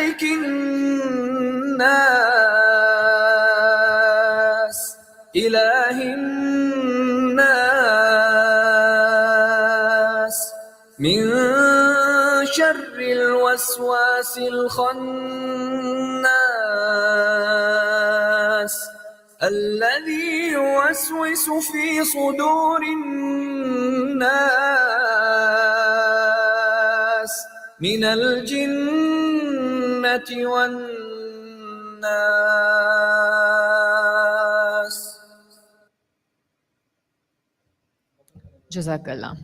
ملك الناس إله الناس من شر الوسواس الخناس الذي يوسوس في صدور الناس من الجنة والناس. Jazakallah.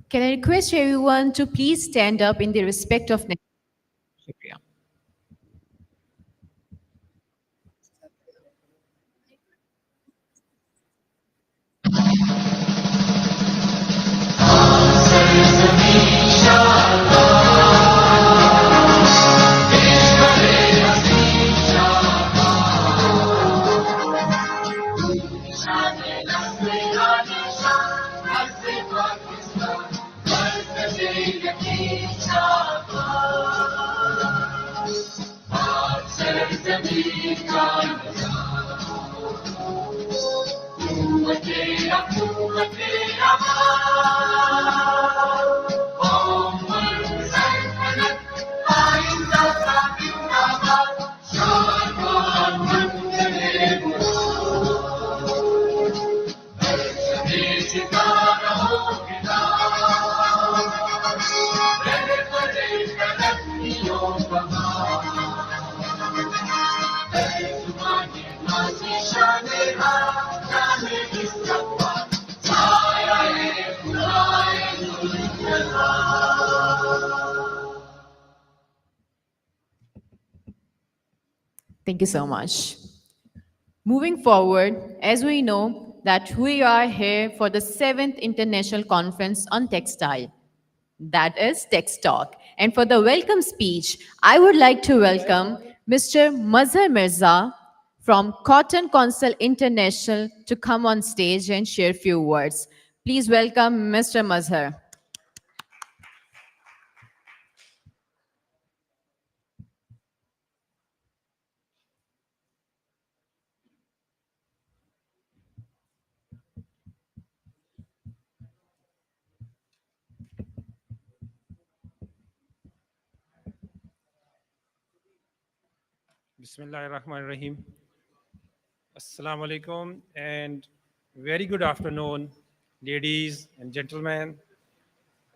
Can I request everyone to please stand up in the respect of Shukriya. Thank you so much. Moving forward, as we know that we are here for the 7th International Conference on Textile, that is Text Talk. And for the welcome speech, I would like to welcome Mr. Mazhar Mirza from Cotton Council International to come on stage and share a few words. Please welcome Mr. Mazhar. Bismillahirrahmanirrahim. Assalamu alaikum and very good afternoon, ladies and gentlemen,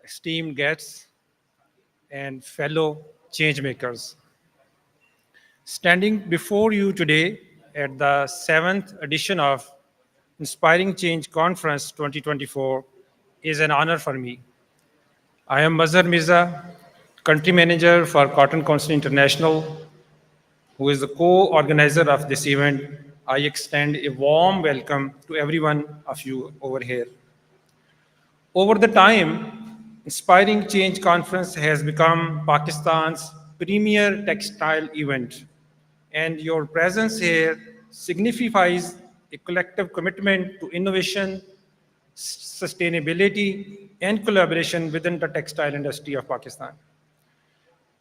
esteemed guests, and fellow changemakers. Standing before you today at the 7th edition of Inspiring Change Conference 2024 is an honor for me. I am Mazhar Mirza, Country Manager for Cotton Council International, who is the co-organizer of this event. I extend a warm welcome to every one of you over here. Over the time, Inspiring Change Conference has become Pakistan's premier textile event, and your presence here signifies a collective commitment to innovation, sustainability, and collaboration within the textile industry of Pakistan.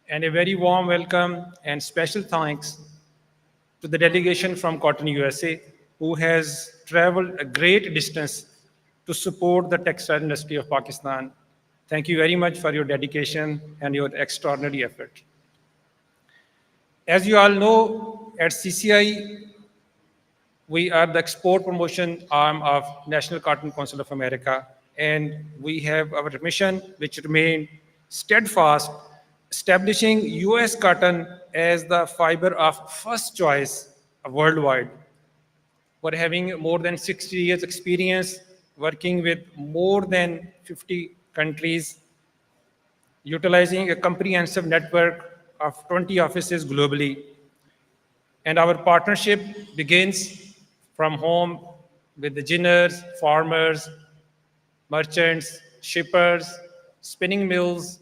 And a very warm welcome and special thanks to the delegation from Cotton USA, who has traveled a great distance to support the textile industry of Pakistan. Thank you very much for your dedication and your extraordinary effort. As you all know, at CCI, we are the export promotion arm of National Cotton Council of America, and we have our mission, which remain steadfast, establishing US cotton as the fiber of first choice worldwide. For having more than 60 years experience working with more than 50 countries, utilizing a comprehensive network of 20 offices globally. And our partnership begins from home with the ginners, farmers, merchants, shippers, spinning mills,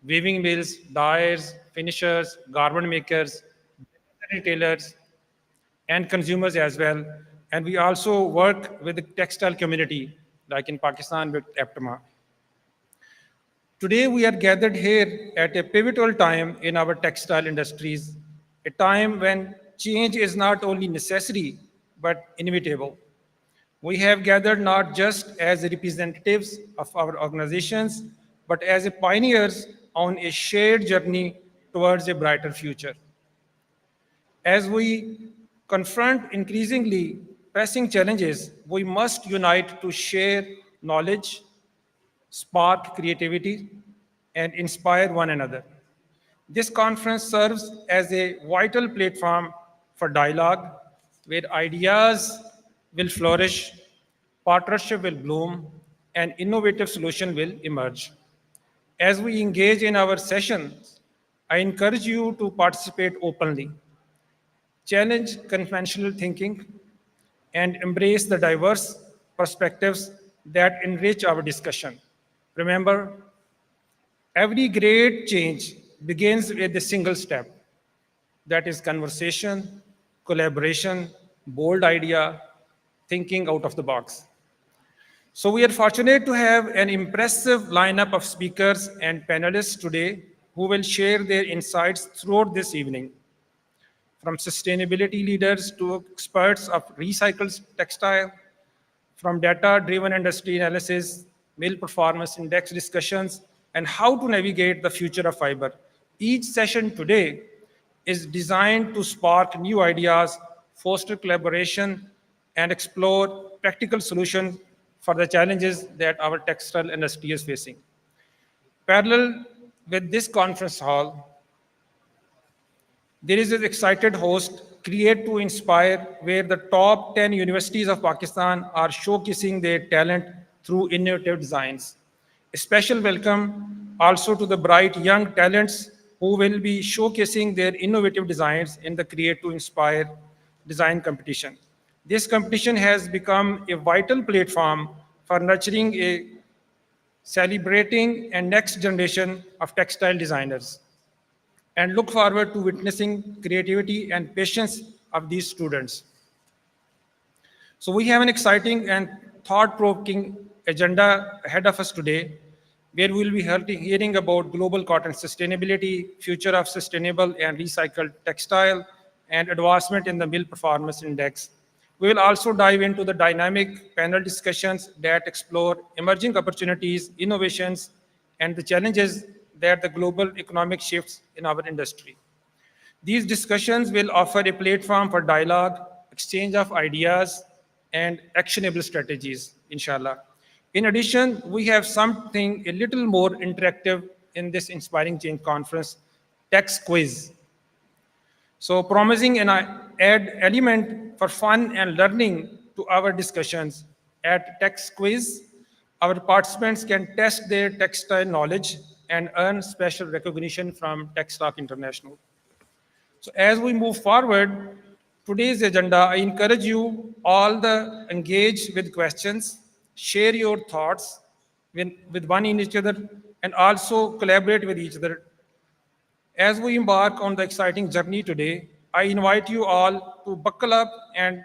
weaving mills, dyers, finishers, garment makers, retailers, and consumers as well. And we also work with the textile community, like in Pakistan with APTMA. Today, we are gathered here at a pivotal time in our textile industries, a time when change is not only necessary but inevitable. We have gathered not just as representatives of our organizations, but as pioneers on a shared journey towards a brighter future. As we confront increasingly pressing challenges, we must unite to share knowledge, spark creativity, and inspire one another. This conference serves as a vital platform for dialogue where ideas will flourish, partnership will bloom, and innovative solution will emerge. As we engage in our sessions, I encourage you to participate openly, challenge conventional thinking, and embrace the diverse perspectives that enrich our discussion. Remember, every great change begins with a single step, that is conversation, collaboration, bold idea, thinking out of the box. So we are fortunate to have an impressive lineup of speakers and panelists today who will share their insights throughout this evening. From sustainability leaders to experts of recycled textile, from data-driven industry analysis, mill performance index discussions, and how to navigate the future of fiber. Each session today is designed to spark new ideas, foster collaboration, and explore practical solutions for the challenges that our textile industry is facing. Parallel with this conference hall, there is an excited host, Create to Inspire, where the top 10 universities of Pakistan are showcasing their talent through innovative designs. A special welcome also to the bright young talents who will be showcasing their innovative designs in the Create to Inspire design competition. This competition has become a vital platform for nurturing a celebrating a next generation of textile designers and look forward to witnessing creativity and patience of these students. So we have an exciting and thought-provoking agenda ahead of us today, where we will be hearing about global cotton sustainability, future of sustainable and recycled textile, and advancement in the mill performance index. We will also dive into the dynamic panel discussions that explore emerging opportunities, innovations, and the challenges that the global economic shifts in our industry. These discussions will offer a platform for dialogue, exchange of ideas, and actionable strategies, inshallah. In addition, we have something a little more interactive in this Inspiring Change conference, text quiz. So promising an add element for fun and learning to our discussions. At Text Quiz, our participants can test their textile knowledge and earn special recognition from Textalk International. So as we move forward, today's agenda, I encourage you all to engage with questions, share your thoughts with one each other, and also collaborate with each other. As we embark on the exciting journey today, I invite you all to buckle up and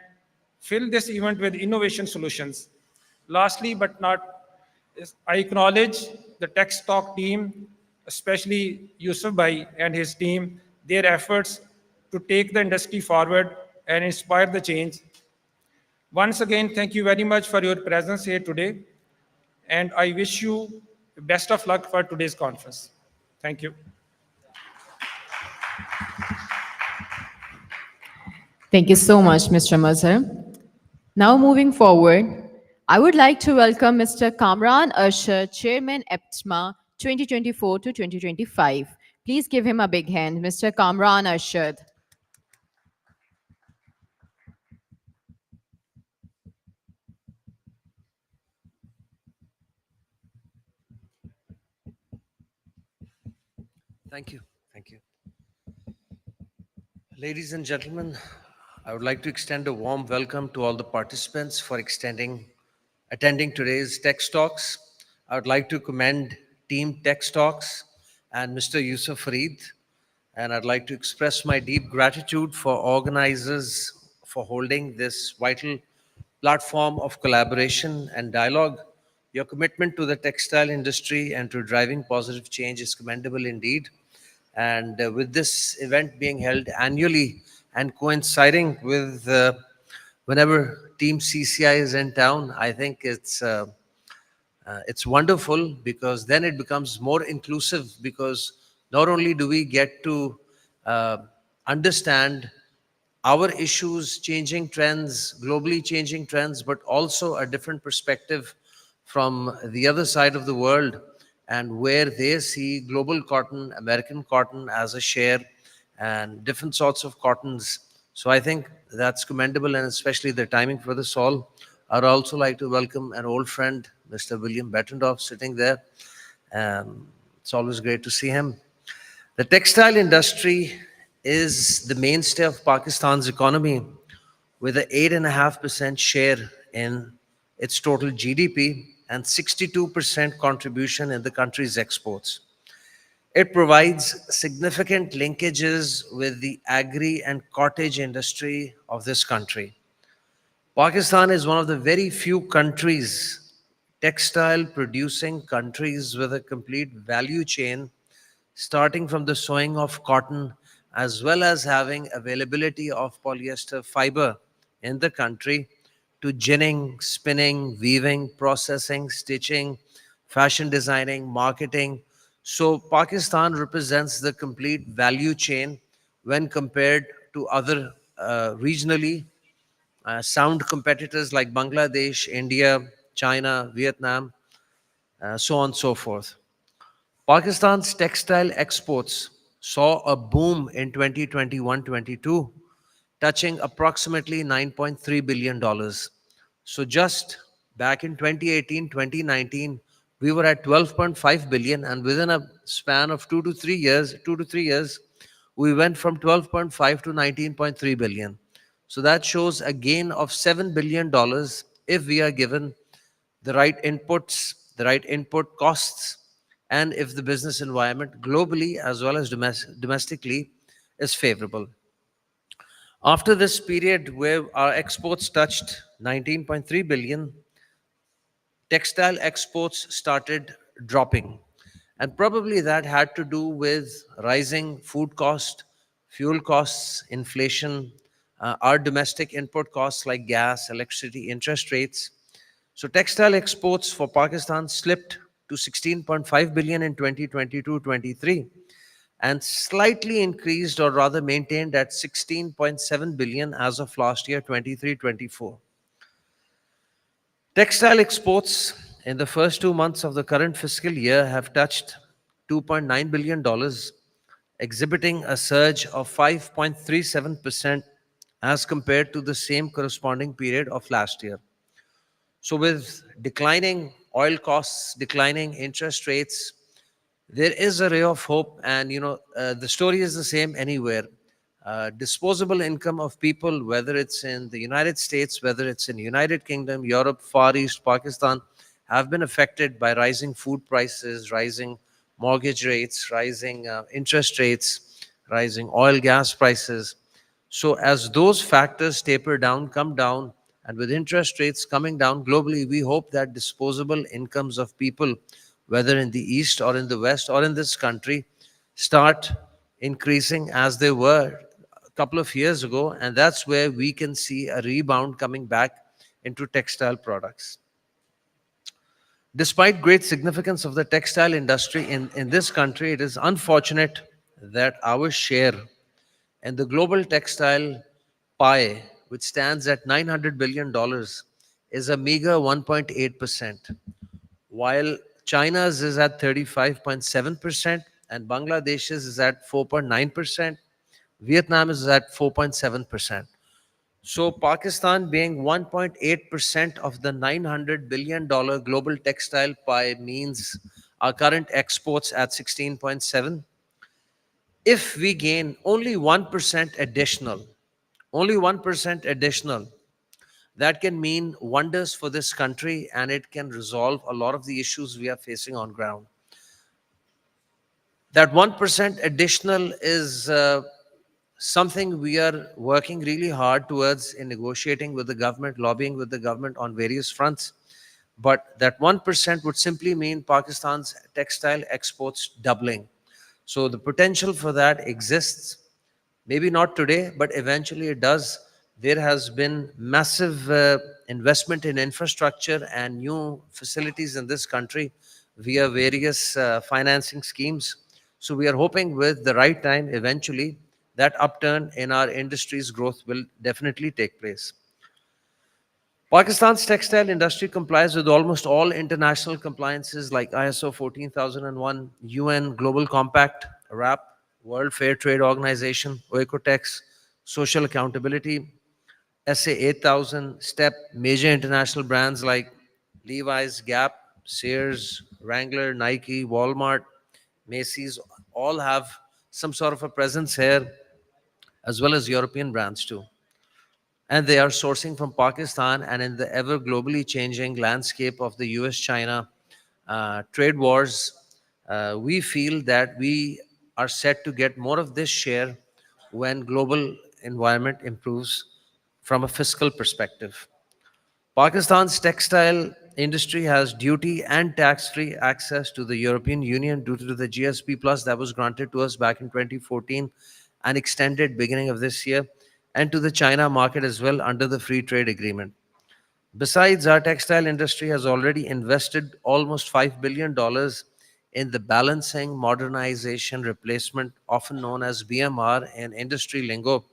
fill this event with innovation solutions. Lastly, but not, I acknowledge the Text Talk team, especially Yusuf Bhai and his team, their efforts to take the industry forward and inspire the change. Once again, thank you very much for your presence here today, and I wish you the best of luck for today's conference. Thank you. Thank you so much, Mr. Mazhar. Now, moving forward, I would like to welcome Mr. Kamran Arshad, Chairman EPTMA 2024 to 2025. Please give him a big hand, Mr. Kamran Arshad. Thank you. Thank you. Ladies and gentlemen, I would like to extend a warm welcome to all the participants for attending today's Text Talks. I would like to commend Team Text Talks and Mr. Yusuf Fareed, and I'd like to express my deep gratitude for organizers for holding this vital platform of collaboration and dialogue Your commitment to the textile industry and to driving positive change is commendable indeed. And with this event being held annually and coinciding with whenever Team CCI is in town, I think it's wonderful because then it becomes more inclusive, because not only do we get to uh, understand our issues, changing trends, globally changing trends, but also a different perspective from the other side of the world and where they see global cotton, American cotton as a share, and different sorts of cottons. So I think that's commendable, and especially the timing for this all. I'd also like to welcome an old friend, Mr. William Bettendorf, sitting there. It's always great to see him. The textile industry is the mainstay of Pakistan's economy, with an 8.5% share in its total GDP and 62% contribution in the country's exports. It provides significant linkages with the agri and cottage industry of this country. Pakistan is one of the very few countries, textile producing countries, with a complete value chain, starting from the sowing of cotton, as well as having availability of polyester fiber in the country, to ginning, spinning, weaving, processing, stitching, fashion designing, marketing. So Pakistan represents the complete value chain when compared to other regionally sound competitors like Bangladesh, India, China, Vietnam, so on and so forth. Pakistan's textile exports saw a boom in 2021-22, touching approximately $9.3 billion. So just back in 2018-2019, we were at 12.5 billion, and within a span of 2 to 3 years, we went from 12.5 to 19.3 billion. So that shows a gain of $7 billion if we are given the right inputs, the right input costs, and if the business environment globally as well as domestically is favorable. After this period where our exports touched 19.3 billion, textile exports started dropping. And probably that had to do with rising food cost, fuel costs, inflation, our domestic input costs like gas, electricity, interest rates. So textile exports for Pakistan slipped to 16.5 billion in 2022-23 and slightly increased, or rather maintained, at 16.7 billion as of last year, 23-24. Textile exports in the first 2 months of the current fiscal year have touched $2.9 billion, exhibiting a surge of 5.37% as compared to the same corresponding period of last year. So, with declining oil costs, declining interest rates, there is a ray of hope. And the story is the same anywhere. Disposable income of people, whether it's in the United States, whether it's in United Kingdom, Europe, Far East, Pakistan, have been affected by rising food prices, rising mortgage rates, rising interest rates, rising oil gas prices. So as those factors taper down, come down, and with interest rates coming down globally, we hope that disposable incomes of people, whether in the East or in the West or in this country, start increasing as they were a couple of years ago. And that's where we can see a rebound coming back into textile products. Despite great significance of the textile industry in this country, it is unfortunate that our share in the global textile pie, which stands at $900 billion, is a meager 1.8%, while China's is at 35.7% and Bangladesh's is at 4.9%, Vietnam is at 4.7%. So Pakistan being 1.8% of the $900 billion global textile pie means our current exports at 16.7. If we gain only 1% additional, only 1% additional, that can mean wonders for this country, and it can resolve a lot of the issues we are facing on ground. That 1% additional is something we are working really hard towards in negotiating with the government, lobbying with the government on various fronts. but that 1% would simply mean Pakistan's textile exports doubling. So the potential for that exists. Maybe not today, but eventually it does. There has been massive investment in infrastructure and new facilities in this country via various financing schemes. So we are hoping with the right time, eventually, that upturn in our industry's growth will definitely take place. Pakistan's textile industry complies with almost all international compliances like ISO 14001, UN Global Compact, RAP, World Fair Trade Organization, Oecotex, Social Accountability, SA 8000, STEP, major international brands like Levi's, Gap, Sears, Wrangler, Nike, Walmart, Macy's, all have some sort of a presence here, as well as European brands too, and they are sourcing from Pakistan. And in the ever globally changing landscape of the US China trade wars, we feel that we are set to get more of this share when global environment improves from a fiscal perspective. Pakistan's textile industry has duty and tax-free access to the European Union due to the GSP Plus that was granted to us back in 2014 and extended beginning of this year, and to the China market as well under the free trade agreement. Besides, our textile industry has already invested almost $5 billion dollars in the balancing, modernization, replacement, often known as BMR in industry lingo,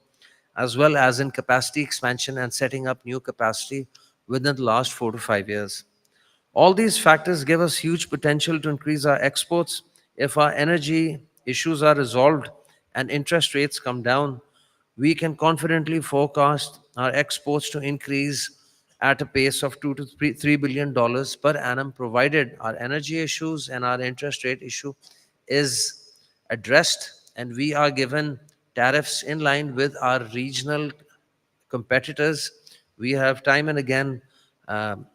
as well as in capacity expansion and setting up new capacity within the last 4 to 5 years. All these factors give us huge potential to increase our exports if our energy issues are resolved and interest rates come down. We can confidently forecast our exports to increase at a pace of 2 to 3 billion dollars per annum, provided our energy issues and our interest rate issue is addressed and we are given tariffs in line with our regional competitors. We have time and again um,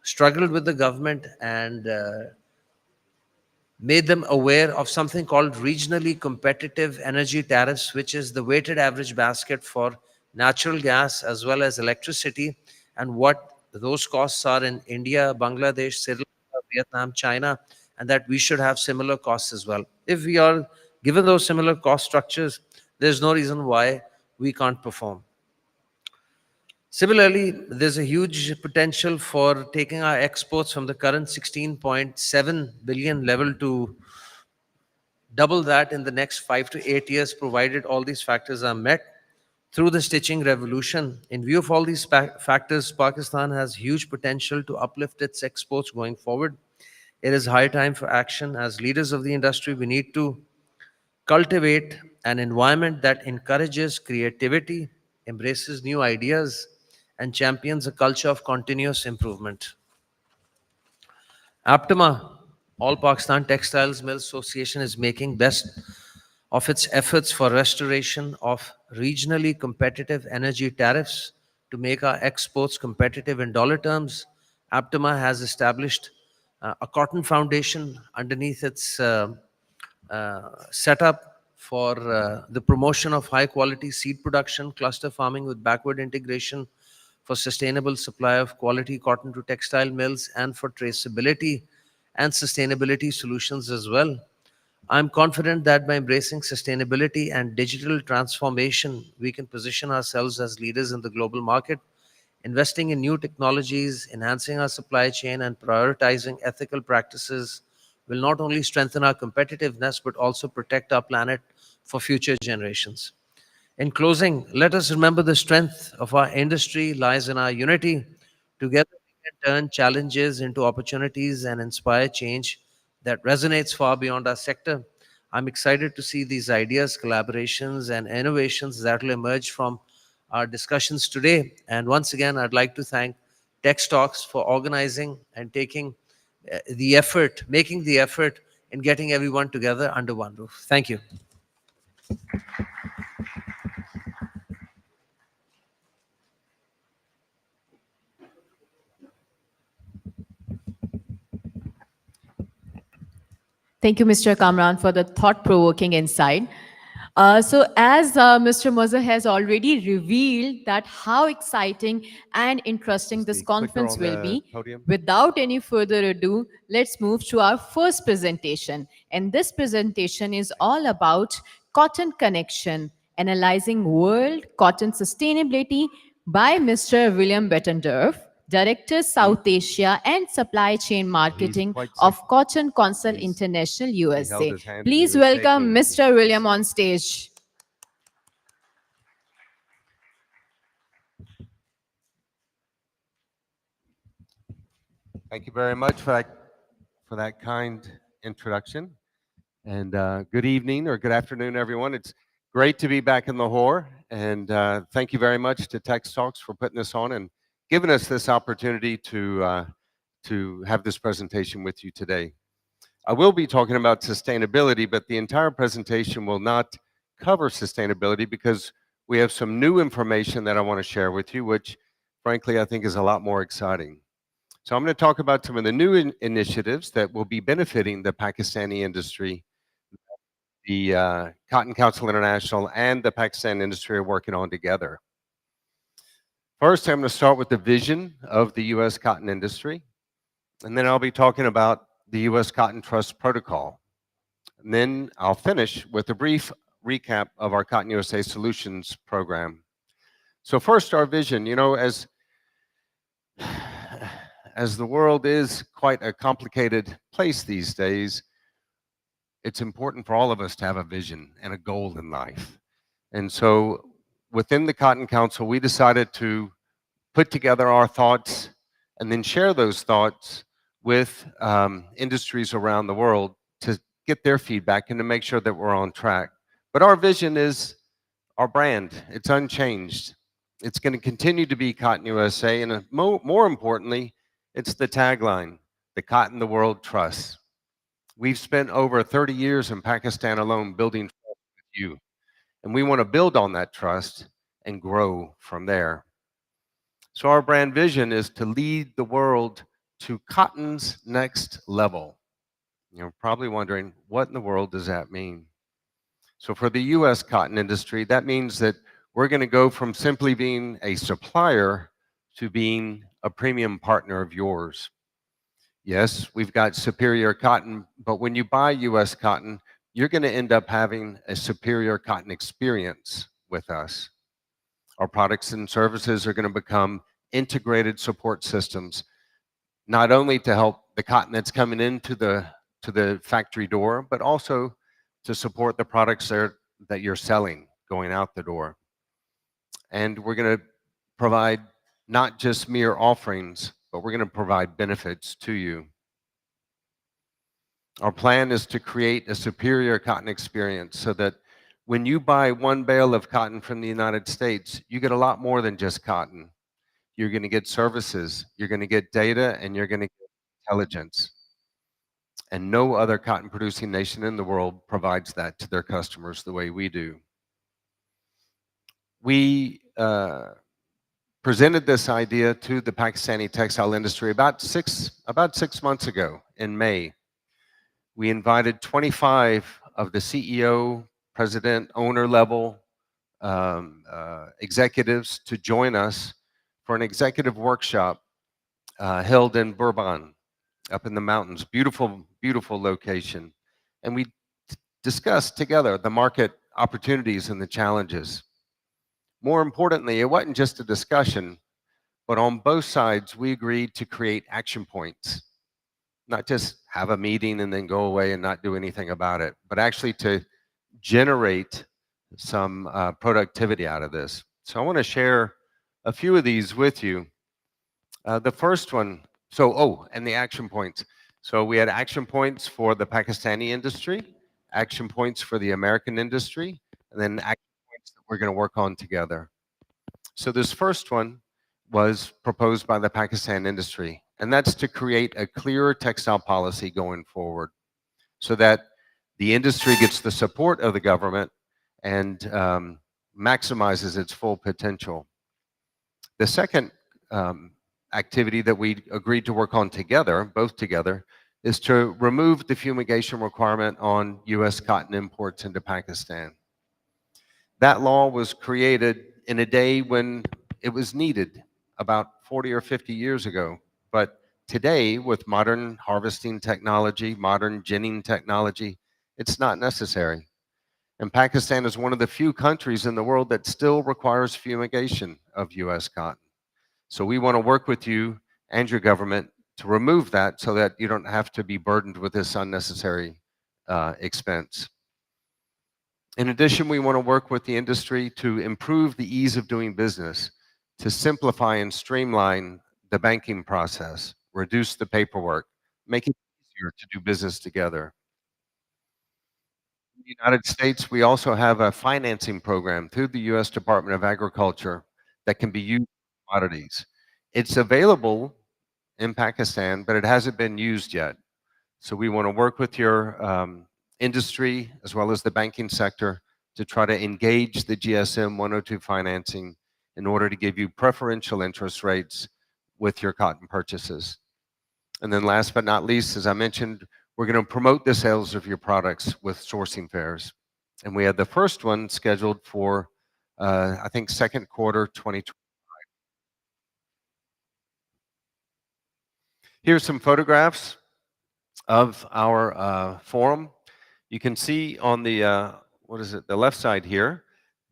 struggled with the government and made them aware of something called regionally competitive energy tariffs, which is the weighted average basket for natural gas as well as electricity, and what those costs are in India, Bangladesh, Sri Lanka, Vietnam, China, and that we should have similar costs as well. If we are given those similar cost structures, there's no reason why we can't perform. Similarly, there's a huge potential for taking our exports from the current 16.7 billion level to double that in the next 5 to 8 years, provided all these factors are met through the stitching revolution. In view of all these factors, Pakistan has huge potential to uplift its exports going forward. It is high time for action. As leaders of the industry, we need to cultivate an environment that encourages creativity, embraces new ideas, and champions a culture of continuous improvement. APTMA, All Pakistan Textiles Mills Association, is making best of its efforts for restoration of regionally competitive energy tariffs to make our exports competitive in dollar terms. APTMA has established a cotton foundation underneath its set up for the promotion of high quality seed production, cluster farming with backward integration for sustainable supply of quality cotton to textile mills, and for traceability and sustainability solutions as well. I'm confident that by embracing sustainability and digital transformation, we can position ourselves as leaders in the global market. Investing in new technologies, enhancing our supply chain, and prioritizing ethical practices will not only strengthen our competitiveness but also protect our planet for future generations. In closing, let us remember the strength of our industry lies in our unity. Together, we can turn challenges into opportunities and inspire change that resonates far beyond our sector. I'm excited to see these ideas, collaborations, and innovations that will emerge from our discussions today. And once again, I'd like to thank Tex Talks for organizing and taking the effort, making the effort in getting everyone together under one roof. Thank you. Thank you, Mr. Kamran, for the thought provoking insight. So as Mr. Moza has already revealed that how exciting and interesting Is this the clicker conference on will the be, podium? without any further ado, let's move to our first presentation. And this presentation is all about cotton connection, analyzing world cotton sustainability by Mr. William Bettendorf, Director South Asia and Supply Chain Marketing quite sick. of Cotton Council He's- International he held USA. his hand and he Please was welcome shaking. Mr. William on stage. Thank you very much for that kind introduction. And good evening or good afternoon, everyone. It's great to be back in Lahore. And thank you very much to Tex Talks for putting this on and giving us this opportunity to have this presentation with you today. I will be talking about sustainability, but the entire presentation will not cover sustainability because we have some new information that I want to share with you, which frankly I think is a lot more exciting. So I'm going to talk about some of the new initiatives that will be benefiting the Pakistani industry, the Cotton Council International and the Pakistan industry are working on together. First, I'm going to start with the vision of the U.S. cotton industry, and then I'll be talking about the U.S. Cotton Trust Protocol. And then I'll finish with a brief recap of our Cotton USA Solutions program. So first, our vision. You know, as the world is quite a complicated place these days, it's important for all of us to have a vision and a goal in life. And so within the Cotton Council, we decided to put together our thoughts and then share those thoughts with industries around the world to get their feedback and to make sure that we're on track. But our vision is our brand. It's unchanged. It's going to continue to be Cotton USA, and more importantly, it's the tagline, the cotton the world trusts. We've spent over 30 years in Pakistan alone building trust with you, and we want to build on that trust and grow from there. So our brand vision is to lead the world to cotton's next level. You're probably wondering, what in the world does that mean? So for the US cotton industry, that means that we're going to go from simply being a supplier to being a premium partner of yours. Yes, we've got superior cotton, but when you buy US cotton, you're going to end up having a superior cotton experience with us. Our products and services are going to become integrated support systems, not only to help the cotton that's coming into the factory door, but also to support the products that you're selling going out the door. And we're going to provide not just mere offerings, but we're going to provide benefits to you. Our plan is to create a superior cotton experience so that when you buy one bale of cotton from the United States, you get a lot more than just cotton. You're going to get services, you're going to get data, and you're going to get intelligence. And no other cotton producing nation in the world provides that to their customers the way we do. We presented this idea to the Pakistani textile industry about six months ago in May. We invited 25 of the CEO, president, owner level executives to join us for an executive workshop held in Bourbon, up in the mountains. Beautiful, beautiful location. And we discussed together the market opportunities and the challenges. More importantly, it wasn't just a discussion, but on both sides, we agreed to create action points. Not just have a meeting and then go away and not do anything about it, but actually to generate some productivity out of this. So I want to share a few of these with you. The first one, and the action points. So we had action points for the Pakistani industry, action points for the American industry, and then action points that we're going to work on together. So this first one was proposed by the Pakistan industry, and that's to create a clearer textile policy going forward so that the industry gets the support of the government and maximizes its full potential. The second activity that we agreed to work on together, both together, is to remove the fumigation requirement on US cotton imports into Pakistan. That law was created in a day when it was needed, about 40 or 50 years ago. But today, with modern harvesting technology, modern ginning technology, it's not necessary. And Pakistan is one of the few countries in the world that still requires fumigation of US cotton. So we want to work with you and your government to remove that so that you don't have to be burdened with this unnecessary expense. In addition, we want to work with the industry to improve the ease of doing business, to simplify and streamline the banking process, reduce the paperwork, make it easier to do business together. In the United States, we also have a financing program through the U.S. Department of Agriculture that can be used for commodities. It's available in Pakistan, but it hasn't been used yet. So we want to work with your industry as well as the banking sector to try to engage the GSM 102 financing in order to give you preferential interest rates with your cotton purchases. And then last but not least, as I mentioned, we're going to promote the sales of your products with sourcing fairs. And we had the first one scheduled for, I think, second quarter 2020. Here's some photographs of our forum. You can see on the, the left side here,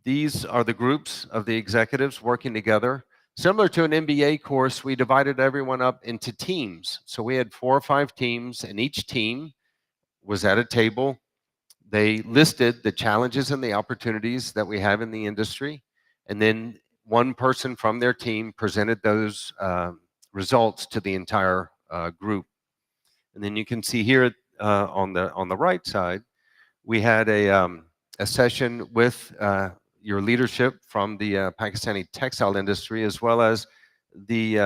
these are the groups of the executives working together. Similar to an MBA course, we divided everyone up into teams. So we had 4 or 5 teams, and each team was at a table. They listed the challenges and the opportunities that we have in the industry, and then one person from their team presented those results to the entire group. And then you can see here on the right side, we had a session with your leadership from the Pakistani textile industry, as well as the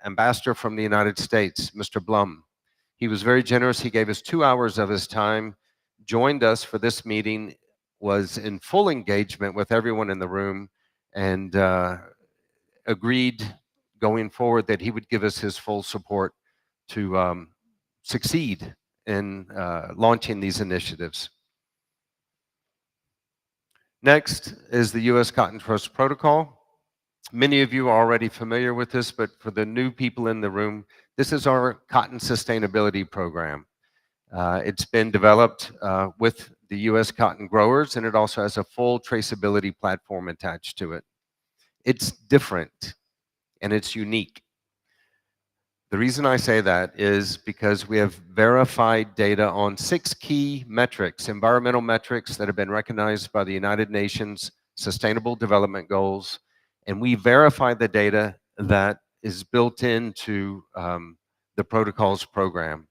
ambassador from the United States, Mr. Blum. He was very generous. He gave us 2 hours of his time, joined us for this meeting, was in full engagement with everyone in the room, and agreed going forward that he would give us his full support to succeed in launching these initiatives. Next is the U.S. Cotton Trust Protocol. Many of you are already familiar with this, but for the new people in the room, this is our cotton sustainability program. It's been developed with the U.S. cotton growers, and it also has a full traceability platform attached to it. It's different, and it's unique. The reason I say that is because we have verified data on 6 key metrics, environmental metrics that have been recognized by the United Nations Sustainable Development Goals, and we verify the data that is built into the protocols program.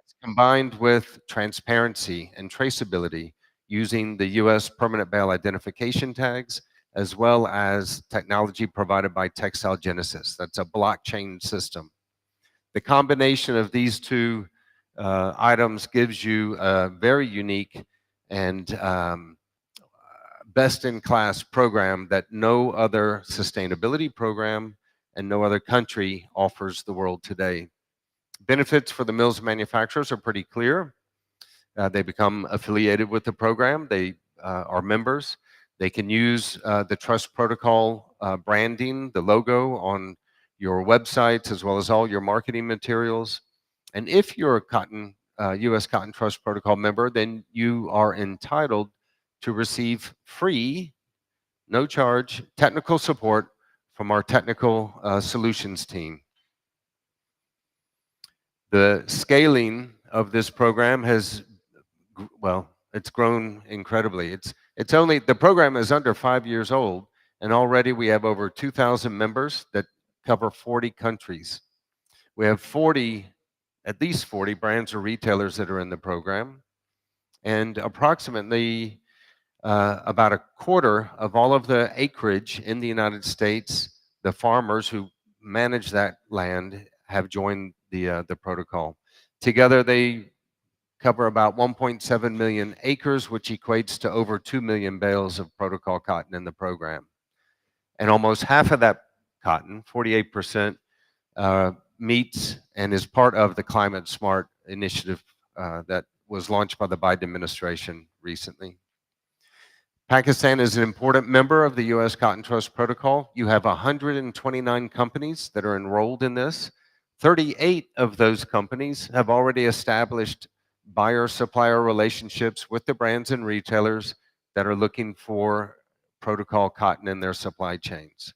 It's combined with transparency and traceability using the U.S. permanent bale identification tags, as well as technology provided by Textile Genesis. That's a blockchain system. The combination of these 2 items gives you a very unique and best-in-class program that no other sustainability program and no other country offers the world today. Benefits for the mills manufacturers are pretty clear. They become affiliated with the program. They are members. They can use the Trust Protocol branding, the logo on your websites, as well as all your marketing materials. And if you're a U.S. Cotton Trust Protocol member, then you are entitled to receive free, no charge, technical support from our technical solutions team. The scaling of this program has, well, it's grown incredibly. The program is under 5 years old, and already we have over 2,000 members that cover 40 countries. We have at least 40 brands or retailers that are in the program, and approximately about a quarter of all of the acreage in the United States, the farmers who manage that land have joined the protocol. Together, they cover about 1.7 million acres, which equates to over 2 million bales of protocol cotton in the program. And almost half of that cotton, 48%, meets and is part of the Climate Smart initiative that was launched by the Biden administration recently. Pakistan is an important member of the U.S. Cotton Trust Protocol. You have 129 companies that are enrolled in this. 38 of those companies have already established buyer-supplier relationships with the brands and retailers that are looking for protocol cotton in their supply chains.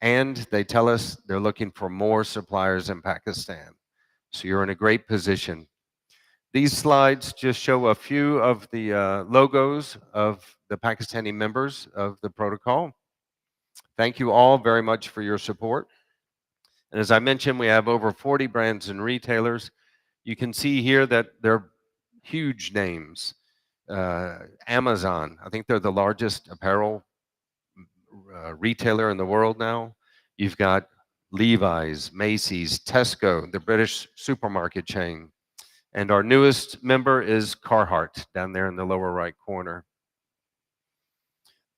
And they tell us they're looking for more suppliers in Pakistan. So you're in a great position. These slides just show a few of the logos of the Pakistani members of the protocol. Thank you all very much for your support. And as I mentioned, we have over 40 brands and retailers. You can see here that they're huge names. Amazon, I think they're the largest apparel retailer in the world now. You've got Levi's, Macy's, Tesco, the British supermarket chain. And our newest member is Carhartt down there in the lower right corner.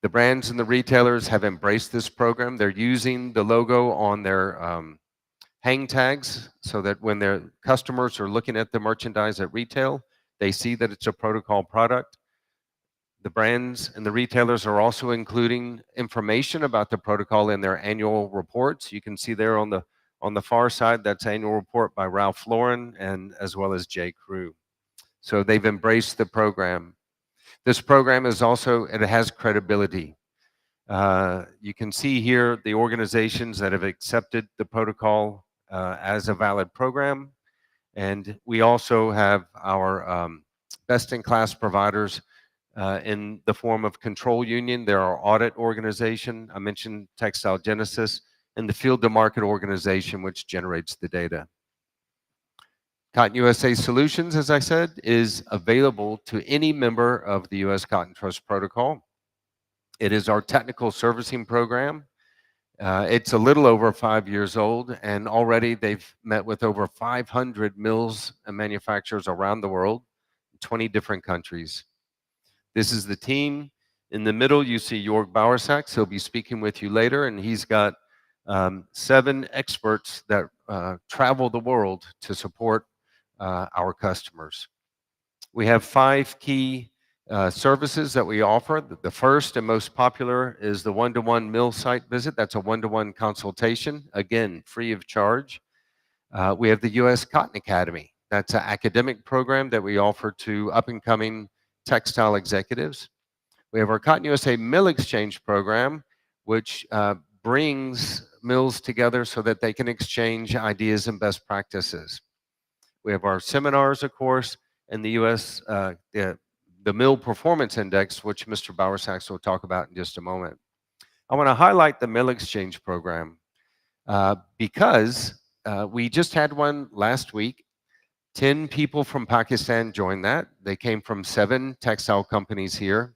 The brands and the retailers have embraced this program. They're using the logo on their hang tags so that when their customers are looking at the merchandise at retail, they see that it's a protocol product. The brands and the retailers are also including information about the protocol in their annual reports. You can see there on the far side, that's annual report by Ralph Lauren and as well as J. Crew. So they've embraced the program. This program is also, it has credibility. You can see here the organizations that have accepted the protocol as a valid program. And we also have our best-in-class providers in the form of Control Union. They're our audit organization. I mentioned Textile Genesis and the Field to Market organization, which generates the data. Cotton USA Solutions, as I said, is available to any member of the U.S. Cotton Trust Protocol. It is our technical servicing program. It's a little over 5 years old, and already they've met with over 500 mills and manufacturers around the world, 20 different countries. This is the team. In the middle, you see Jörg Bauersachs. He'll be speaking with you later, and he's got 7 experts that travel the world to support our customers. We have 5 key services that we offer. The first and most popular is the one-to-one mill site visit. That's a one-to-one consultation, again, free of charge. We have the U.S. Cotton Academy. That's an academic program that we offer to up-and-coming textile executives. We have our Cotton USA Mill Exchange program, which brings mills together so that they can exchange ideas and best practices. We have our seminars, of course, and the U.S. The Mill Performance Index, which Mr. Bauersachs will talk about in just a moment. I want to highlight the Mill Exchange program because we just had one last week. 10 people from Pakistan joined that. They came from 7 textile companies here.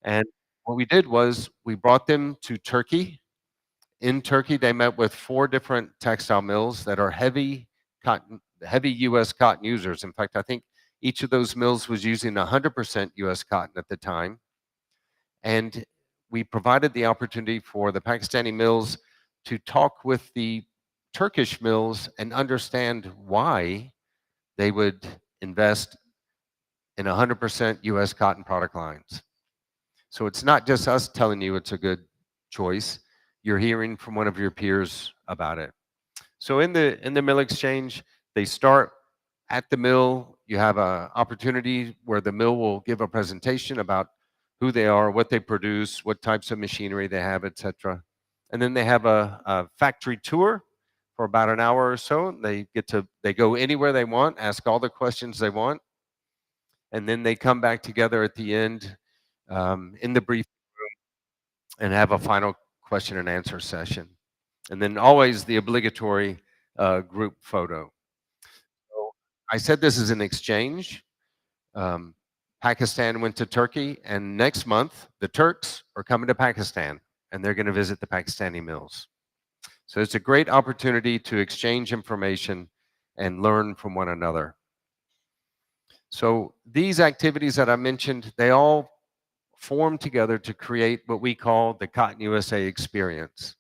And what we did was we brought them to Turkey. In Turkey, they met with 4 different textile mills that are heavy U.S. cotton users. In fact, I think each of those mills was using 100% U.S. cotton at the time. And we provided the opportunity for the Pakistani mills to talk with the Turkish mills and understand why they would invest in 100% U.S. cotton product lines. So it's not just us telling you it's a good choice. You're hearing from one of your peers about it. So in the mill exchange, they start at the mill. You have an opportunity where the mill will give a presentation about who they are, what they produce, what types of machinery they have, etc. And then they have a factory tour for about an hour or so. They go anywhere they want, ask all the questions they want, and then they come back together at the end in the briefing room and have a final question and answer session. And then always the obligatory group photo. So I said this is an exchange. Pakistan went to Turkey, and next month the Turks are coming to Pakistan, and they're going to visit the Pakistani mills. So it's a great opportunity to exchange information and learn from one another. So these activities that I mentioned, they all form together to create what we call the Cotton USA experience.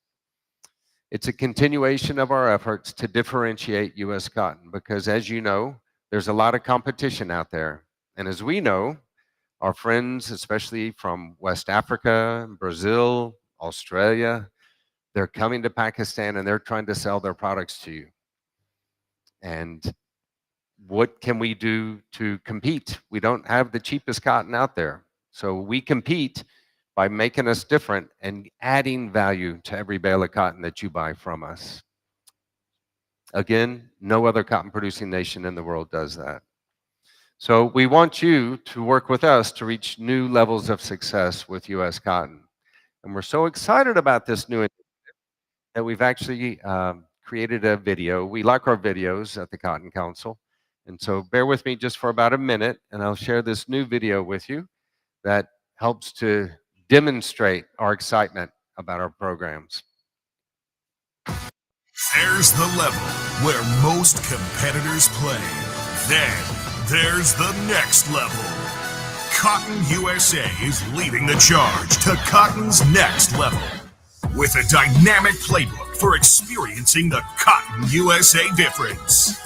It's a continuation of our efforts to differentiate U.S. cotton because, as you know, there's a lot of competition out there. And as we know, Our friends, especially from West Africa, Brazil, Australia, they're coming to Pakistan and they're trying to sell their products to you. And what can we do to compete? We don't have the cheapest cotton out there. So we compete by making us different and adding value to every bale of cotton that you buy from us. Again, no other cotton producing nation in the world does that. So we want you to work with us to reach new levels of success with U.S. cotton. And we're so excited about this new initiative that we've actually created a video. We like our videos at the Cotton Council. And so bear with me just for about a minute, and I'll share this new video with you that helps to demonstrate our excitement about our programs. There's the level where most competitors play. Then there's the next level. Cotton USA is leading the charge to Cotton's next level with a dynamic playbook for experiencing the Cotton USA difference.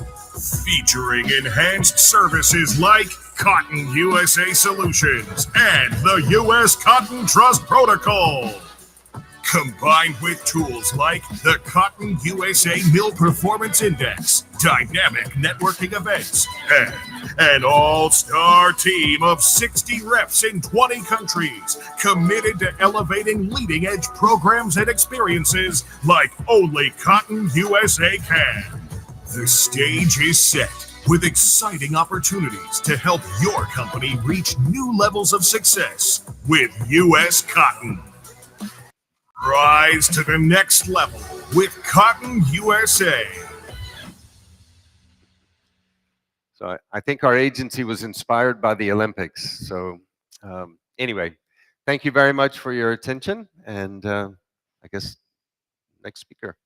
Featuring enhanced services like Cotton USA Solutions and the U.S. Cotton Trust Protocol. Combined with tools like the Cotton USA Mill Performance Index, dynamic networking events, and an all-star team of 60 reps in 20 countries committed to elevating leading-edge programs and experiences like only Cotton USA can. The stage is set with exciting opportunities to help your company reach new levels of success with U.S. Cotton. Rise to the next level with Cotton USA. So I think our agency was inspired by the Olympics. So anyway, thank you very much for your attention. And I guess next speaker.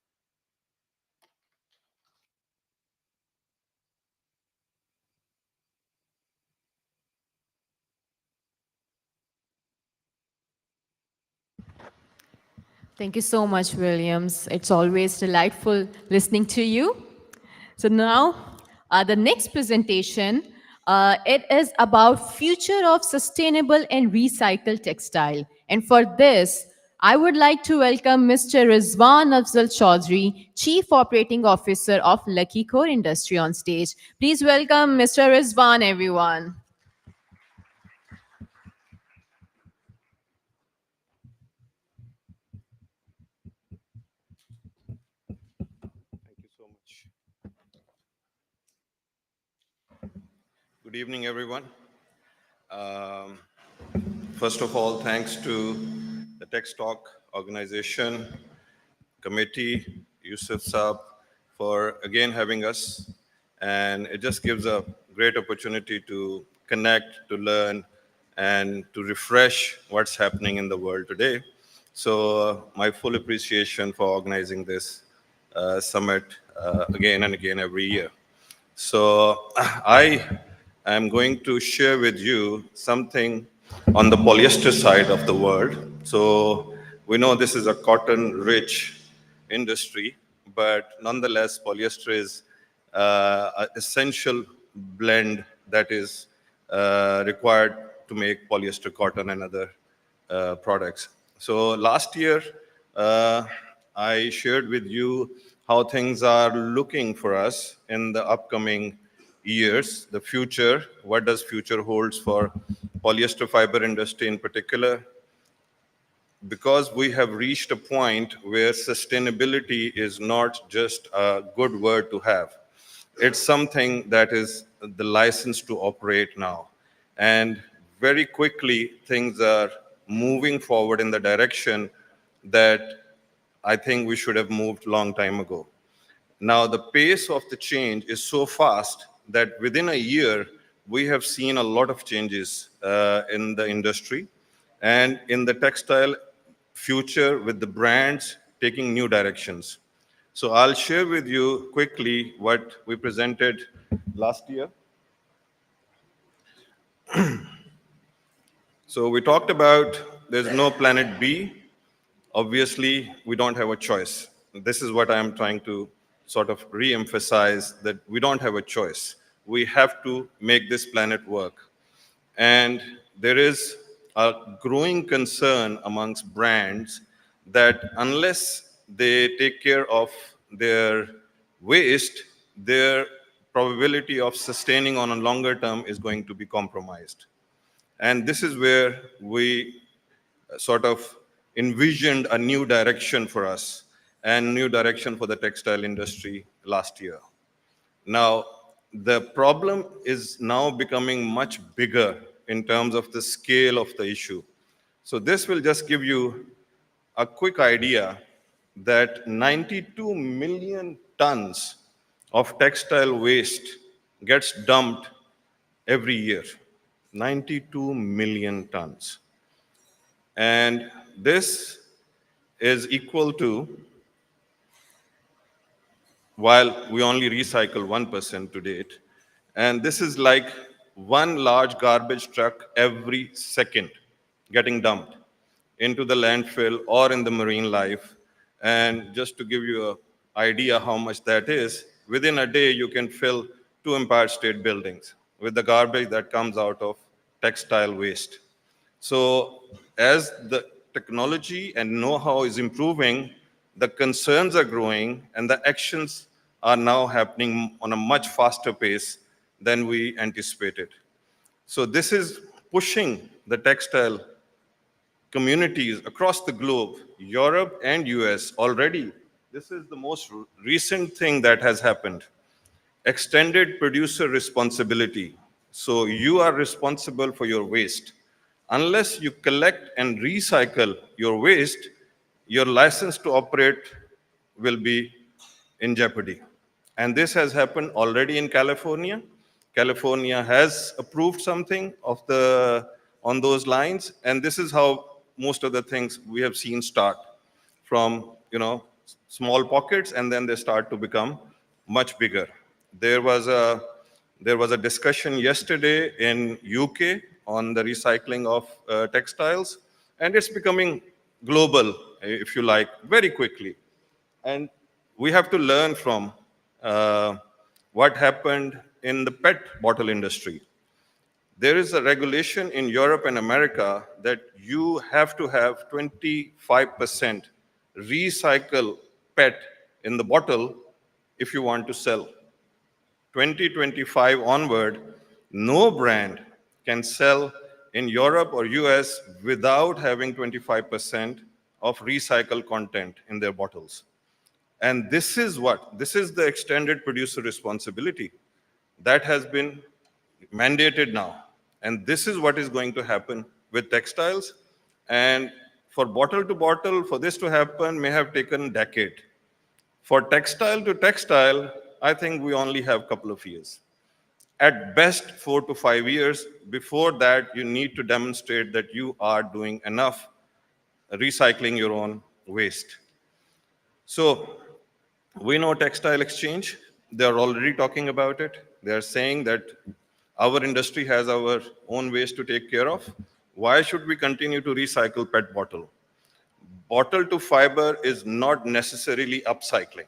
Thank you so much, Williams. It's always delightful listening to you. So now, the next presentation, it is about future of sustainable and recycled textile. And for this, I would like to welcome Mr. Rizwan Afzal Chaudhry, Chief Operating Officer of Lucky Core Industry on stage. Please welcome Mr. Rizwan, everyone. Thank you so much. Good evening, everyone. Um, First of all, thanks to the Text Talk organization, committee, Yusuf Saab, for again having us. And it just gives a great opportunity to connect, to learn, and to refresh what's happening in the world today. So my full appreciation for organizing this summit again and again every year. So I am going to share with you something on the polyester side of the world. So we know this is a cotton-rich industry, but nonetheless, polyester is an essential blend that is required to make polyester cotton and other products. So last year, I shared with you how things are looking for us in the upcoming years, the future, what does future holds for polyester fiber industry in particular, because we have reached a point where sustainability is not just a good word to have. It's something that is the license to operate now. And very quickly, things are moving forward in the direction that I think we should have moved long time ago. Now, the pace of the change is so fast that within a year, we have seen a lot of changes in the industry and in the textile future with the brands taking new directions. So I'll share with you quickly what we presented last year. So we talked about there's no planet B. Obviously, we don't have a choice. This is what I'm trying to sort of re-emphasize, that we don't have a choice. We have to make this planet work. And there is a growing concern amongst brands that unless they take care of their waste, their probability of sustaining on a longer term is going to be compromised. And this is where we sort of envisioned a new direction for us and new direction for the textile industry last year. Now, the problem is now becoming much bigger in terms of the scale of the issue. So this will just give you a quick idea that 92 million tons of textile waste gets dumped every year. 92 million tons. And this is equal to, while we only recycle 1% to date, and this is like one large garbage truck every second getting dumped into the landfill or in the marine life. And just to give you an idea how much that is, within a day you can fill 2 Empire State Buildings with the garbage that comes out of textile waste. So as the technology and know-how is improving, the concerns are growing and the actions are now happening on a much faster pace than we anticipated. So this is pushing the textile communities across the globe, Europe and US already. This is the most recent thing that has happened. Extended producer responsibility. So you are responsible for your waste. Unless you collect and recycle your waste, your license to operate will be in jeopardy. And this has happened already in California. California has approved something on those lines, and this is how most of the things we have seen start from small pockets, and then they start to become much bigger. There was a discussion yesterday in UK on the recycling of textiles, and it's becoming global, if you like, very quickly. And we have to learn from what happened in the PET bottle industry. There is a regulation in Europe and America that you have to have 25% recycle PET in the bottle if you want to sell. 2025 onward, no brand can sell in Europe or US without having 25% of recycled content in their bottles. And this is the extended producer responsibility that has been mandated now. And this is what is going to happen with textiles. And for bottle to bottle, for this to happen may have taken a decade. For textile to textile, I think we only have a couple of years. At best, 4 to 5 years. Before that, you need to demonstrate that you are doing enough recycling your own waste. So we know Textile Exchange. They're already talking about it. They're saying that our industry has our own waste to take care of. Why should we continue to recycle PET bottle? Bottle to fiber is not necessarily upcycling.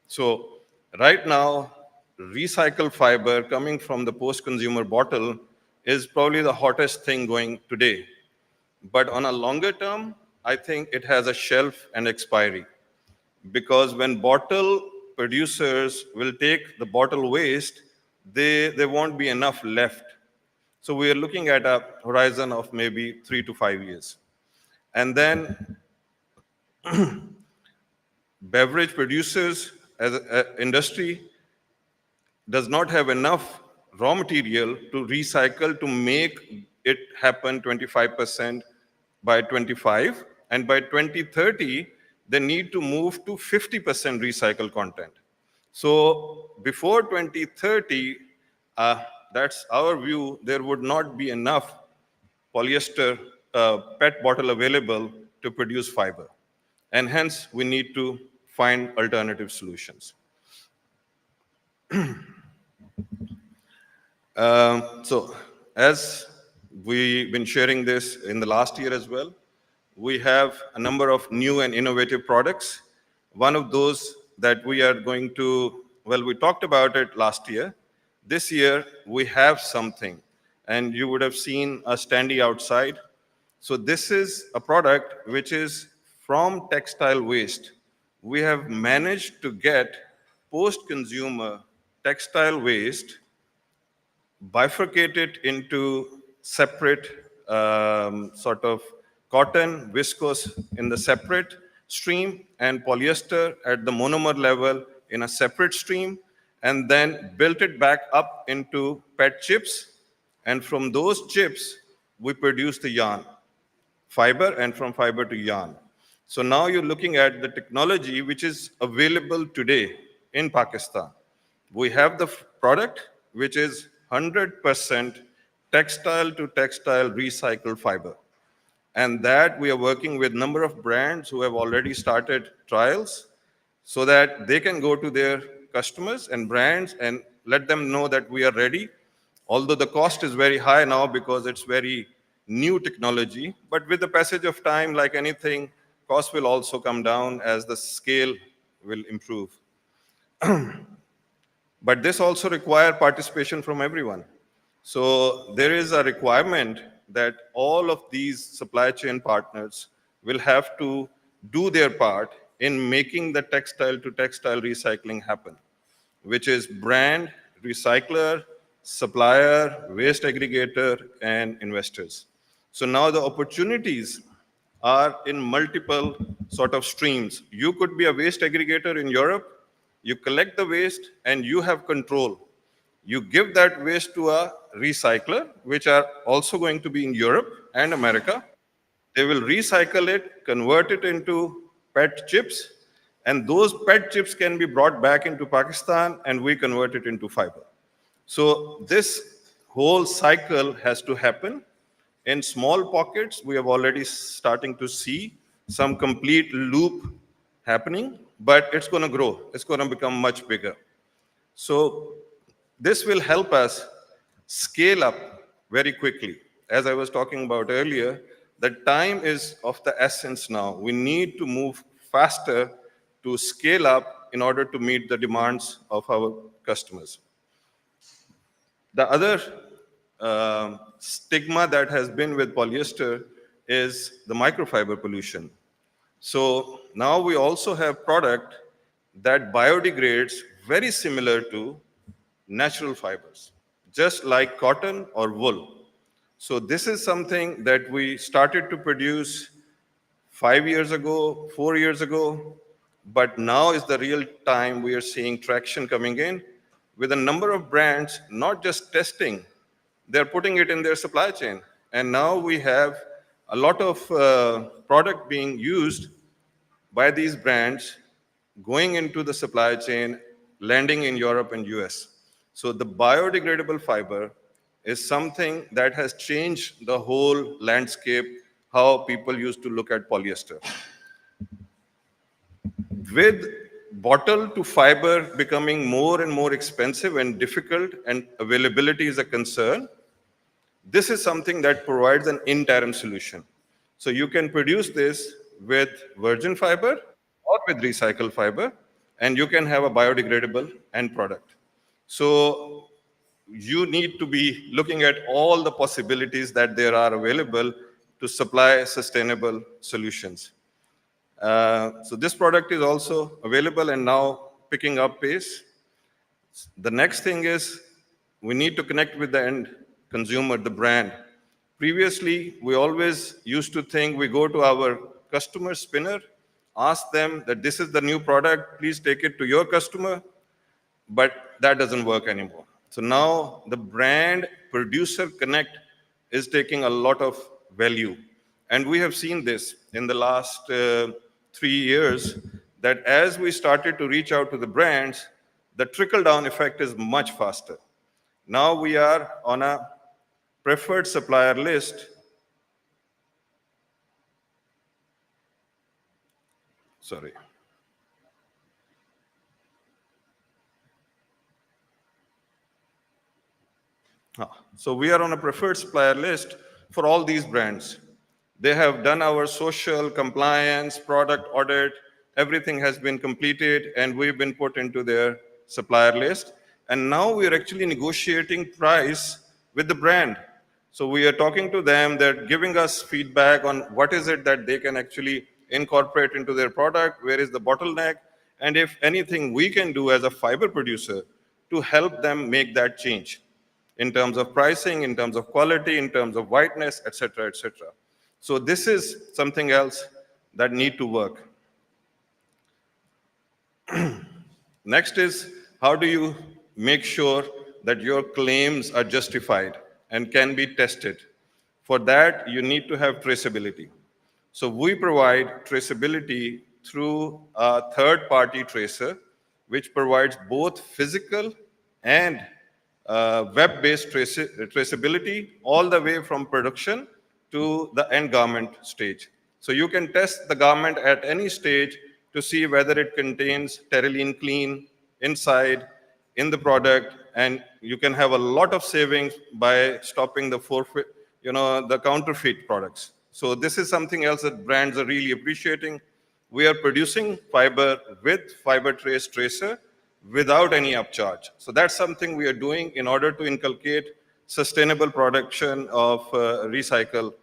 So right now, recycled fiber coming from the post-consumer bottle is probably the hottest thing going today. But on a longer term, I think it has a shelf and expiry. Because when bottle producers will take the bottle waste, there won't be enough left. So we are looking at a horizon of maybe 3 to 5 years. And then beverage producers as an industry does not have enough raw material to recycle to make it happen 25% by 25. And by 2030, they need to move to 50% recycled content. So before 2030, that's our view, there would not be enough polyester PET bottle available to produce fiber. And hence, we need to find alternative solutions. So as we've been sharing this in the last year as well, we have a number of new and innovative products. One of those that we are going to, well, we talked about it last year. This year, we have something. and you would have seen a standee outside. So this is a product which is from textile waste. We have managed to get post-consumer textile waste bifurcated into separate sort of cotton, viscose in the separate stream, and polyester at the monomer level in a separate stream, and then built it back up into PET chips. And from those chips, we produce the yarn, fiber, and from fiber to yarn. So now you're looking at the technology which is available today in Pakistan. We have the product which is 100% textile to textile recycled fiber. And that we are working with a number of brands who have already started trials so that they can go to their customers and brands and let them know that we are ready. Although the cost is very high now because it's very new technology, but with the passage of time, like anything, cost will also come down as the scale will improve. But this also requires participation from everyone. So there is a requirement that all of these supply chain partners will have to do their part in making the textile to textile recycling happen, which is brand, recycler, supplier, waste aggregator, and investors. So now the opportunities are in multiple sort of streams. You could be a waste aggregator in Europe, you collect the waste and you have control. You give that waste to a recycler, which are also going to be in Europe and America. They will recycle it, convert it into PET chips, and those PET chips can be brought back into Pakistan and we convert it into fiber. So this whole cycle has to happen. In small pockets, we have already starting to see some complete loop happening, but it's going to grow. It's going to become much bigger. So this will help us scale up very quickly. As I was talking about earlier, the time is of the essence now. We need to move faster to scale up in order to meet the demands of our customers. The other stigma that has been with polyester is the microfiber pollution. So now we also have product that biodegrades very similar to natural fibers, just like cotton or wool. So this is something that we started to produce 5 years ago, 4 years ago, but now is the real time we are seeing traction coming in with a number of brands, not just testing, they're putting it in their supply chain. And now we have a lot of product being used by these brands going into the supply chain, landing in Europe and US. So the biodegradable fiber is something that has changed the whole landscape, how people used to look at polyester. With bottle to fiber becoming more and more expensive and difficult and availability is a concern, this is something that provides an interim solution. So you can produce this with virgin fiber or with recycled fiber, and you can have a biodegradable end product. So you need to be looking at all the possibilities that there are available to supply sustainable solutions. So this product is also available and now picking up pace. The next thing is we need to connect with the end consumer, the brand. Previously, we always used to think we go to our customer spinner, ask them that this is the new product, please take it to your customer, but that doesn't work anymore. So now the brand producer connect is taking a lot of value. And we have seen this in the last 3 years, that as we started to reach out to the brands, the trickle-down effect is much faster. Now we are on a preferred supplier list. Sorry. So we are on a preferred supplier list for all these brands. They have done our social compliance, product audit, everything has been completed and we've been put into their supplier list. And now we're actually negotiating price with the brand. So we are talking to them, they're giving us feedback on what is it that they can actually incorporate into their product, where is the bottleneck, and if anything we can do as a fiber producer to help them make that change in terms of pricing, in terms of quality, in terms of whiteness, etc., etc. So this is something else that need to work. Next is, how do you make sure that your claims are justified and can be tested? For that, you need to have traceability. So we provide traceability through a third-party tracer, which provides both physical and web-based traceability all the way from production to the end garment stage. So you can test the garment at any stage to see whether it contains terylene clean inside in the product, and you can have a lot of savings by stopping the forfeit, the counterfeit products. So this is something else that brands are really appreciating. We are producing fiber with fiber trace tracer without any upcharge. So that's something we are doing in order to inculcate sustainable production of recycled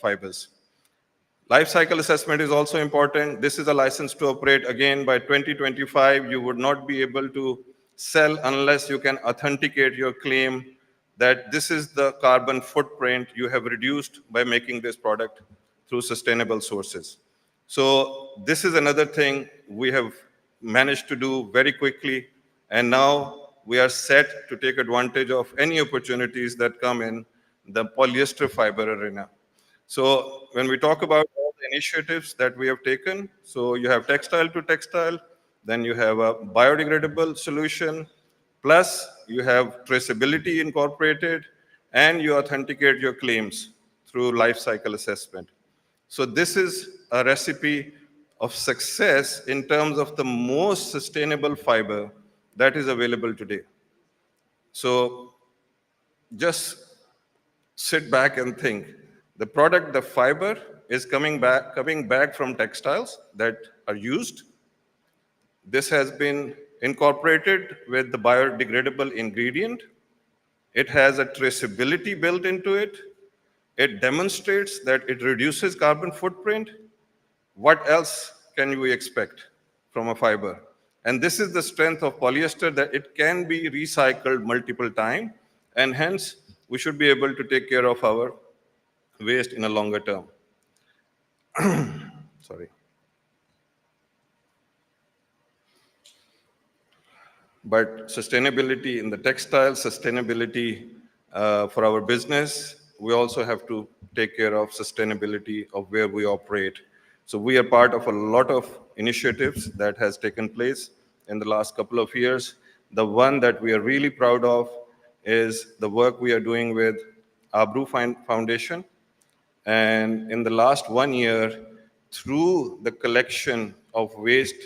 fibers. Life cycle assessment is also important. This is a license to operate. Again, by 2025, you would not be able to sell unless you can authenticate your claim that this is the carbon footprint you have reduced by making this product through sustainable sources. So this is another thing we have managed to do very quickly, and now we are set to take advantage of any opportunities that come in the polyester fiber arena. So when we talk about all the initiatives that we have taken, so you have textile to textile, then you have a biodegradable solution, plus you have traceability incorporated, and you authenticate your claims through life cycle assessment. So this is a recipe of success in terms of the most sustainable fiber that is available today. So just sit back and think. The product, the fiber, is coming back from textiles that are used. This has been incorporated with the biodegradable ingredient. It has a traceability built into it. It demonstrates that it reduces carbon footprint. What else can we expect from a fiber? And this is the strength of polyester, that it can be recycled multiple times, and hence we should be able to take care of our waste in a longer term. Sorry. But sustainability in the textile, sustainability for our business, we also have to take care of sustainability of where we operate. So we are part of a lot of initiatives that has taken place in the last couple of years. The one that we are really proud of is the work we are doing with Abru Foundation. And in the last 1 year, through the collection of waste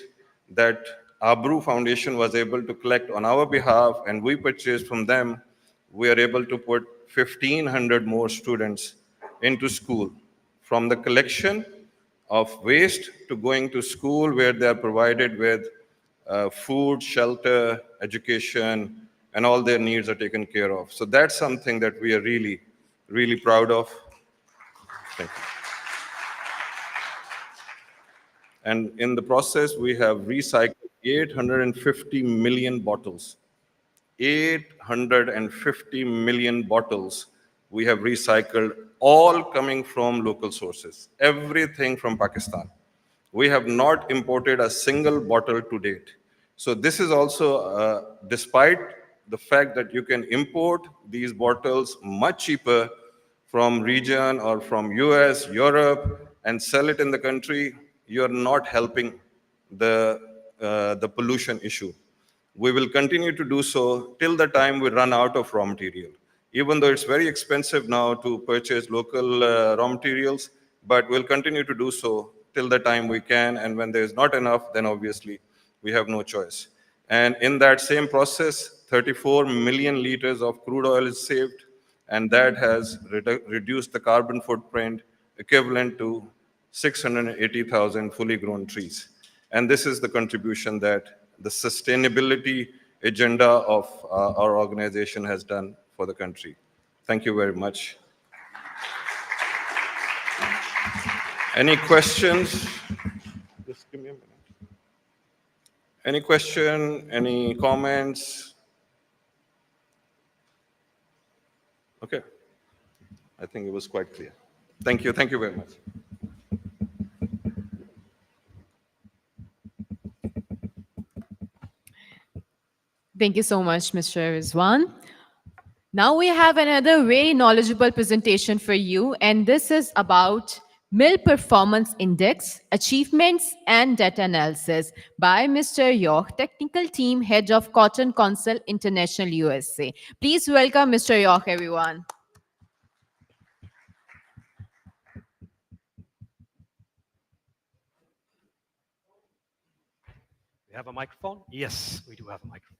that Abru Foundation was able to collect on our behalf and we purchased from them, we are able to put 1,500 more students into school. From the collection of waste to going to school, where they are provided with food, shelter, education, and all their needs are taken care of. So that's something that we are really, really proud of. Thank you. And in the process, we have recycled 850 million bottles. 850 million bottles we have recycled, all coming from local sources, everything from Pakistan. We have not imported a single bottle to date. So this is also, despite the fact that you can import these bottles much cheaper from region or from US, Europe, and sell it in the country, you're not helping the pollution issue. We will continue to do so till the time we run out of raw material. Even though it's very expensive now to purchase local raw materials, but we'll continue to do so till the time we can, and when there's not enough, then obviously we have no choice. And in that same process, 34 million liters of crude oil is saved, and that has reduced the carbon footprint equivalent to 680,000 fully grown trees. And this is the contribution that the sustainability agenda of our organization has done for the country. Thank you very much. Any questions? Just give me a minute. Any question, any comments? Okay. I think it was quite clear. Thank you. Thank you very much. Thank you so much, Mr. Rizwan. Now we have another very knowledgeable presentation for you, and this is about Mill Performance Index, Achievements and Data Analysis by Mr. Yoch, Technical Team Head of Cotton Council International USA. Please welcome Mr. Yoch, everyone. We have a microphone? Yes, we do have a microphone.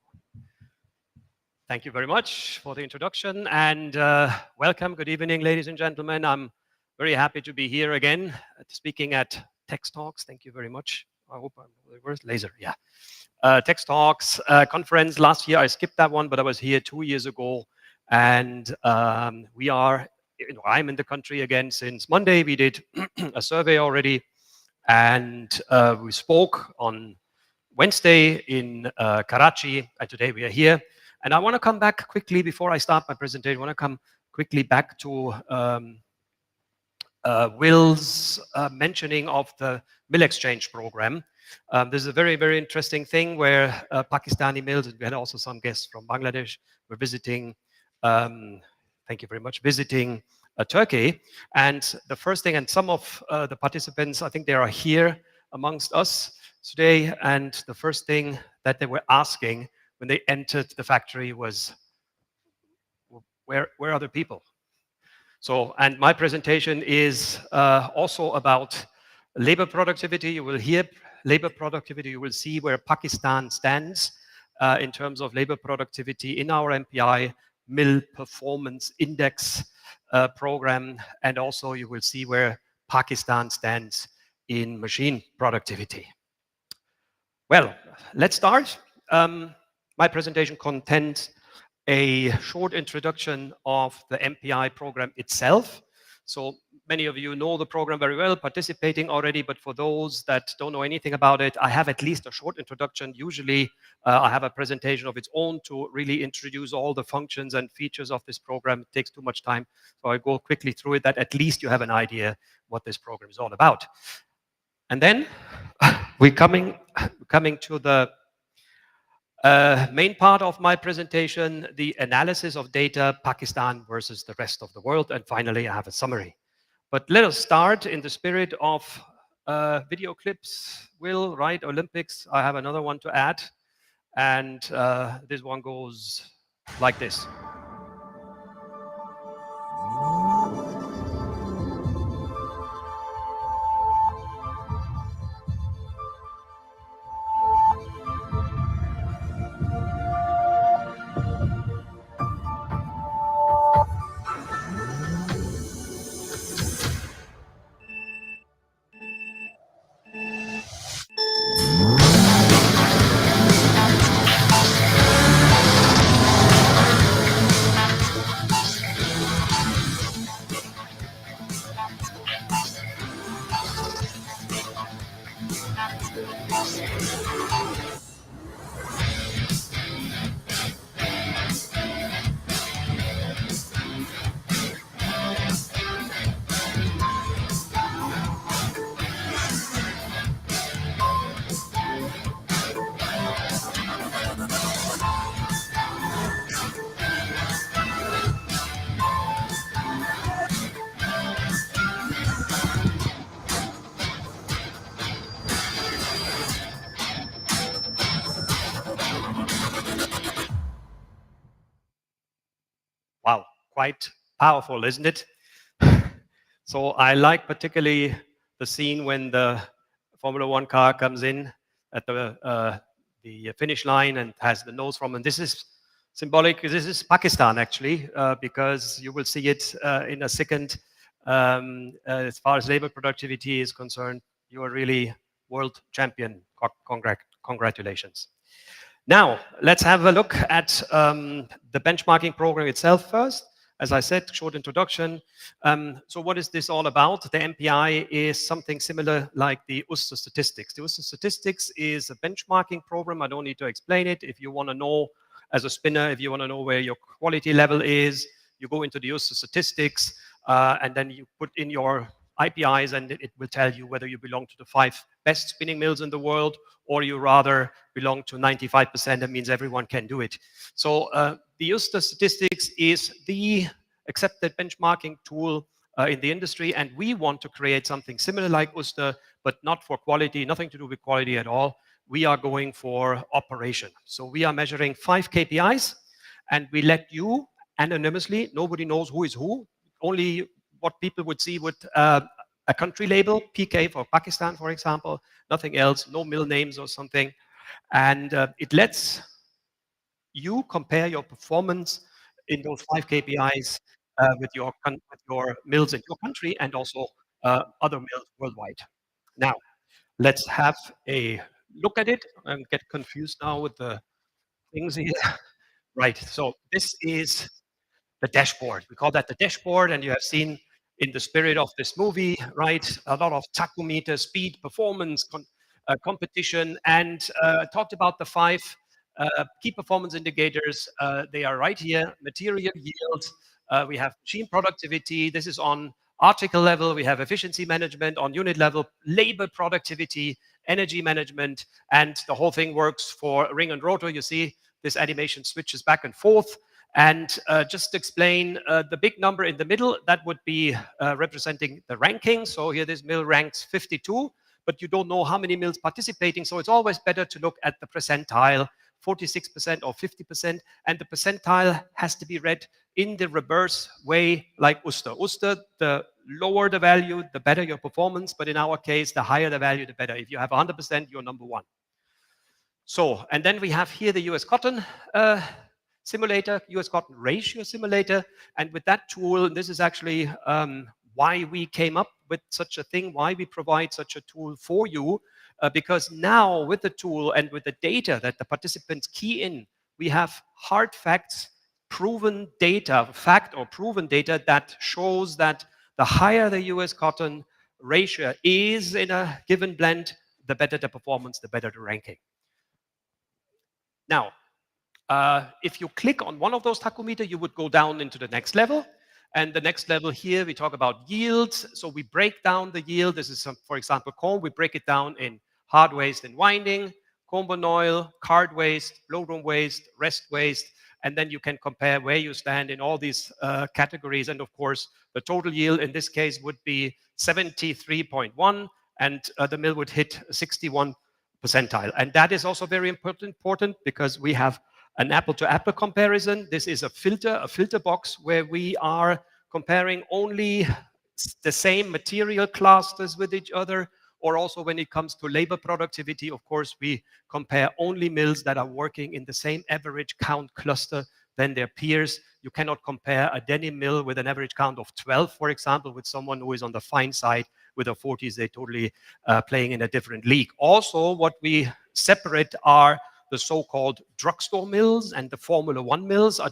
Thank you very much for the introduction and welcome. Good evening, ladies and gentlemen. I'm very happy to be here again speaking at Tex Talks. Thank you very much. I hope where's laser? Yeah. Tex Talks conference last year. I skipped that one, but I was here 2 years ago, and we are. I'm in the country again since Monday. We did a survey already, and we spoke on Wednesday in Karachi, and today we are here. And I want to come back quickly before I start my presentation. I want to come quickly back to Will's mentioning of the mill exchange program. This is a very, very interesting thing where Pakistani mills, and we had also some guests from Bangladesh, were visiting, thank you very much, visiting Turkey. And the first thing, and some of the participants, I think they are here amongst us today, and the first thing that they were asking when they entered the factory was, where are the people? So, and my presentation is also about labor productivity. You will hear labor productivity. You will see where Pakistan stands in terms of labor productivity in our MPI Mill Performance Index program. And also you will see where Pakistan stands in machine productivity. Well, let's start. My presentation contains a short introduction of the MPI program itself. So many of you know the program very well, participating already, but for those that don't know anything about it, I have at least a short introduction. Usually I have a presentation of its own to really introduce all the functions and features of this program. It takes too much time, so I go quickly through it, that at least you have an idea what this program is all about. And then we're coming to the main part of my presentation, the analysis of data, Pakistan versus the rest of the world. And finally, I have a summary. But let us start in the spirit of video clips. Will, right? Olympics. I have another one to add. And this one goes like this. Wow, quite powerful, isn't it? So I like particularly the scene when the Formula One car comes in at the finish line and has the nose from, and this is symbolic. This is Pakistan actually, because you will see it in a second. As far as labor productivity is concerned, you are really world champion. Congratulations. Now, let's have a look at the benchmarking program itself first. As I said, short introduction. So what is this all about? The MPI is something similar like the USTR statistics. The USTR statistics is a benchmarking program. I don't need to explain it. If you want to know, as a spinner, if you want to know where your quality level is, you go into the USTR statistics, and then you put in your IPIs, and it will tell you whether you belong to the 5 best spinning mills in the world, or you rather belong to 95%. That means everyone can do it. So the USTR statistics is the accepted benchmarking tool in the industry, and we want to create something similar like USTR, but not for quality, nothing to do with quality at all. We are going for operation. So we are measuring 5 KPIs, and we let you anonymously, nobody knows who is who, only what people would see with a country label, PK for Pakistan, for example, nothing else, no mill names or something. And it lets you compare your performance in those 5 KPIs with your mills in your country and also other mills worldwide. Now, let's have a look at it. I'm getting confused now with the things here. Right, so this is the dashboard. We call that the dashboard, and you have seen in the spirit of this movie, right, a lot of tachometer, speed, performance, competition, and talked about the 5 key performance indicators. They are right here: material yield, we have machine productivity. This is on article level. We have efficiency management on unit level, labor productivity, energy management, and the whole thing works for ring and rotor. You see this animation switches back and forth. And just to explain, the big number in the middle, that would be representing the ranking. So here this mill ranks 52, but you don't know how many mills participating. So it's always better to look at the percentile, 46% or 50%. And the percentile has to be read in the reverse way like USTR. USTR, the lower the value, the better your performance. But in our case, the higher the value, the better. If you have 100%, you're number 1. So, and then we have here the US cotton simulator, US cotton ratio simulator. And with that tool, this is actually why we came up with such a thing, why we provide such a tool for you, because now with the tool and with the data that the participants key in, we have hard facts, proven data, fact or proven data that shows that the higher the US cotton ratio is in a given blend, the better the performance, the better the ranking. Now, if you click on one of those tachometer, you would go down into the next level. And the next level here, we talk about yields. So we break down the yield. This is, some, for example, comb. We break it down in hard waste and winding, comb and oil, card waste, blowroom waste, rest waste. And then you can compare where you stand in all these categories. And of course, the total yield in this case would be 73.1, and the mill would hit 61 percentile. And that is also very important because we have an apple-to-apple comparison. This is a filter box where we are comparing only the same material clusters with each other, or also when it comes to labor productivity, of course, we compare only mills that are working in the same average count cluster than their peers. You cannot compare a denim mill with an average count of 12, for example, with someone who is on the fine side with a 40s. They're totally playing in a different league. Also, what we separate are the so-called drugstore mills and the Formula One mills. A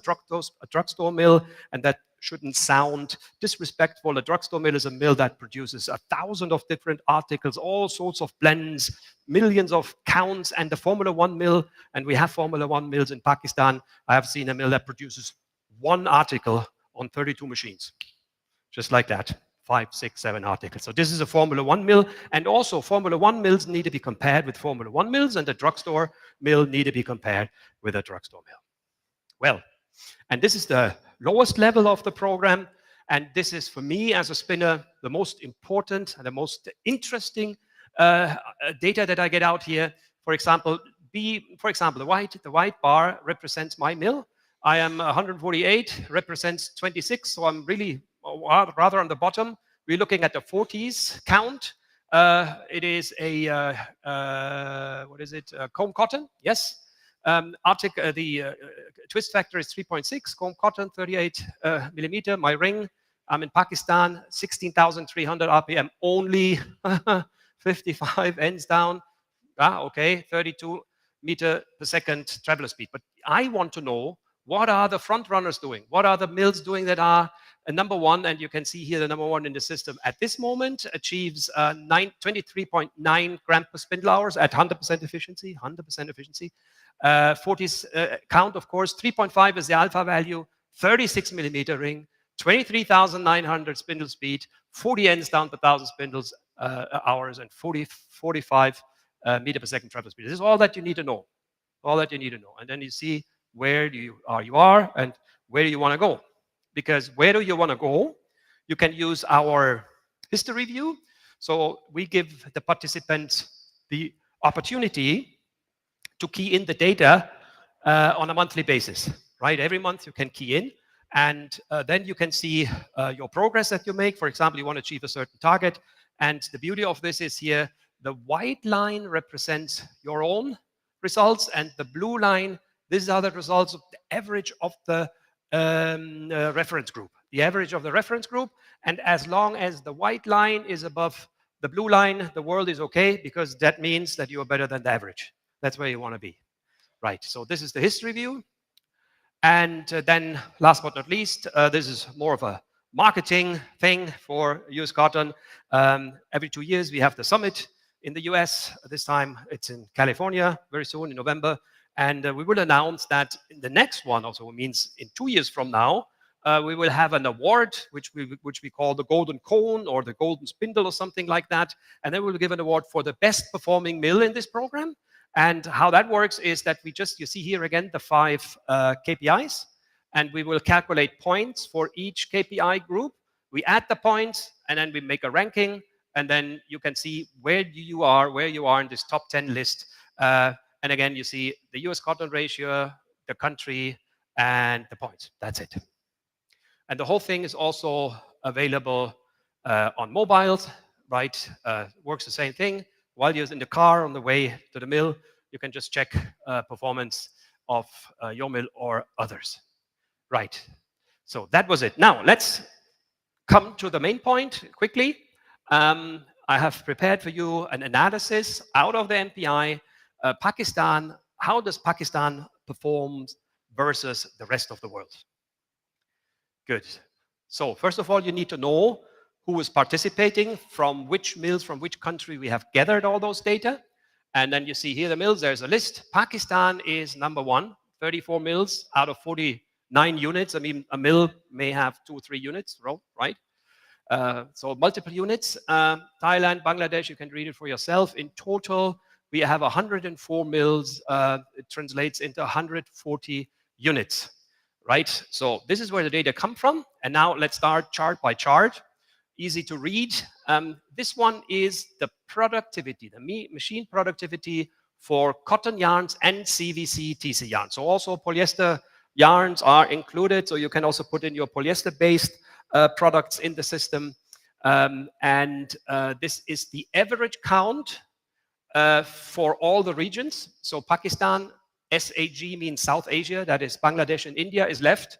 drugstore mill, and that shouldn't sound disrespectful. A drugstore mill is a mill that produces 1,000 of different articles, all sorts of blends, millions of counts. And the Formula One mill, and we have Formula One mills in Pakistan. I have seen a mill that produces 1 article on 32 machines, just like that. 5, 6, 7 articles. So this is a Formula One mill, and also Formula One mills need to be compared with Formula One mills, and the drugstore mill need to be compared with a drugstore mill. Well, and this is the lowest level of the program, and this is for me as a spinner the most important and the most interesting data that I get out here. For example, the white bar represents my mill. I am 148, represents 26, so I'm really rather on the bottom. We're looking at the 40s count. It is a, comb cotton, yes. The twist factor is 3.6, comb cotton 38 millimeter. My ring, I'm in Pakistan, 16,300 RPM, only 55 ends down. Okay, 32 meter per second traveler speed. But I want to know What are the front runners doing? What are the mills doing that are number one? And you can see here the number one in the system at this moment achieves 23.9 gram per spindle hours at 100% efficiency, 100% efficiency. 40 count, of course, 3.5 is the alpha value, 36 millimeter ring, 23,900 spindle speed, 40 ends down per 1,000 spindles hours, and 45 meter per second travel speed. This is all that you need to know. All that you need to know. And then you see where you are and where you want to go. Because where do you want to go? You can use our history view. So we give the participants the opportunity to key in the data on a monthly basis, right? Every month you can key in, and then you can see your progress that you make. For example, you want to achieve a certain target, and the beauty of this is here, the white line represents your own results, and the blue line, these are the results of the average of the reference group. The average of the reference group, and as long as the white line is above the blue line, the world is okay, because that means that you are better than the average. That's where you want to be. Right, so this is the history view. And then last but not least, this is more of a marketing thing for US Cotton. Every 2 years we have the summit in the US. This time it's in California, very soon in November. And we will announce that in the next one, also means in 2 years from now, we will have an award, which we call the Golden Cone or the Golden Spindle or something like that. And then we'll give an award for the best performing mill in this program. And how that works is that you see here again the 5 KPIs, and we will calculate points for each KPI group. We add the points, and then we make a ranking, and then you can see where you are in this top 10 list. And again, you see the US Cotton ratio, the country, and the points. That's it. And the whole thing is also available on mobiles, right? Works the same thing. While you're in the car on the way to the mill, you can just check performance of your mill or others. Right. So that was it. Now, let's come to the main point quickly. I have prepared for you an analysis out of the MPI. Pakistan, how does Pakistan perform versus the rest of the world? Good. So first of all, you need to know who is participating, from which mills, from which country we have gathered all those data. And then you see here the mills, there's a list. Pakistan is number 1, 34 mills out of 49 units. I mean, a mill may have 2 or 3 units, right? So multiple units. Thailand, Bangladesh, you can read it for yourself. In total, we have 104 mills. It translates into 140 units, right? So this is where the data come from. And now let's start chart by chart. Easy to read. This one is the productivity, the machine productivity for cotton yarns and CVC TC yarns. So also polyester yarns are included. So you can also put in your polyester-based products in the system. This is the average count for all the regions. So Pakistan, SAG means South Asia, that is Bangladesh and India is left.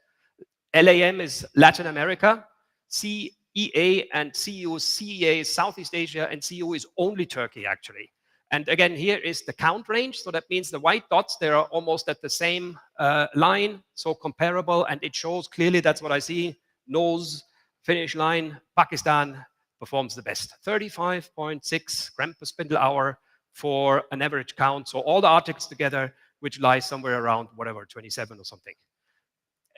LAM is Latin America. CEA and CU, CEA is Southeast Asia, and CU is only Turkey actually. And again, here is the count range. So that means the white dots, they are almost at the same line, so comparable, and it shows clearly, that's what I see, nose, finish line, Pakistan performs the best. 35.6 gram per spindle hour for an average count. So all the articles together, which lies somewhere around whatever, 27 or something.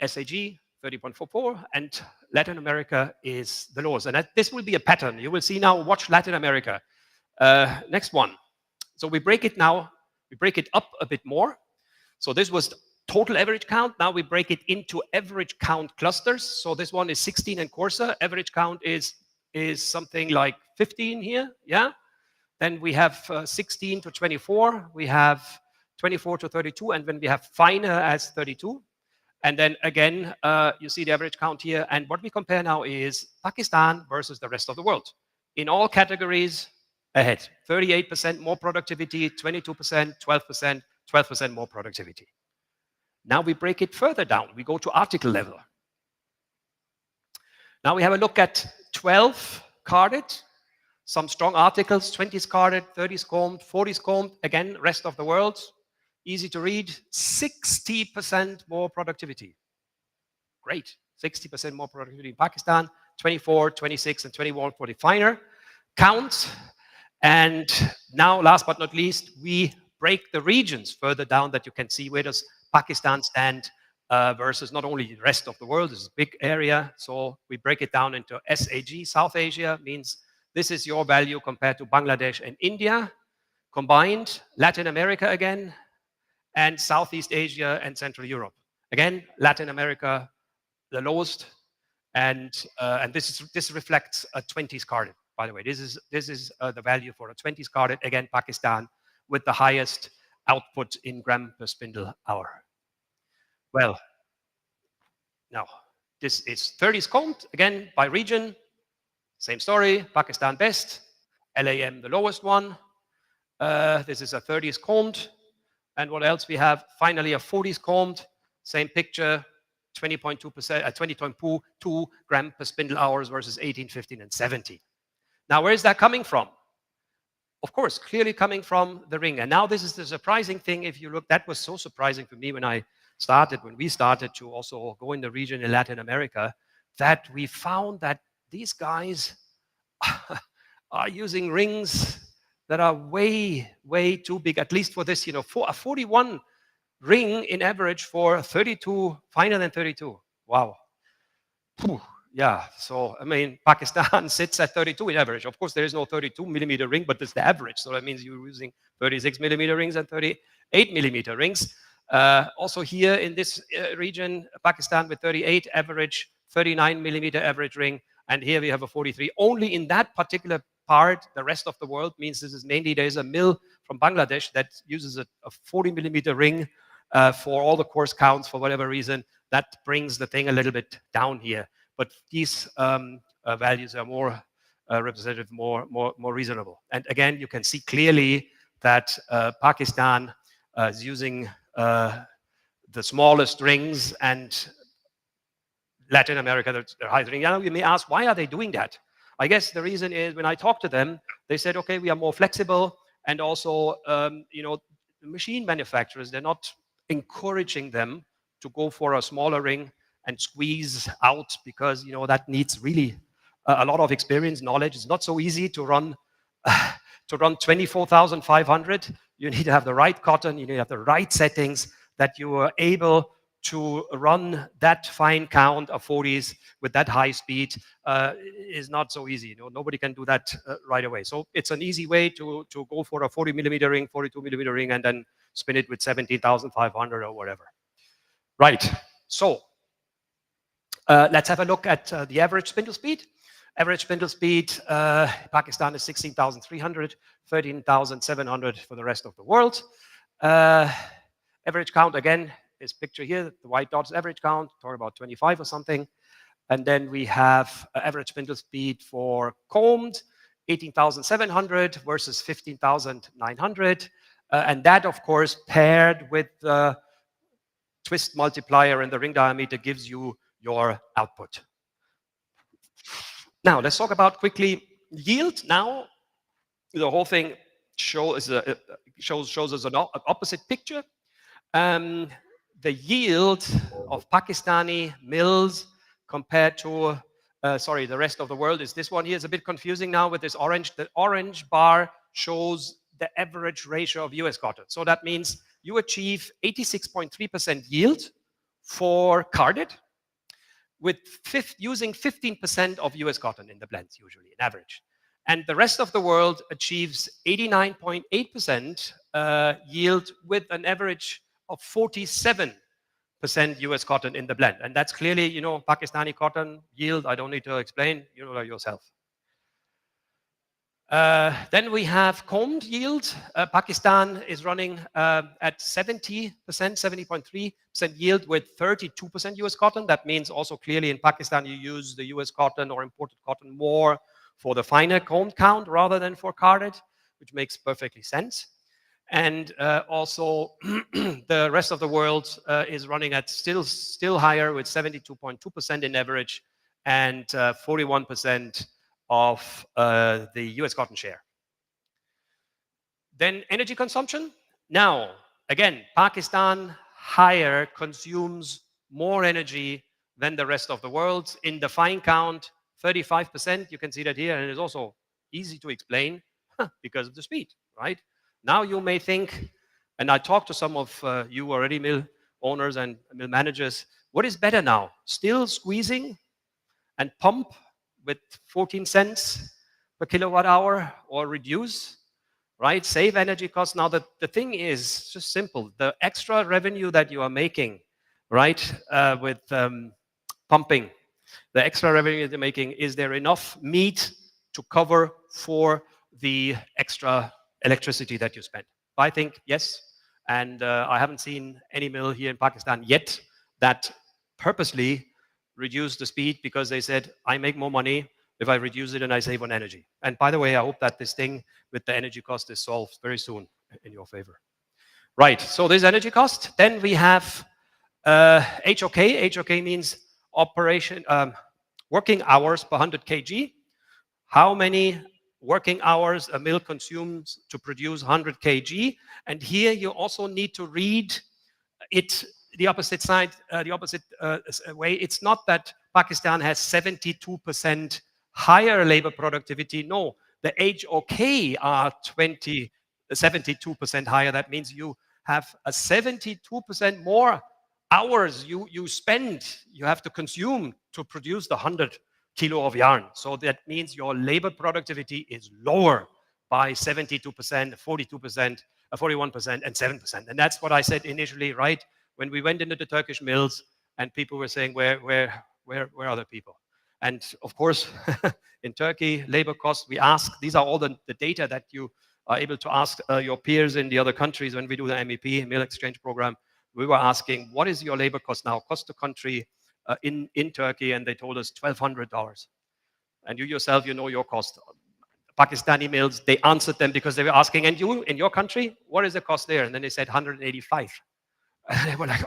SAG, 30.44, and Latin America is the lowest. And this will be a pattern. You will see now, watch Latin America. Next one. So we break it now, we break it up a bit more. So this was total average count. Now we break it into average count clusters. So this one is 16 and coarser. Average count is something like 15 here, yeah? Then we have 16 to 24. We have 24 to 32, and then we have finer as 32. And then again, you see the average count here. And what we compare now is Pakistan versus the rest of the world. In all categories, ahead. 38% more productivity, 22%, 12%, 12% more productivity. Now we break it further down. We go to article level. Now we have a look at 12 carded, some strong articles, 20s carded, 30s combed, 40s combed, again, rest of the world. easy to read, 60% more productivity. Great, 60% more productivity in Pakistan, 24, 26, and 21 for the finer counts. And now, last but not least, we break the regions further down that you can see where does Pakistan stand versus not only the rest of the world. This is a big area. So we break it down into SAG, South Asia, means this is your value compared to Bangladesh and India combined, Latin America again, and Southeast Asia and Central Europe. Again, Latin America, the lowest, and this reflects a 20s carded, by the way. This is the value for a 20s carded. Again, Pakistan with the highest output in gram per spindle hour. Well, now this is 30s combed, again by region, same story, Pakistan best, LAM the lowest one. This is a 30s combed. And what else we have? Finally, a 40s combed, same picture, 20.2%, 20.2 gram per spindle hours versus 18, 15, and 17. Now, where is that coming from? Of course, clearly coming from the ring. And now this is the surprising thing. If you look, that was so surprising for me when we started to also go in the region in Latin America, that we found that these guys are using rings that are way, way too big, at least for this, a 41 ring in average for 32, finer than 32. Wow. Whew. Yeah, so I mean, Pakistan sits at 32 in average. Of course, there is no 32 millimeter ring, but it's the average. So that means you're using 36 millimeter rings and 38 millimeter rings. Also here in this region, Pakistan with 38 average, 39 millimeter average ring, and here we have a 43. Only in that particular part, the rest of the world means this is mainly, there's a mill from Bangladesh that uses a 40 millimeter ring for all the course counts for whatever reason. That brings the thing a little bit down here. But these values are more representative, more reasonable. And again, you can see clearly that Pakistan is using the smallest rings, and Latin America, they're highest ring. Now you may ask, why are they doing that? I guess the reason is when I talked to them, they said, okay, we are more flexible, and also, the machine manufacturers, they're not encouraging them to go for a smaller ring and squeeze out, because that needs really a lot of experience, knowledge. It's not so easy to run 24,500. You need to have the right cotton, you need to have the right settings, that you are able to run that fine count of 40s with that high speed is not so easy. Nobody can do that right away. So it's an easy way to go for a 40 millimeter ring, 42 millimeter ring, and then spin it with 17,500 or whatever. Right, so let's have a look at the average spindle speed. Average spindle speed, Pakistan is 16,300, 13,700 for the rest of the world. Average count, again, is picture here, the white dots average count, talk about 25 or something. And then we have average spindle speed for combed, 18,700 versus 15,900. And that, of course, paired with the twist multiplier and the ring diameter gives you your output. Now, let's talk about quickly yield. Now, the whole thing shows us an opposite picture. The yield of Pakistani mills compared to, the rest of the world is this one here. It's a bit confusing now with this orange. The orange bar shows the average ratio of US cotton. So that means you achieve 86.3% yield for carded, with using 15% of US cotton in the blends, usually, in average. And the rest of the world achieves 89.8% yield with an average of 47% US cotton in the blend. And that's clearly, Pakistani cotton yield, I don't need to explain, you know that yourself. Then we have combed yield. Pakistan is running at 70%, 70.3% yield with 32% US cotton. That means also clearly in Pakistan you use the US cotton or imported cotton more for the finer combed count rather than for carded, which makes perfectly sense. And also the rest of the world is running at still higher with 72.2% in average and 41% of the US cotton share. Then energy consumption. Now, again, Pakistan higher consumes more energy than the rest of the world. In the fine count, 35%, you can see that here, and it's also easy to explain because of the speed, right? Now you may think, and I talked to some of you already, mill owners and mill managers, what is better now? Still squeezing and pump with 14 cents per kilowatt hour, or reduce, right? Save energy costs. Now, the thing is just simple. The extra revenue that you are making, right, with pumping, the extra revenue you're making, is there enough meat to cover for the extra electricity that you spend? I think yes. And I haven't seen any mill here in Pakistan yet that purposely reduced the speed because they said, I make more money if I reduce it and I save on energy. And by the way, I hope that this thing with the energy cost is solved very soon in your favor. Right, so this energy cost. Then we have HOK. HOK means working hours per 100 kg. How many working hours a mill consumes to produce 100 kg? And here you also need to read it the opposite side, the opposite way. It's not that Pakistan has 72% higher labor productivity. No, the HOK are 72% higher. That means you have a 72% more hours you spend, you have to consume to produce the 100 kilo of yarn. So that means your labor productivity is lower by 72%, 42%, 41%, and 7%. And that's what I said initially, right? When we went into the Turkish mills and people were saying, where are the people? And of course, in Turkey, labor costs, we ask, these are all the data that you are able to ask your peers in the other countries when we do the MEP, Mill Exchange Program. We were asking, what is your labor cost now, cost to country in Turkey? And they told us $1,200. And you yourself, you know your cost. Pakistani mills, they answered them because they were asking, and you, in your country, what is the cost there? And then they said 185. And they were like,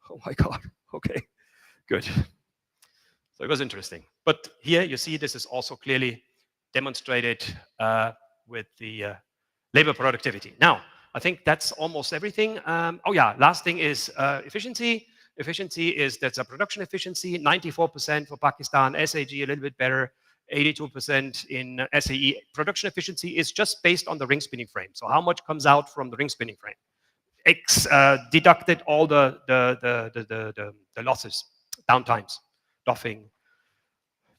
oh my God, okay, good. So it was interesting. But here you see this is also clearly demonstrated with the labor productivity. Now, I think that's almost everything. Oh yeah, last thing is efficiency. Efficiency is, that's a production efficiency, 94% for Pakistan, SAG a little bit better, 82% in SAE. Production efficiency is just based on the ring spinning frame. So how much comes out from the ring spinning frame? Deducted all the losses, downtimes, doffing,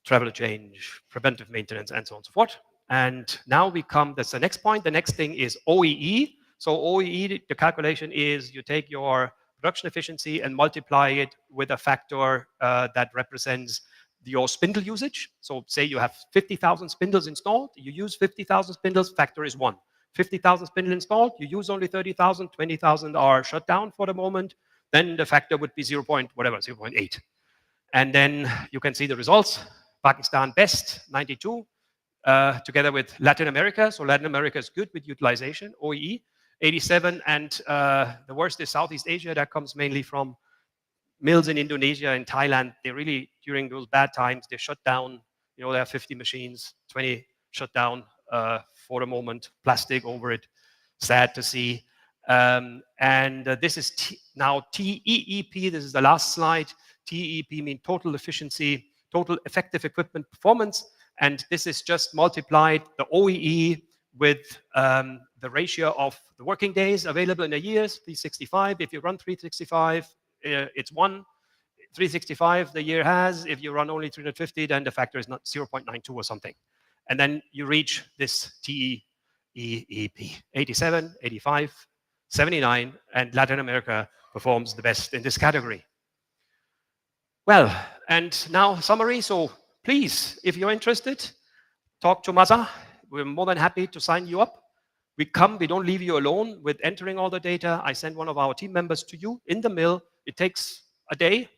travel change, preventive maintenance, and so on and so forth. And now we come, that's the next point. The next thing is OEE. So OEE, the calculation is you take your production efficiency and multiply it with a factor that represents your spindle usage. So say you have 50,000 spindles installed, you use 50,000 spindles, factor is 1. 50,000 spindle installed, you use only 30,000, 20,000 are shut down for the moment, then the factor would be 0.8. And then you can see the results. Pakistan best, 92, together with Latin America. So Latin America is good with utilization, OEE, 87. And the worst is Southeast Asia. That comes mainly from mills in Indonesia and Thailand. They really, during those bad times, they shut down. You know, they have 50 machines, 20 shut down for the moment, plastic over it. Sad to see. This is now TEEP. This is the last slide. TEEP means total efficiency, total effective equipment performance. And this is just multiplied the OEE with the ratio of the working days available in a year, 365. If you run 365, it's 1. 365 the year has. If you run only 350, then the factor is not 0.92 or something. And then you reach this TEEP, 87, 85, 79, and Latin America performs the best in this category. Well, and now summary. So please, if you're interested, talk to Maza. We're more than happy to sign you up. We don't leave you alone with entering all the data. I send one of our team members to you in the mill. It takes a day,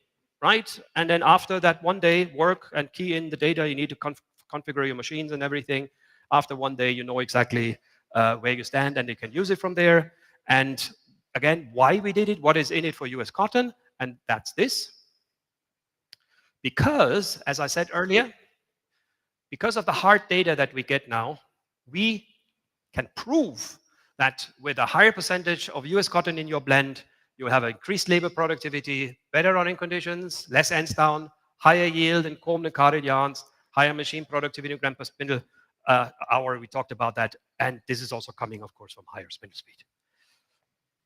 right? And then after that 1 day, work and key in the data. You need to configure your machines and everything. After 1 day, you know exactly where you stand, and you can use it from there. And again, why we did it, what is in it for US Cotton, and that's this. Because, as I said earlier, because of the hard data that we get now, we can prove that with a higher percentage of US cotton in your blend, you have increased labor productivity, better running conditions, less ends down, higher yield in combed and carded yarns, higher machine productivity in gram per spindle hour. We talked about that. And this is also coming, of course, from higher spindle speed.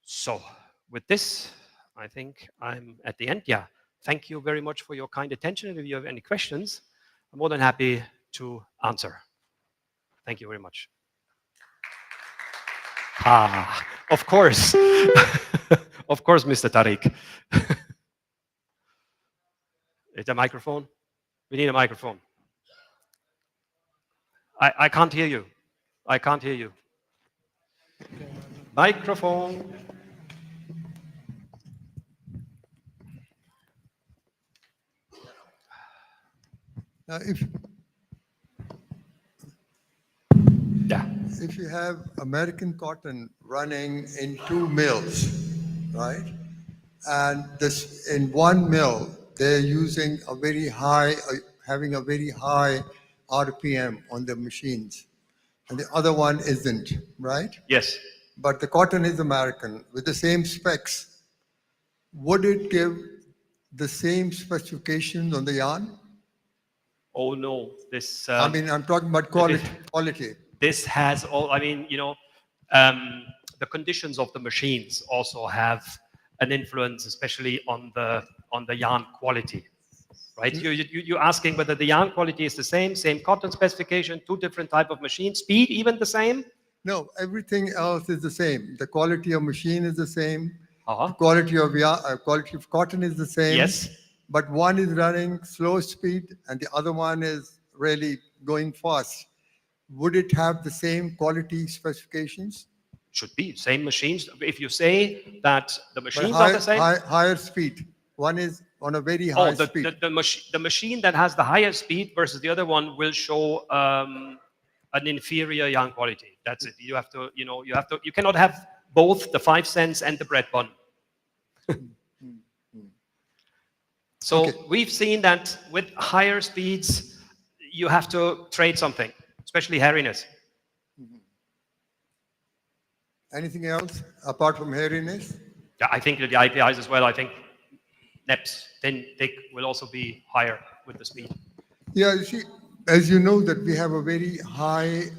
So with this, I think I'm at the end. Yeah. Thank you very much for your kind attention. And if you have any questions, I'm more than happy to answer. Thank you very much. Ah, of course. Of course, Mr. Tariq. Is there a microphone? We need a microphone. I can't hear you. I can't hear you. Microphone. If you have American cotton running in 2 mills, right? And this in one mill, they're using a very high, having a very high RPM on the machines, and the other one isn't, right? Yes. But the cotton is American with the same specs. Would it give the same specifications on the yarn? Oh no, this. I mean, I'm talking about quality. Quality. This has all. I mean, you know, the conditions of the machines also have an influence, especially on the yarn quality, right? You're asking whether the yarn quality is the same cotton specification, 2 different type of machine, speed even the same? No, everything else is the same. The quality of machine is the same. Uh-huh. The quality of cotton is the same. Yes. But one is running slow speed and the other one is really going fast. Would it have the same quality specifications? Should be same machines. If you say that the But machines are the same, higher speed. One is on a very high speed. the machine that has the higher speed versus the other one will show an inferior yarn quality. That's it. You have to, you cannot have both the 5 cents and the bread bun. So Okay. we've seen that with higher speeds, you have to trade something, especially hairiness. Anything else apart from hairiness? Yeah, I think that the IPIs as well. I think NEPs, thin, thick, will also be higher with the speed. Yeah, you see, as you know that we have a very high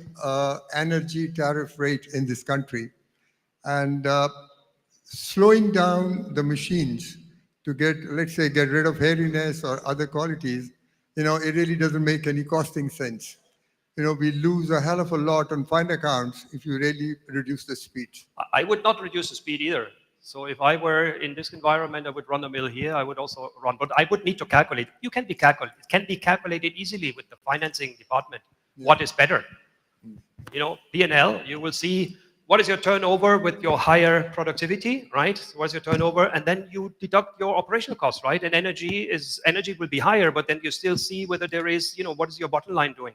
energy tariff rate in this country, and slowing down the machines to get, let's say, get rid of hairiness or other qualities, it really doesn't make any costing sense. We lose a hell of a lot on fine accounts if you really reduce the speed. I would not reduce the speed either. So if I were in this environment, I would run a mill here. I would also run, but I would need to calculate. It can be calculated easily with the financing department. Yeah. What is better? P&L, you will see what is your turnover with your higher productivity, right? What is your turnover? And then you deduct your operational costs, right? And energy will be higher, but then you still see whether there is, what is your bottom line doing?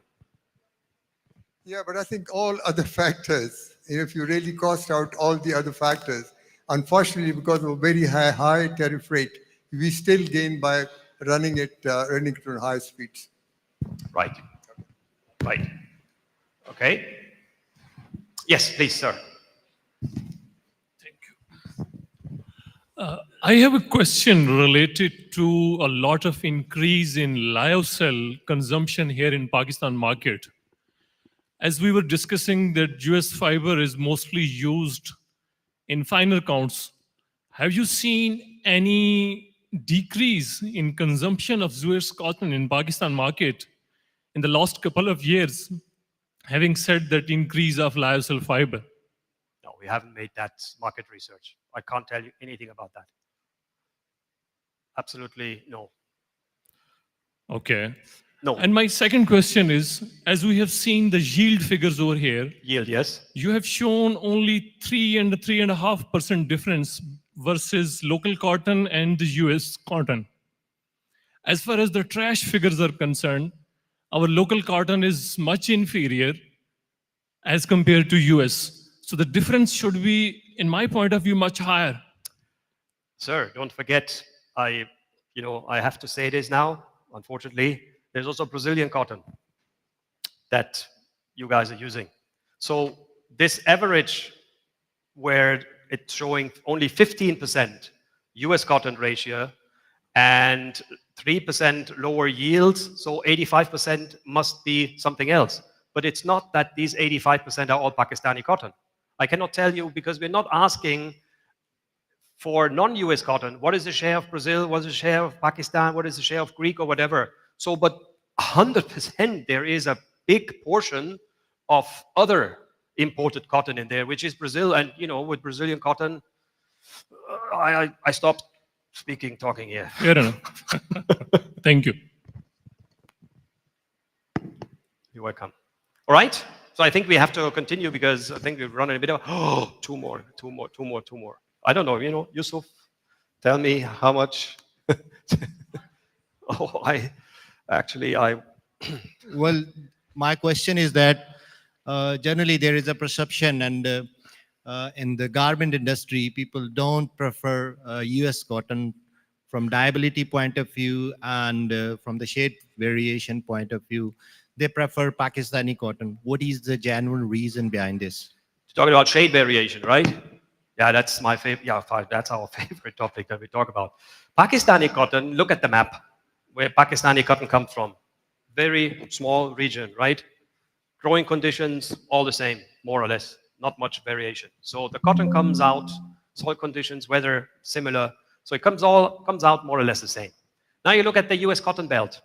Yeah, but I think all other factors, if you really cost out all the other factors, unfortunately, because of a very high tariff rate, we still gain by running it on high speeds. Right. Right. Okay. Yes, please, sir. Thank you. I have a question related to a lot of increase in lyocell consumption here in Pakistan market. As we were discussing that US fiber is mostly used in final counts, have you seen any decrease in consumption of US cotton in Pakistan market in the last couple of years, having said that increase of lyocell fiber? No, we haven't made that market research. I can't tell you anything about that. Absolutely no. Okay. No. And my second question is, as we have seen the yield figures over here, yield, yes, you have shown only 3 and 3.5% difference versus local cotton and the US cotton. As far as the trash figures are concerned, our local cotton is much inferior as compared to US. So the difference should be, in my point of view, much higher. Sir, don't forget, I have to say this now, unfortunately, there's also Brazilian cotton that you guys are using. So this average where it's showing only 15% US cotton ratio and 3% lower yields, so 85% must be something else. But it's not that these 85% are all Pakistani cotton. I cannot tell you because we're not asking for non-US cotton. What is the share of Brazil? What is the share of Pakistan? What is the share of Greek or whatever? So, but 100% there is a big portion of other imported cotton in there, which is Brazil. And, you know, with Brazilian cotton, I stopped talking here. Fair enough. Thank you. You're welcome. All right. So I think we have to continue because I think we've run a bit of, two more. I don't know, you know, Yusuf, tell me how much. I Well, my question is that generally there is a perception, and in the garment industry, people don't prefer US cotton from durability point of view and from the shade variation point of view. They prefer Pakistani cotton. What is the genuine reason behind this? Talking about shade variation, right? Yeah, that's my favorite. Yeah, that's our favorite topic that we talk about. Pakistani cotton, look at the map where Pakistani cotton comes from. Very small region, right? Growing conditions, all the same, more or less, not much variation. So the cotton comes out, soil conditions, weather, similar. So it comes out more or less the same. Now you look at the US cotton belt.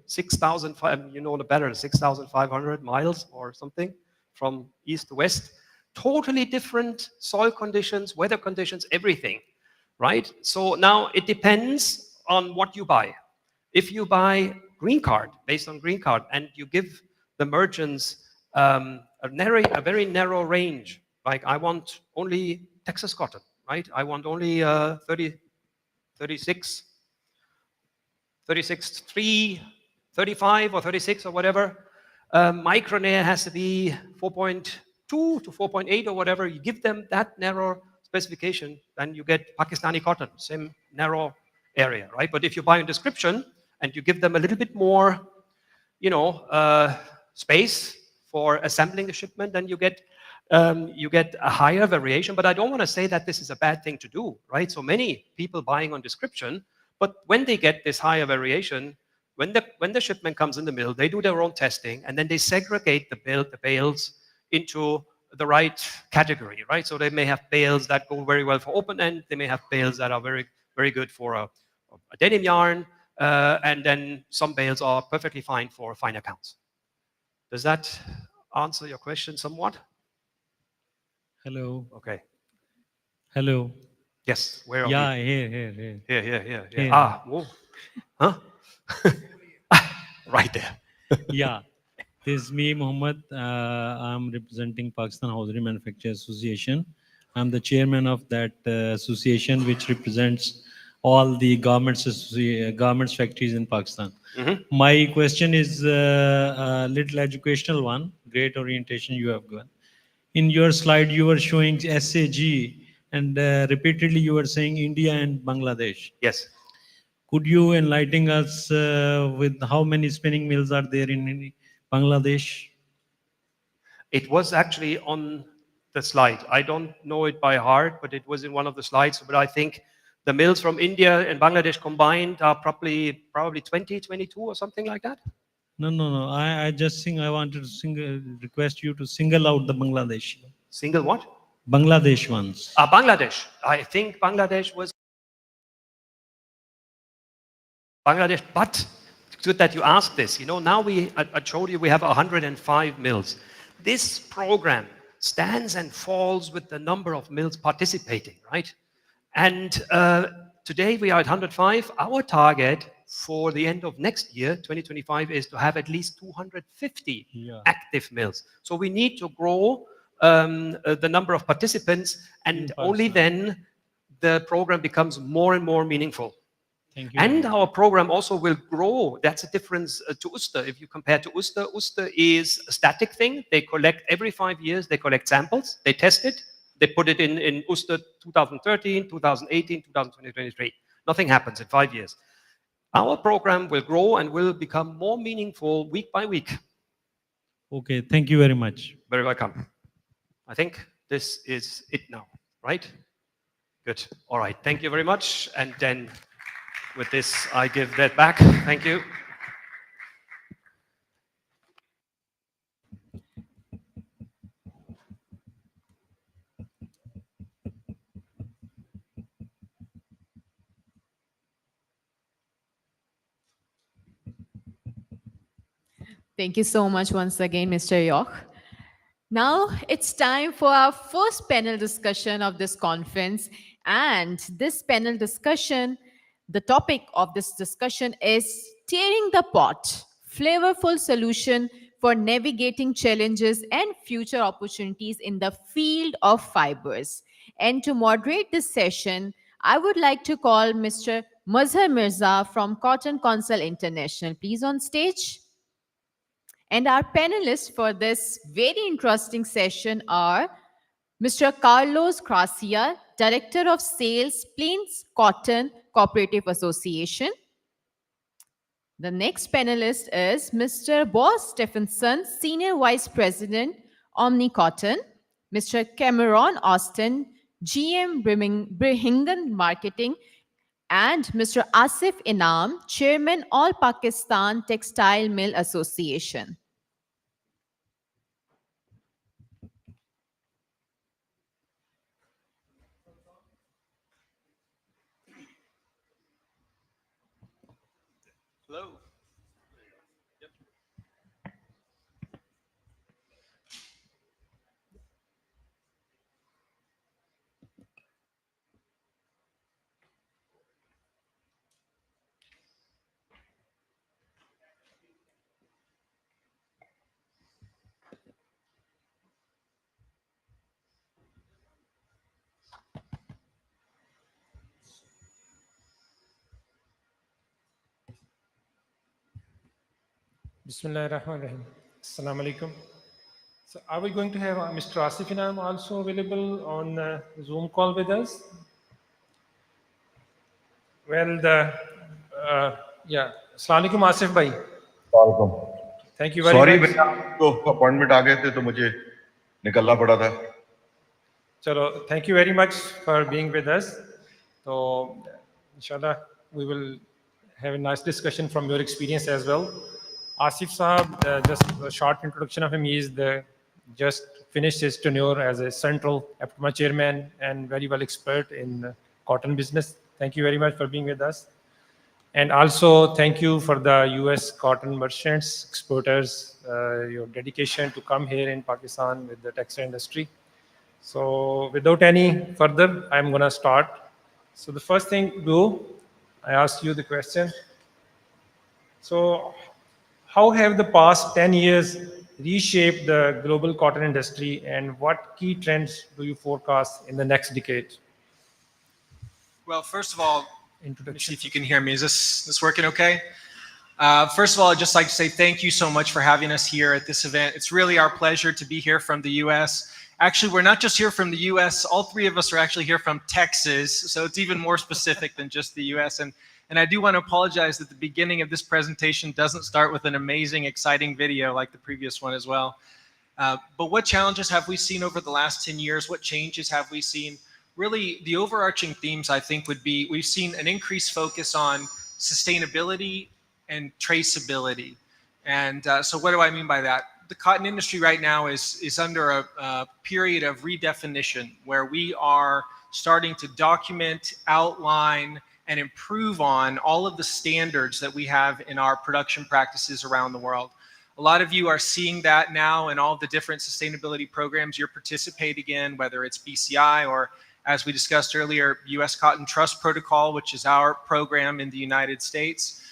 6,000, you know the better, 6,500 miles or something from east to west. Totally different soil conditions, weather conditions, everything, right? So now it depends on what you buy. If you buy green card, based on green card, and you give the merchants a very narrow range, like I want only Texas cotton, right? I want only 36, 3, 35 or 36 or whatever. Micronair has to be 4.2 to 4.8 or whatever. You give them that narrow specification, then you get Pakistani cotton, same narrow area, right? But if you buy a description and you give them a little bit more, you know, space for assembling the shipment, then you get a higher variation. But I don't want to say that this is a bad thing to do, right? So many people buying on description, but when they get this higher variation, when the shipment comes in the mill, they do their own testing, and then they segregate the bales into the right category, right? So they may have bales that go very well for open end. They may have bales that are very, very good for a denim yarn, and then some bales are perfectly fine for finer counts. Does that answer your question somewhat? Hello. Okay. Hello. Yes. Where are Yeah, we? here. Here. Here. Ah, whoa. Huh? Right there. Yeah. This is me, Mohammed. I'm representing Pakistan Hosiery Manufacturers Association. I'm the chairman of that association, which represents all the garments factories in Pakistan. Mm-hmm. My question is a little educational one. Great orientation you have given. In your slide, you were showing SAG, and repeatedly you were saying India and Bangladesh. Yes. Could you enlighten us with how many spinning mills are there in Bangladesh? It was actually on the slide. I don't know it by heart, but it was in one of the slides. But I think the mills from India and Bangladesh combined are probably 20, 22 or something like that. No. I just think I wanted to request you to single out the Bangladesh. Single what? Bangladesh ones. Bangladesh. I think Bangladesh was Bangladesh, but it's good that you asked this. You know, now I showed you we have 105 mills. This program stands and falls with the number of mills participating, right? And today we are at 105. Our target for the end of next year, 2025, is to have at least 250 active mills. So we need to grow the number of participants, and only then the program becomes more and more meaningful. Thank you. And our program also will grow. That's a difference to Uster. If you compare to Uster, Uster is a static thing. They collect every 5 years, they collect samples, they test it, they put it in Uster 2013, 2018, 2023. Nothing happens in 5 years. Our program will grow and will become more meaningful week by week. Okay, thank you very much. Very welcome. I think this is it now, right? Good. All right. Thank you very much. And then with this, I give that back. Thank you. Thank you so much once again, Mr. York. Now it's time for our first panel discussion of this conference. And this panel discussion, the topic of this discussion is Tearing the Pot, Flavorful Solution for Navigating Challenges and Future Opportunities in the Field of Fibers. And to moderate this session, I would like to call Mr. Mazhar Mirza from Cotton Council International. Please on stage. And our panelists for this very interesting session are Mr. Carlos Gracia, Director of Sales, Plains Cotton Cooperative Association. The next panelist is Mr. Boss Stephenson, Senior Vice President, Omni Cotton. Mr. Cameron Austin, GM Birmingham Marketing. And Mr. Asif Inam, Chairman, All Pakistan Textile Mill Association. Hello. Bismillah ar-Rahman ar-Rahim. Assalamu alaikum. So are we going to have Mr. Asif Inam also available on Zoom call with us? Well, yeah. Assalamu alaikum Asif bhai. Thank you very Sorry, much. तो appointment आ गए थे तो मुझे निकलना पड़ा था. Chalo, thank you very much for being with us. So, inshallah, we will have a nice discussion from your experience as well. Asif Saab, just a short introduction of him. He is just finished his tenure as a Central APTMA chairman and very well expert in cotton business. Thank you very much for being with us. And also thank you for the US cotton merchants, exporters, your dedication to come here in Pakistan with the textile industry. So without any further, I'm gonna start. So the first thing, I ask you the question. So how have the past 10 years reshaped the global cotton industry, and what key trends do you forecast in the next decade? Well, first of all, let me see if you can hear me. Is this working okay? First of all, I'd just like to say thank you so much for having us here at this event. It's really our pleasure to be here from the US. Actually, we're not just here from the US, all three of us are actually here from Texas, so it's even more specific than just the US. And I do want to apologize that the beginning of this presentation doesn't start with an amazing, exciting video like the previous one as well. But what challenges have we seen over the last 10 years? What changes have we seen? Really, the overarching themes, I think, would be we've seen an increased focus on sustainability and traceability. And so what do I mean by that? The cotton industry right now is under a period of redefinition where we are starting to document, outline, and improve on all of the standards that we have in our production practices around the world. A lot of you are seeing that now in all the different sustainability programs you're participating in, whether it's BCI or, as we discussed earlier, US Cotton Trust Protocol, which is our program in the United States.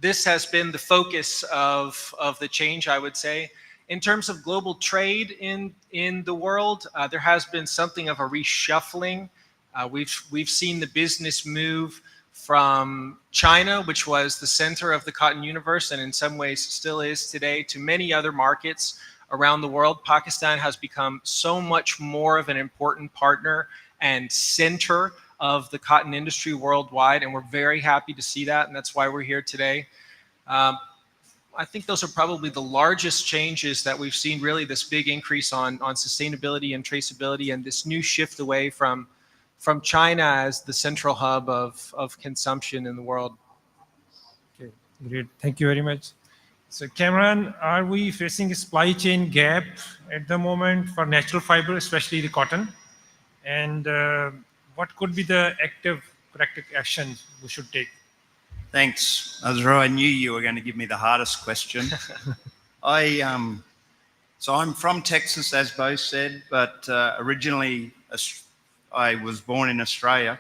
This has been the focus of the change, I would say. In terms of global trade in the world, there has been something of a reshuffling. We've seen the business move from China, which was the center of the cotton universe and in some ways still is today, to many other markets around the world. Pakistan has become so much more of an important partner and center of the cotton industry worldwide, and we're very happy to see that, and that's why we're here today. I think those are probably the largest changes that we've seen, really this big increase on sustainability and traceability and this new shift away from China as the central hub of consumption in the world. Okay, great. Thank you very much. So Cameron, are we facing a supply chain gap at the moment for natural fiber, especially the cotton? And what could be the corrective action we should take? Thanks, Azra. I knew you were going to give me the hardest question. So I'm from Texas, as Bo said, but originally I was born in Australia.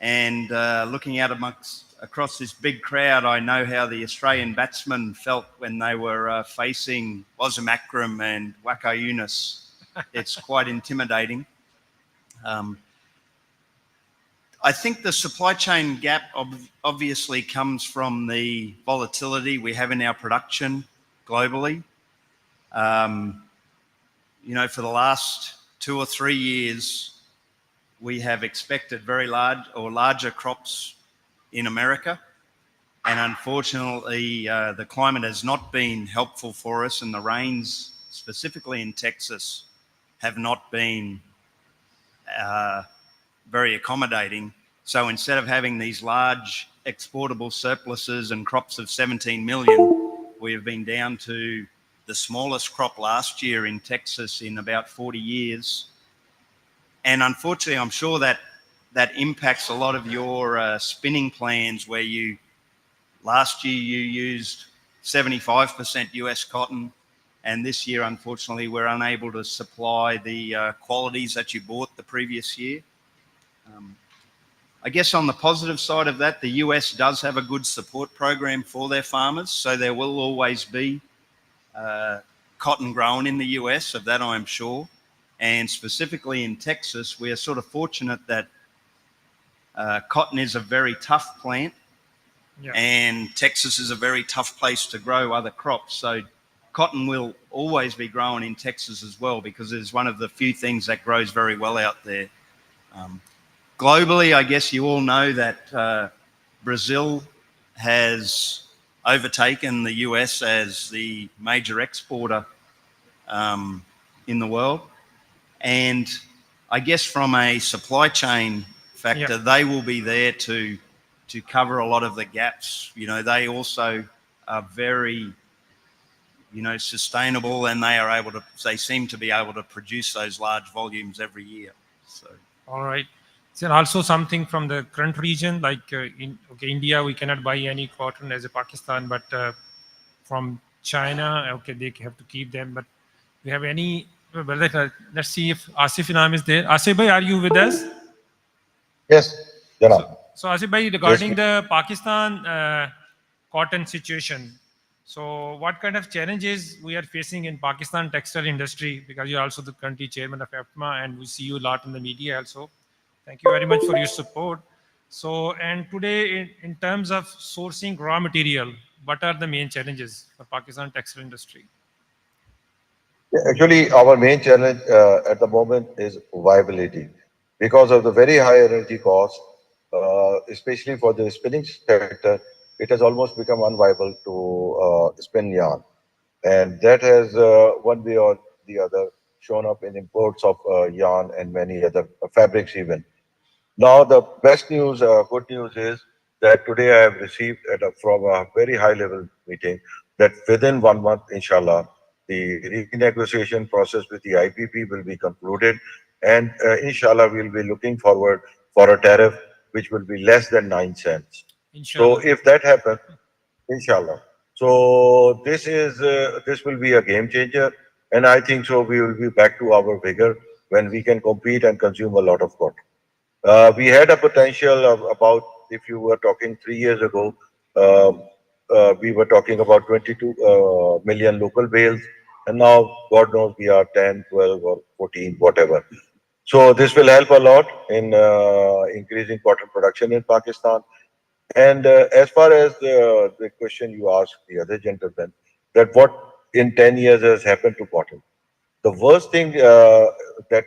And looking out across this big crowd, I know how the Australian batsmen felt when they were facing Wasim Akram and Waqar Younis. It's quite intimidating. I think the supply chain gap obviously comes from the volatility we have in our production globally. You know, for the last 2 or 3 years, we have expected very large or larger crops in America. And unfortunately, the climate has not been helpful for us, and the rains, specifically in Texas, have not been very accommodating. So instead of having these large exportable surpluses and crops of 17 million, we have been down to the smallest crop last year in Texas in about 40 years. And unfortunately, I'm sure that impacts a lot of your spinning plans where last year you used 75% US cotton, and this year, unfortunately, we're unable to supply the qualities that you bought the previous year. I guess on the positive side of that, the US does have a good support program for their farmers, so there will always be cotton grown in the US, of that I'm sure. And specifically in Texas, we are sort of fortunate that cotton is a very tough plant, and Texas is a very tough place to grow other crops. So cotton will always be grown in Texas as well, because it's one of the few things that grows very well out there. Globally, I guess you all know that Brazil has overtaken the US as the major exporter in the world. And I guess from a supply chain factor, they will be there to cover a lot of the gaps. You know, they also are very, you know, sustainable, and they seem to be able to produce those large volumes every year. So. All right. Is there also something from the current region, like in India, we cannot buy any cotton as a Pakistan, but from China, okay, they have to keep them. But we have any? Let's see if Asif Inam is there. Asif bhai, are you with us? Yes, Janab. So Asif bhai, regarding the Pakistan cotton situation, so what kind of challenges we are facing in Pakistan textile industry? Because you're also the country chairman of FMA, and we see you a lot in the media also. Thank you very much for your support. So, and today in terms of sourcing raw material, what are the main challenges for Pakistan textile industry? Actually, our main challenge at the moment is viability. Because of the very high energy cost, especially for the spinning sector, it has almost become unviable to spin yarn. And that has, one way or the other, shown up in imports of yarn and many other fabrics even. Now, the best news, good news is that today I have received from a very high level meeting that within 1 month, inshallah, the renegotiation process with the IPP will be concluded. And inshallah, we'll be looking forward for a tariff which will be less than 9 cents. Inshallah. So if that happens, inshallah. So this will be a game changer. And I think so we will be back to our vigor when we can compete and consume a lot of cotton. We had a potential of about, if you were talking 3 years ago, we were talking about 22 million local bales, and now God knows we are 10, 12 or 14, whatever. So this will help a lot in increasing cotton production in Pakistan. And as far as the question you asked the other gentleman, that what in 10 years has happened to cotton? The worst thing that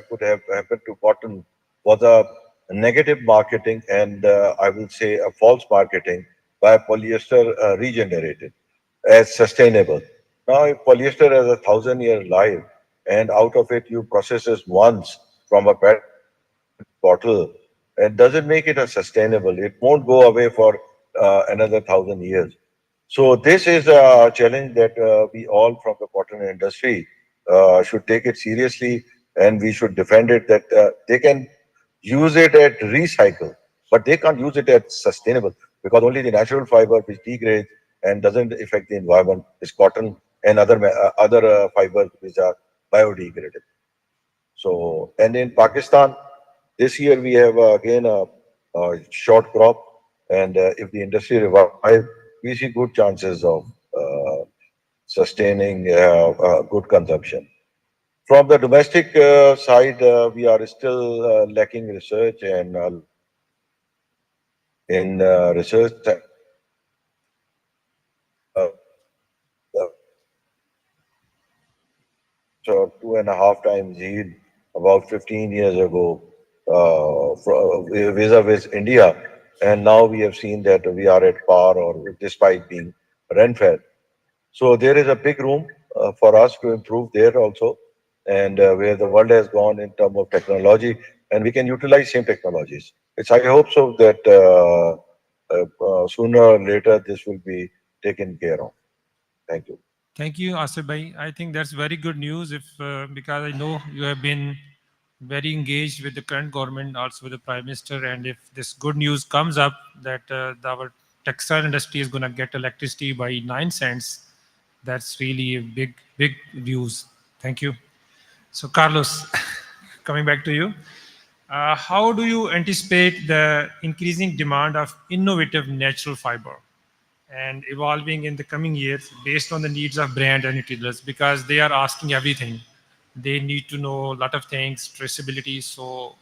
could have happened to cotton was a negative marketing and I will say a false marketing by polyester regenerated. as sustainable. Now, if polyester has 1,000-year life, and out of it you process it once from a PET bottle, it doesn't make it a sustainable. It won't go away for another 1,000 years. So this is a challenge that we all from the cotton industry should take it seriously, and we should defend it that they can use it at recycle, but they can't use it at sustainable because only the natural fiber which degrades and doesn't affect the environment is cotton and other fibers which are biodegradable. So, and in Pakistan, this year we have again a short crop, and if the industry revives, we see good chances of sustaining good consumption. From the domestic side, we are still lacking research and in research. Uh, uh, so 2.5 times yield about 15 years ago vis-a-vis India, and now we have seen that we are at par or despite being rent-fed. So there is a big room for us to improve there also, and where the world has gone in terms of technology, and we can utilize same technologies. It's I hope so that sooner or later this will be taken care of. Thank you. Thank you, Asif Bhai. I think that's very good news if because I know you have been very engaged with the current government, also with the Prime Minister, and if this good news comes up that our textile industry is going to get electricity by 9 cents, that's really a big news. Thank you. So, Carlos, coming back to you, how do you anticipate the increasing demand of innovative natural fiber and evolving in the coming years based on the needs of brand and retailers, because they are asking everything. They need to know a lot of things, traceability. So,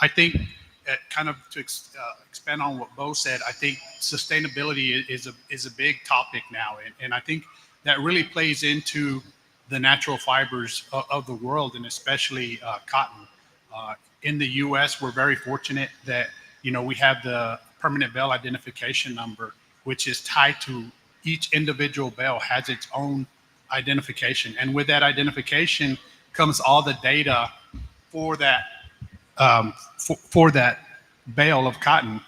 I think kind of to expand on what Bo said, I think sustainability is a big topic now, and I think that really plays into the natural fibers of the world, and especially cotton. In the U.S., we're very fortunate that we have the permanent bale identification number, which is tied to each individual bale has its own identification, and with that identification comes all the data for that for that bale of cotton,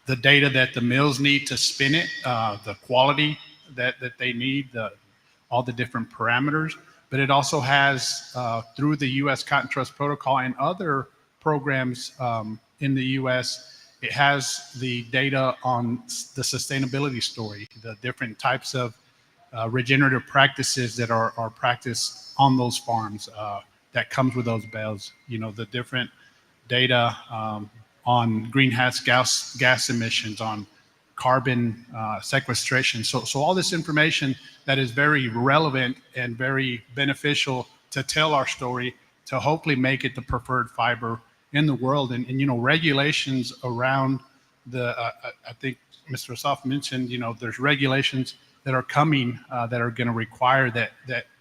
the data that the mills need to spin it, the quality that they need, all the different parameters. But it also has, through the U.S. Cotton Trust Protocol and other programs in the U.S., it has the data on the sustainability story, the different types of regenerative practices that are practiced on those farms that comes with those bales. The different data on greenhouse gas emissions, on carbon sequestration. So all this information that is very relevant and very beneficial to tell our story, to hopefully make it the preferred fiber in the world. And regulations around I think Mr. Asaf mentioned, there's regulations that are coming that are going to require that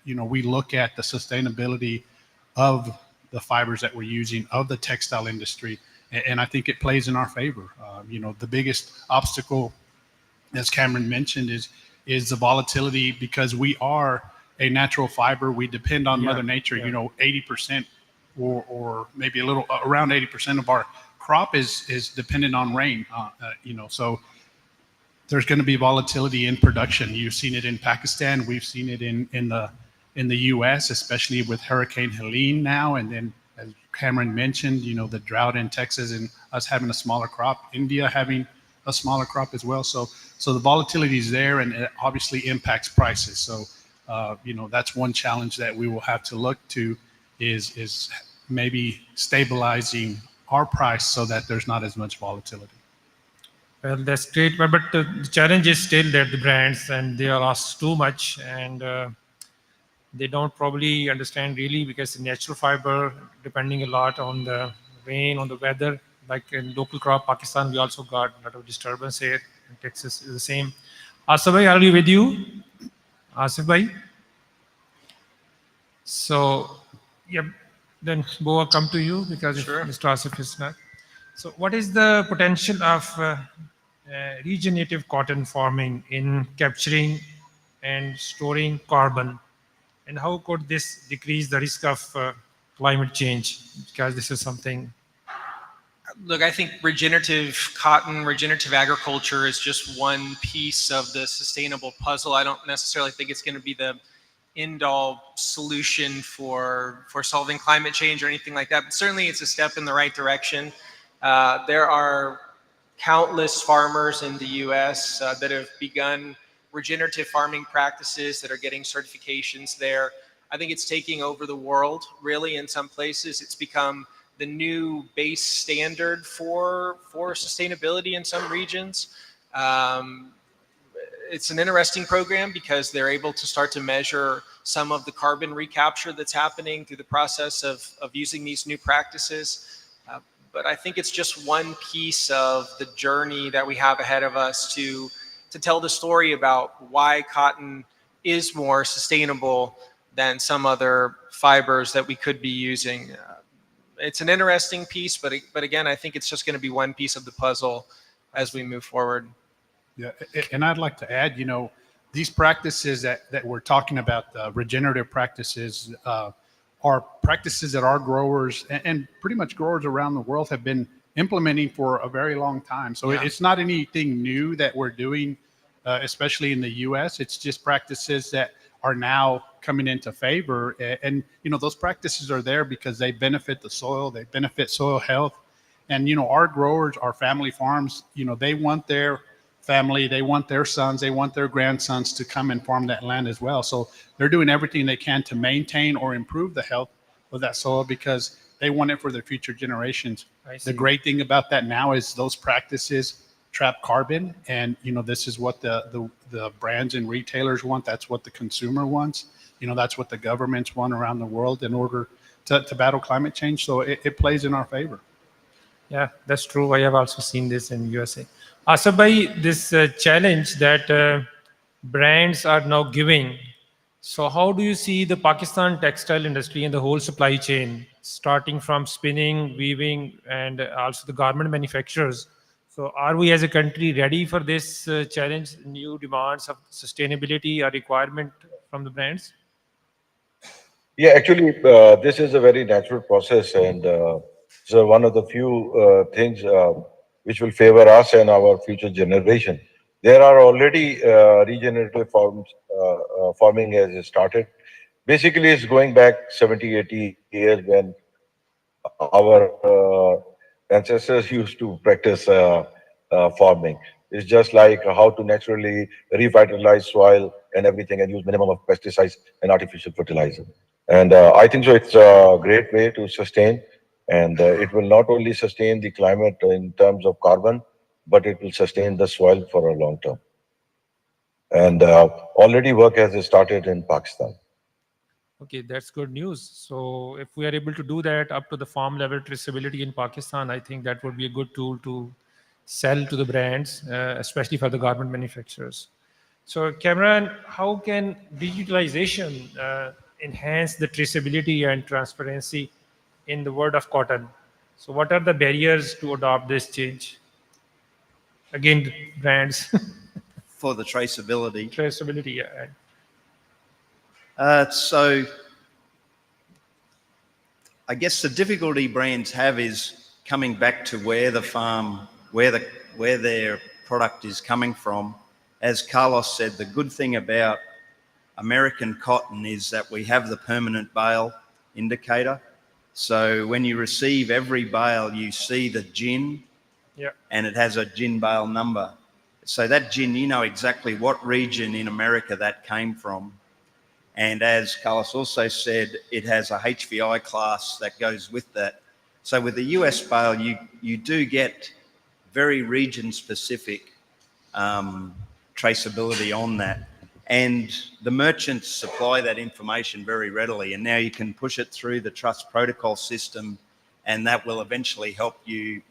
we look at the sustainability of the fibers that we're using, of the textile industry, and I think it plays in our favor. The biggest obstacle, as Cameron mentioned, is the volatility, because we are a natural fiber. We depend on Mother Nature. 80% or maybe a little around 80% of our crop is dependent on rain. So there's going to be volatility in production. You've seen it in Pakistan. We've seen it in the U.S., especially with Hurricane Helene now, and then as Cameron mentioned, the drought in Texas and us having a smaller crop, India having a smaller crop as well. So the volatility is there, and it obviously impacts prices. So that's one challenge that we will have to look to is maybe stabilizing our price so that there's not as much volatility. Well, that's great, but the challenge is still that the brands, and they are asked too much, and they don't probably understand really, because the natural fiber depending a lot on the rain, on the weather. Like in local crop Pakistan, we also got a lot of disturbance here. In Texas is the same. Asif bhai, are we with you? Asif bhai? So, yeah, then Bo, I'll come to you, because Sure. if Mr. Asif is not. So what is the potential of regenerative cotton farming in capturing and storing carbon? And how could this decrease the risk of climate change? Because this is something. Look, I think regenerative cotton, regenerative agriculture is just one piece of the sustainable puzzle. I don't necessarily think it's going to be the end-all solution for solving climate change or anything like that, but certainly it's a step in the right direction. There are countless farmers in the US that have begun regenerative farming practices that are getting certifications there. I think it's taking over the world, really, in some places. It's become the new base standard for sustainability in some regions. It's an interesting program because they're able to start to measure some of the carbon recapture that's happening through the process of using these new practices. But I think it's just one piece of the journey that we have ahead of us to tell the story about why cotton is more sustainable than some other fibers that we could be using. It's an interesting piece, but again, I think it's just going to be one piece of the puzzle as we move forward. Yeah, and I'd like to add, these practices that we're talking about, regenerative practices, are practices that our growers and pretty much growers around the world have been implementing for a very long time. So Yeah. it's not anything new that we're doing, especially in the U.S. It's just practices that are now coming into favor. And those practices are there because they benefit the soil, they benefit soil health. And, our growers, our family farms, they want their family, they want their sons, they want their grandsons to come and farm that land as well. So they're doing everything they can to maintain or improve the health of that soil because they want it for their future generations. I see. The great thing about that now is those practices trap carbon, and this is what the brands and retailers want. That's what the consumer wants. That's what the governments want around the world in order to battle climate change. So it plays in our favor. Yeah, that's true. I have also seen this in USA. Asaf bhai, this challenge that brands are now giving. So how do you see the Pakistan textile industry and the whole supply chain, starting from spinning, weaving, and also the garment manufacturers? So are we as a country ready for this challenge, new demands of sustainability or requirement from the brands? Yeah, actually, this is a very natural process, and so one of the few things which will favor us and our future generation. There are already regenerative farming has started. Basically, it's going back 70, 80 years when our ancestors used to practice farming. It's just like how to naturally revitalize soil and everything and use minimum of pesticides and artificial fertilizer. And I think so it's a great way to sustain, and it will not only sustain the climate in terms of carbon, but it will sustain the soil for a long term. And already work has started in Pakistan. Okay, that's good news. So if we are able to do that up to the farm level traceability in Pakistan, I think that would be a good tool to sell to the brands, especially for the garment manufacturers. So Cameron, how can digitalization enhance the traceability and transparency in the world of cotton? So what are the barriers to adopt this change? Again, brands. For the traceability. Traceability, yeah. So I guess the difficulty brands have is coming back to where the farm, where their product is coming from. As Carlos said, the good thing about American cotton is that we have the permanent bale indicator. So when you receive every bale, you see the gin, and it has a gin bale number. So that gin, you know exactly what region in America that came from. And as Carlos also said, it has a HVI class that goes with that. So with the US bale, you do get very region-specific traceability on that. And the merchants supply that information very readily. And now you can push it through the trust protocol system, and that will eventually help you,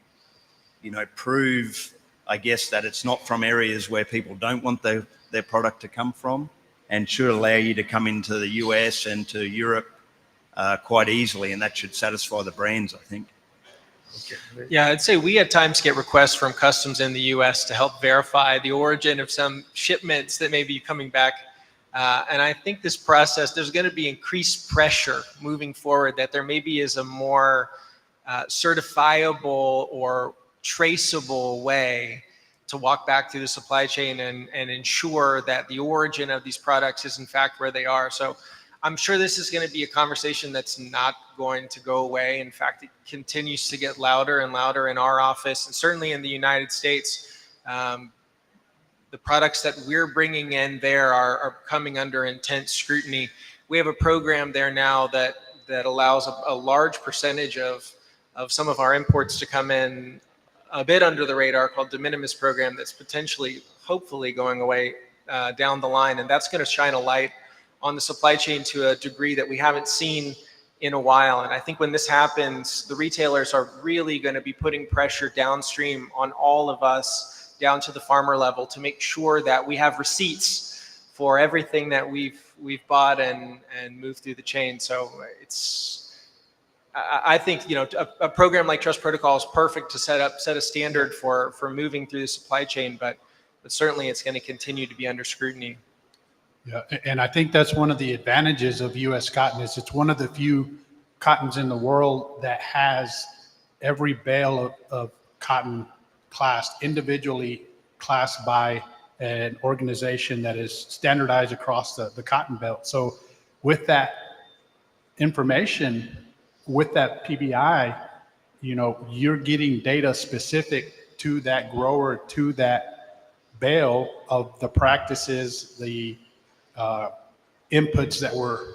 prove, I guess, that it's not from areas where people don't want their product to come from, and should allow you to come into the US and to Europe quite easily, and that should satisfy the brands, I think. Yeah, I'd say we at times get requests from customs in the U.S. to help verify the origin of some shipments that may be coming back. And I think this process, there's going to be increased pressure moving forward that there maybe is a more certifiable or traceable way to walk back through the supply chain and ensure that the origin of these products is in fact where they are. So I'm sure this is going to be a conversation that's not going to go away. In fact, it continues to get louder and louder in our office, and certainly in the United States. The products that we're bringing in there are coming under intense scrutiny. We have a program there now that allows a large percentage of some of our imports to come in a bit under the radar, called de minimis program, that's potentially, hopefully, going away down the line. And that's going to shine a light on the supply chain to a degree that we haven't seen in a while. And I think when this happens, the retailers are really going to be putting pressure downstream on all of us, down to the farmer level, to make sure that we have receipts for everything that we've bought and moved through the chain. So I think, you know, a program like Trust Protocol is perfect to set a standard for moving through the supply chain, but certainly it's going to continue to be under scrutiny. Yeah, and I think that's one of the advantages of U.S. cotton is it's one of the few cottons in the world that has every bale of cotton classed, individually classed by an organization that is standardized across the cotton belt. So with that information, with that PBI, you know, you're getting data specific to that grower, to that bale of the practices, the inputs that were,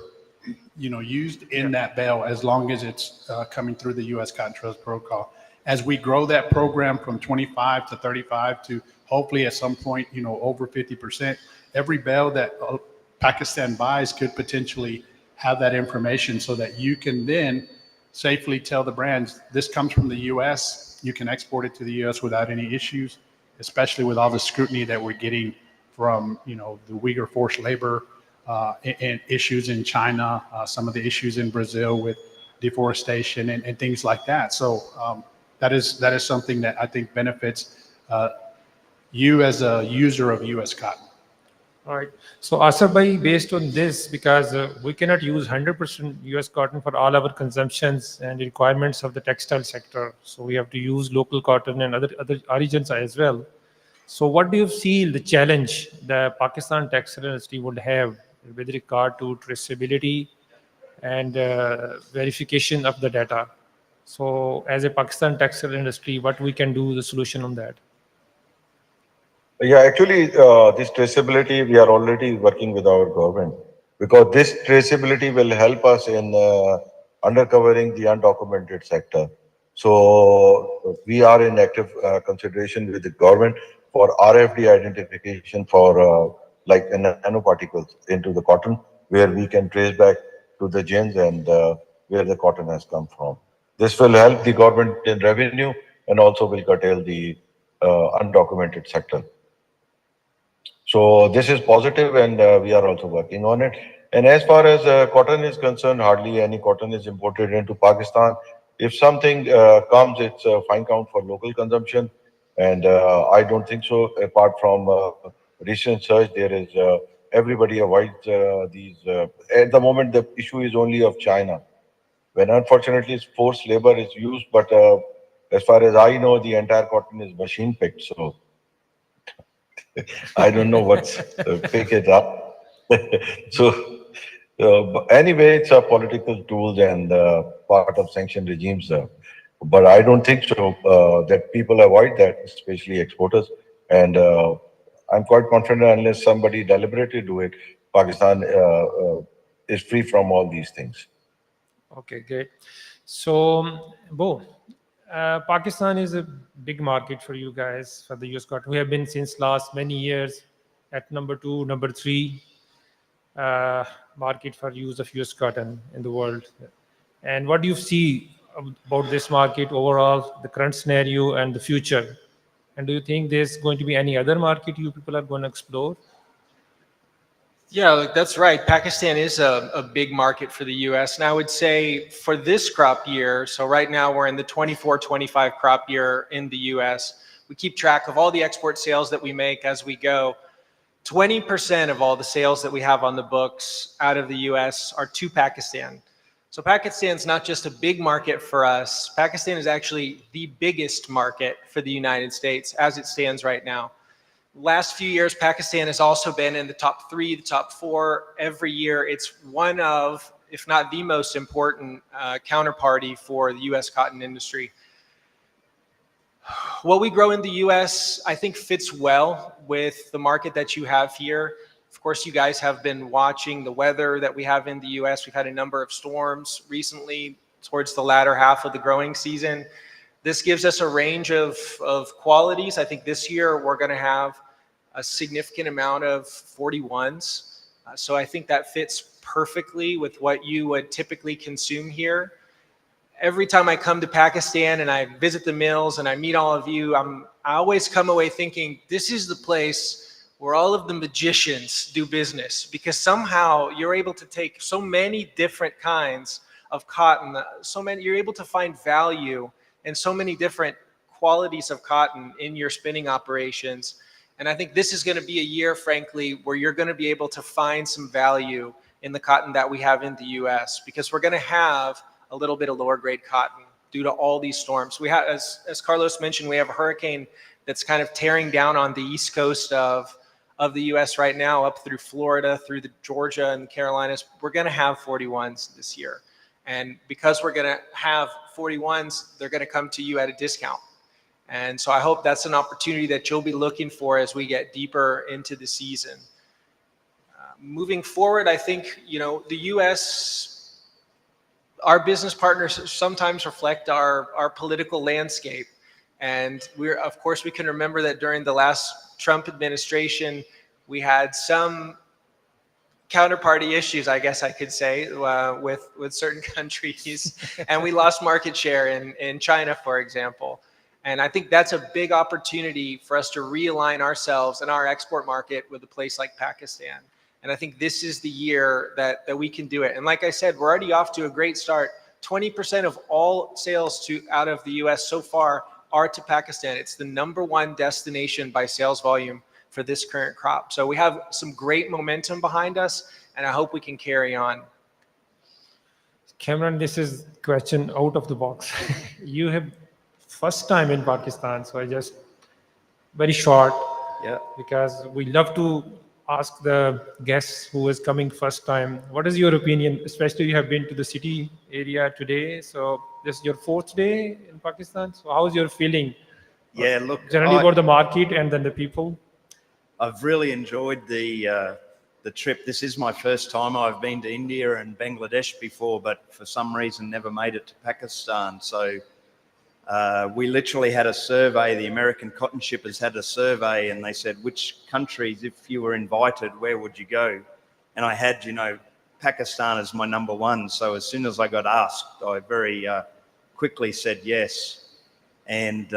you know, used in that bale, as long as it's coming through the U.S. Cotton Trust Protocol. As we grow that program from 25 to 35 to hopefully at some point, you know, over 50%, every bale that Pakistan buys could potentially have that information, so that you can then safely tell the brands, this comes from the U.S., you can export it to the U.S. without any issues, especially with all the scrutiny that we're getting from, you know, the Uyghur forced labor and issues in China, some of the issues in Brazil with deforestation and things like that. So that is something that I think benefits you as a user of U.S. cotton. All right. So Asaf bhai, based on this, because we cannot use 100% US cotton for all our consumptions and requirements of the textile sector. So we have to use local cotton and other origins as well. So what do you feel the challenge the Pakistan textile industry would have with regard to traceability and verification of the data? So as a Pakistan textile industry, what we can do, the solution on that? Yeah, actually, this traceability, we are already working with our government, because this traceability will help us in undercovering the undocumented sector. So we are in active consideration with the government for RFD identification for like nanoparticles into the cotton, where we can trace back to the gens and where the cotton has come from. This will help the government in revenue and also will curtail the undocumented sector. So this is positive, and we are also working on it. And as far as cotton is concerned, hardly any cotton is imported into Pakistan. If something comes, it's a fine count for local consumption. And I don't think so. Apart from recent search, there is everybody avoids these. At the moment, the issue is only of China, when unfortunately forced labor is used. But as far as I know, the entire cotton is machine picked. So I don't know what's pick it up. So anyway, it's a political tool and part of sanction regimes. But I don't think so that people avoid that, especially exporters. And I'm quite confident unless somebody deliberately do it, Pakistan is free from all these things. Okay, great. So, Bo, Pakistan is a big market for you guys, for the US cotton. We have been since last many years at number 2, number 3 market for use of US cotton in the world. And what do you see about this market overall, the current scenario and the future? And do you think there's going to be any other market you people are going to explore? Yeah, look, that's right. Pakistan is a big market for the US. And I would say for this crop year, so right now we're in the 24-25 crop year in the US. We keep track of all the export sales that we make as we go. 20% of all the sales that we have on the books out of the US are to Pakistan. So Pakistan's not just a big market for us. Pakistan is actually the biggest market for the United States as it stands right now. Last few years, Pakistan has also been in the top 3, the top 4 every year. It's one of, if not the most important counterparty for the US cotton industry. What we grow in the US, I think, fits well with the market that you have here. Of course, you guys have been watching the weather that we have in the US. We've had a number of storms recently towards the latter half of the growing season. This gives us a range of qualities. I think this year we're going to have a significant amount of 41s. So I think that fits perfectly with what you would typically consume here. Every time I come to Pakistan and I visit the mills and I meet all of you, I always come away thinking this is the place where all of the magicians do business, because somehow you're able to take so many different kinds of cotton, you're able to find value in so many different qualities of cotton in your spinning operations. And I think this is going to be a year, frankly, where you're going to be able to find some value in the cotton that we have in the US, because we're going to have a little bit of lower grade cotton due to all these storms. We have, as Carlos mentioned, we have a hurricane that's kind of tearing down on the east coast of the US right now, up through Florida, through the Georgia and the Carolinas. We're going to have 41s this year. And because we're going to have 41s, they're going to come to you at a discount. And so I hope that's an opportunity that you'll be looking for as we get deeper into the season. Moving forward, I think, the US, our business partners sometimes reflect our political landscape. And of course, we can remember that during the last Trump administration, we had some counterparty issues, I guess I could say, with certain countries. And we lost market share in China, for example. And I think that's a big opportunity for us to realign ourselves and our export market with a place like Pakistan. And I think this is the year that we can do it. And like I said, we're already off to a great start. 20% of all sales out of the US so far are to Pakistan. It's the #1 destination by sales volume for this current crop. So we have some great momentum behind us, and I hope we can carry on. Cameron, this is question out of the box. You have first time in Pakistan, so I just very short. Yeah. Because we love to ask the guests who is coming first time, what is your opinion? Especially you have been to the city area today, so this is your 4th day in Pakistan. So how's your feeling? Yeah, look, Generally about the market and then the people. I've really enjoyed the trip. This is my first time. I've been to India and Bangladesh before, but for some reason never made it to Pakistan. So we literally had a survey. The American cotton shippers had a survey, and they said, which countries, if you were invited, where would you go? And I had, Pakistan as my #1. So as soon as I got asked, I very quickly said yes. And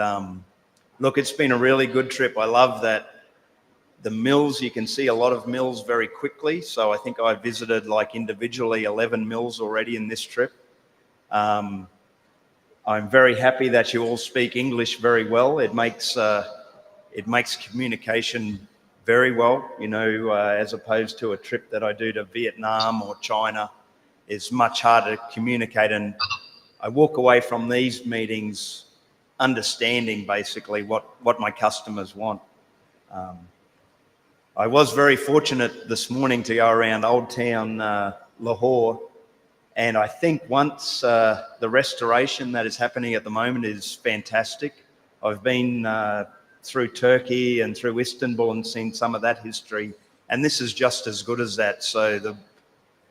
look, it's been a really good trip. I love that the mills, you can see a lot of mills very quickly. So I think I visited individually 11 mills already in this trip. I'm very happy that you all speak English very well. It makes communication very well, as opposed to a trip that I do to Vietnam or China. It's much harder to communicate. And I walk away from these meetings understanding basically what my customers want. I was very fortunate this morning to go around Old Town Lahore. And I think once the restoration that is happening at the moment is fantastic. I've been through Turkey and through Istanbul and seen some of that history. And this is just as good as that. So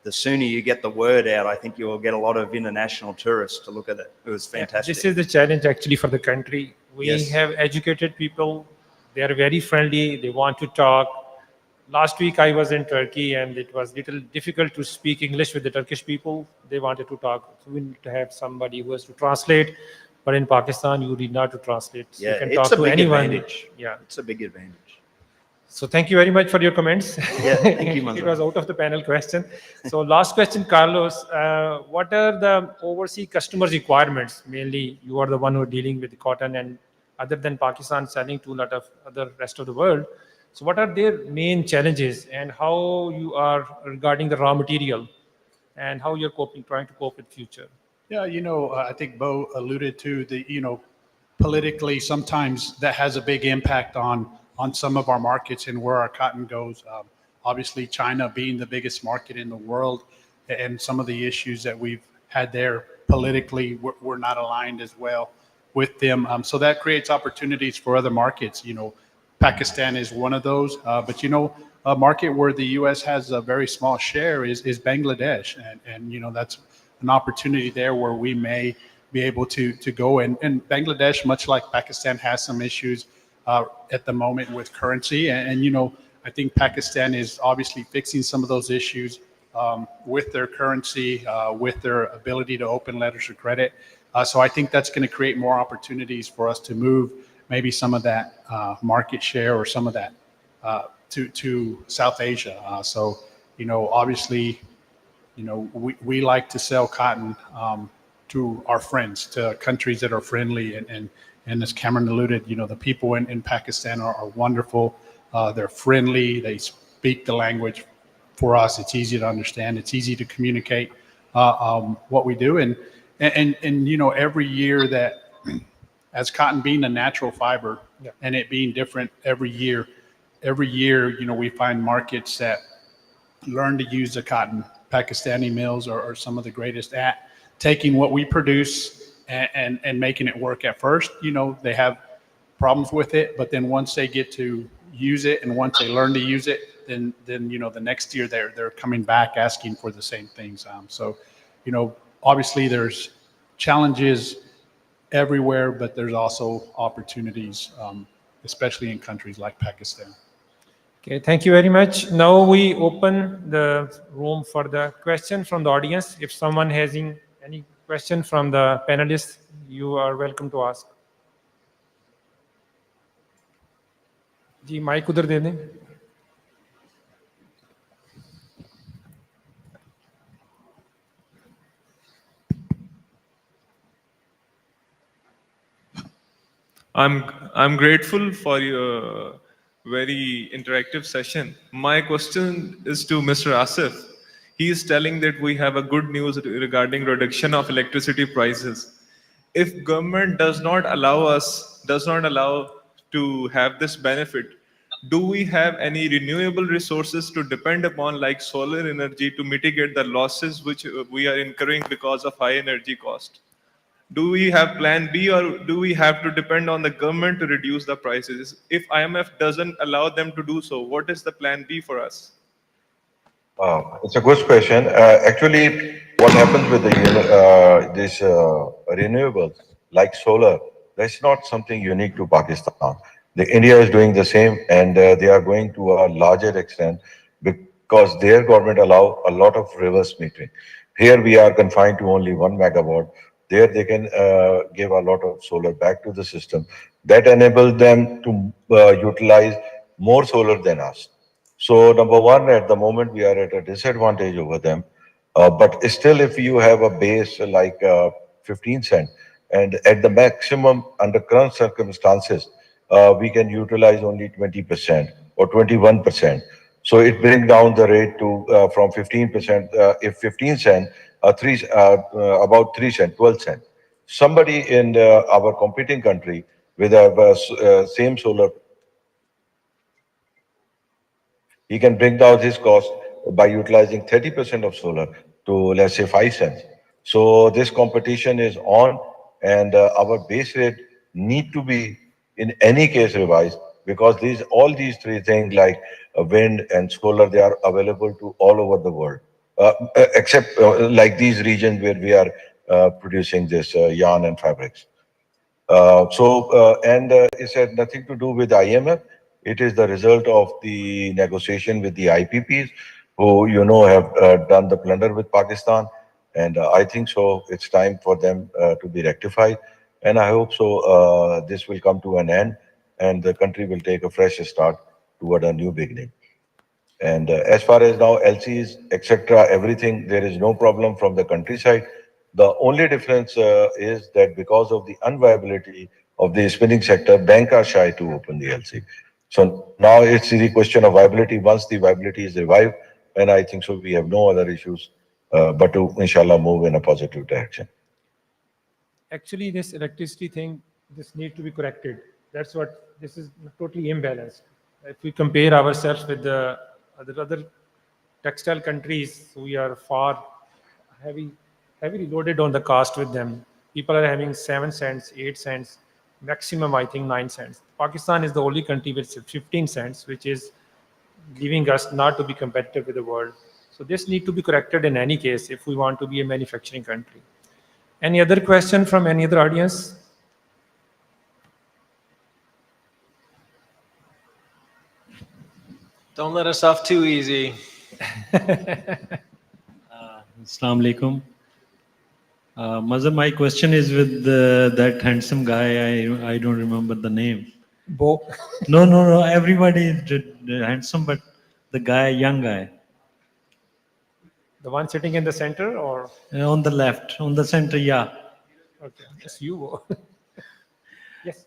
the sooner you get the word out, I think you will get a lot of international tourists to look at it. It was fantastic. This is the challenge actually for the country. We have educated people. They are very friendly. They want to talk. Last week I was in Turkey and it was a little difficult to speak English with the Turkish people. They wanted to talk. So we need to have somebody who has to translate. But in Pakistan, you need not to translate. So Yeah, you can it's talk a to big anyone. advantage. Yeah, it's a big advantage. So thank you very much for your comments. Yeah, thank you, It Manzoor. was out of the panel question. So last question, Carlos. What are the overseas customers' requirements? Mainly, you are the one who are dealing with cotton, and other than Pakistan, selling to a lot of other rest of the world. So what are their main challenges, and how you are regarding the raw material, and how you're coping, trying to cope with future? Yeah, I think Bo alluded to politically, sometimes that has a big impact on some of our markets and where our cotton goes. Obviously, China being the biggest market in the world, and some of the issues that we've had there politically, we're not aligned as well with them. So that creates opportunities for other markets. Pakistan is one of those, but a market where the U.S. has a very small share is Bangladesh, and that's an opportunity there where we may be able to go. And Bangladesh, much like Pakistan, has some issues at the moment with currency. And I think Pakistan is obviously fixing some of those issues with their currency, with their ability to open letters of credit. So I think that's going to create more opportunities for us to move maybe some of that market share or some of that to South Asia. So obviously, we like to sell cotton to our friends, to countries that are friendly. And as Cameron alluded, the people in Pakistan are wonderful. They're friendly. They speak the language for us. It's easy to understand. It's easy to communicate what we do. And every year that, as cotton being a natural fiber, Yeah. and it being different every year, we find markets that learn to use the cotton. Pakistani mills are some of the greatest at taking what we produce and making it work. At first, they have problems with it, but then once they get to use it and once they learn to use it, then the next year they're coming back asking for the same things. So obviously there's challenges everywhere, but there's also opportunities, especially in countries like Pakistan. Okay, thank you very much. Now we open the room for the question from the audience. If someone has any question from the panelists, you are welcome to ask. जी mic उधर दे दें. I'm grateful for your very interactive session. My question is to Mr. Asif. He is telling that we have a good news regarding reduction of electricity prices. If government does not allow to have this benefit, do we have any renewable resources to depend upon, like solar energy, to mitigate the losses which we are incurring because of high energy cost? Do we have plan B, or do we have to depend on the government to reduce the prices? If IMF doesn't allow them to do so, what is the plan B for us? It's a good question. Actually, what happens with these renewables, like solar, that's not something unique to Pakistan. India is doing the same, and they are going to a larger extent because their government allow a lot of reverse metering. Here we are confined to only 1 megawatt. There they can give a lot of solar back to the system. That enables them to utilize more solar than us. So number one, at the moment, we are at a disadvantage over them. But still, if you have a base like 15 cent, and at the maximum under current circumstances, we can utilize only 20% or 21%. So it brings down the rate to from 15%, if 15 cent, about 3 cent, 12 cent. Somebody in our competing country with a same solar, he can bring down his cost by utilizing 30% of solar to, let's say, 5 cents. So this competition is on, and our base rate need to be, in any case, revised, because all these three things like wind and solar, they are available to all over the world, except like these regions where we are producing this yarn and fabrics. It had nothing to do with IMF. It is the result of the negotiation with the IPPs, who have done the plunder with Pakistan, and I think so. It's time for them to be rectified, and I hope so. This will come to an end, and the country will take a fresh start toward a new beginning. And as far as now LCs, etc., everything, there is no problem from the countryside. The only difference is that because of the unviability of the spinning sector, banks are shy to open the LC. So now it's the question of viability. Once the viability is revived, and I think so, we have no other issues but to, inshallah, move in a positive direction. Actually, this electricity thing, this need to be corrected. That's what, this is totally imbalanced. If we compare ourselves with the other textile countries, we are far heavily loaded on the cost with them. People are having 7 cents, 8 cents, maximum I think 9 cents. Pakistan is the only country with 15 cents, which is leaving us not to be competitive with the world. So this need to be corrected in any case if we want to be a manufacturing country. Any other question from any other audience? Don't let us off too easy. Assalamu alaikum. Mazhar, my question is with that handsome guy. I don't remember the name. Bo. No. Everybody is handsome, but the guy, young guy. The one sitting in the center or? On the left, on the center, yeah. Okay, it's you. Yes.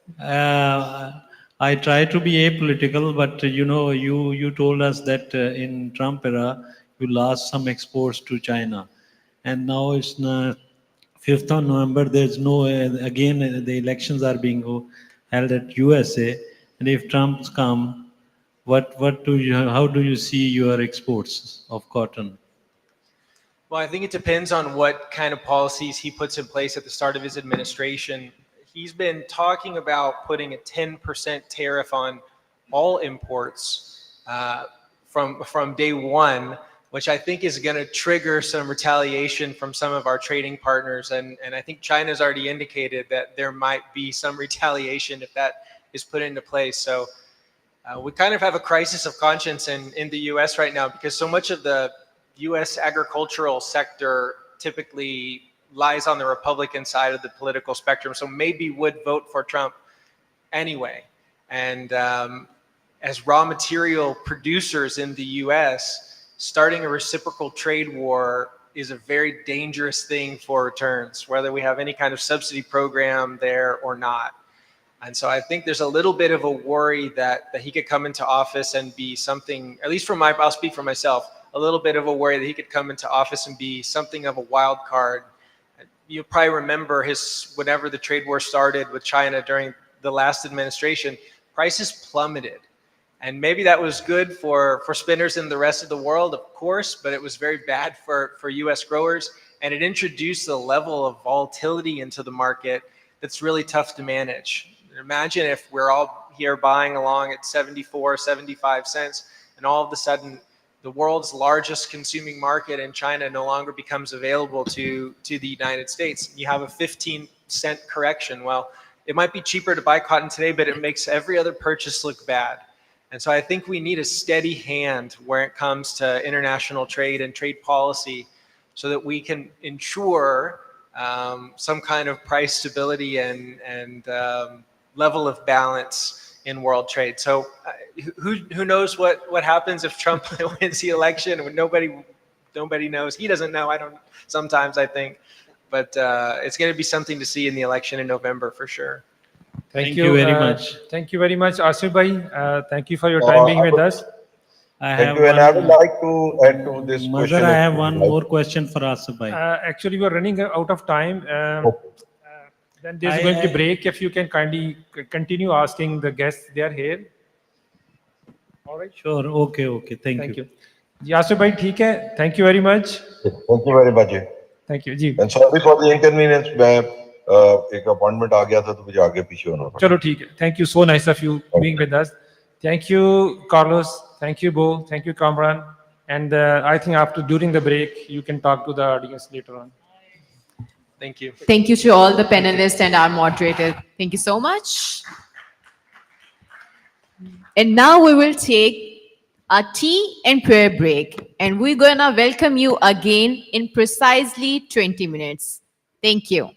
I try to be apolitical, but you told us that in Trump era, you lost some exports to China. And now it's 5th of November, there's no, again, the elections are being held at USA. And if Trump's come, how do you see your exports of cotton? Well, I think it depends on what kind of policies he puts in place at the start of his administration. He's been talking about putting a 10% tariff on all imports from day one, which I think is going to trigger some retaliation from some of our trading partners. And I think China's already indicated that there might be some retaliation if that is put into place. So we kind of have a crisis of conscience in the US right now, because so much of the US agricultural sector typically lies on the Republican side of the political spectrum, so maybe would vote for Trump anyway. And as raw material producers in the US, starting a reciprocal trade war is a very dangerous thing for returns, whether we have any kind of subsidy program there or not. And so I think there's a little bit of a worry that he could come into office and be something, at least I'll speak for myself, a little bit of a worry that he could come into office and be something of a wild card. You'll probably remember whenever the trade war started with China during the last administration, prices plummeted. And maybe that was good for spinners in the rest of the world, of course, but it was very bad for US growers. And it introduced a level of volatility into the market that's really tough to manage. Imagine if we're all here buying along at 74, 75 cents, and all of a sudden the world's largest consuming market in China no longer becomes available to the United States. You have a 15-cent correction. Well, it might be cheaper to buy cotton today, but it makes every other purchase look bad. And so I think we need a steady hand where it comes to international trade and trade policy, so that we can ensure some kind of price stability and level of balance in world trade. So who knows what happens if Trump wins the election? Nobody knows. He doesn't know. I don't. Sometimes I think, but it's going to be something to see in the election in November for sure. Thank you very much. Thank you very much, Asif bhai. Thank you for your time being with us. Thank you, and I would like to add to this question. I have one more question for Asif bhai. Actually, we are running out of time. Then there's going to be break. If you can kindly continue asking the guests, they are here. All right. Sure. Okay. Thank you. Asif bhai, ठीक है. Thank you very much. Thank you very much. Thank you. Ji. And sorry for the inconvenience. मैं एक appointment आ गया था तो मुझे आगे पीछे होना पड़ा. चलो ठीक है. Thank you. So nice of you being with us. Thank you, Carlos. Thank you, Bo. Thank you, Kamran. And I think during the break, you can talk to the audience later on. Thank you. Thank you to all the panelists and our moderator. Thank you so much. And now we will take a tea and prayer break. And we're going to welcome you again in precisely 20 minutes. Thank you.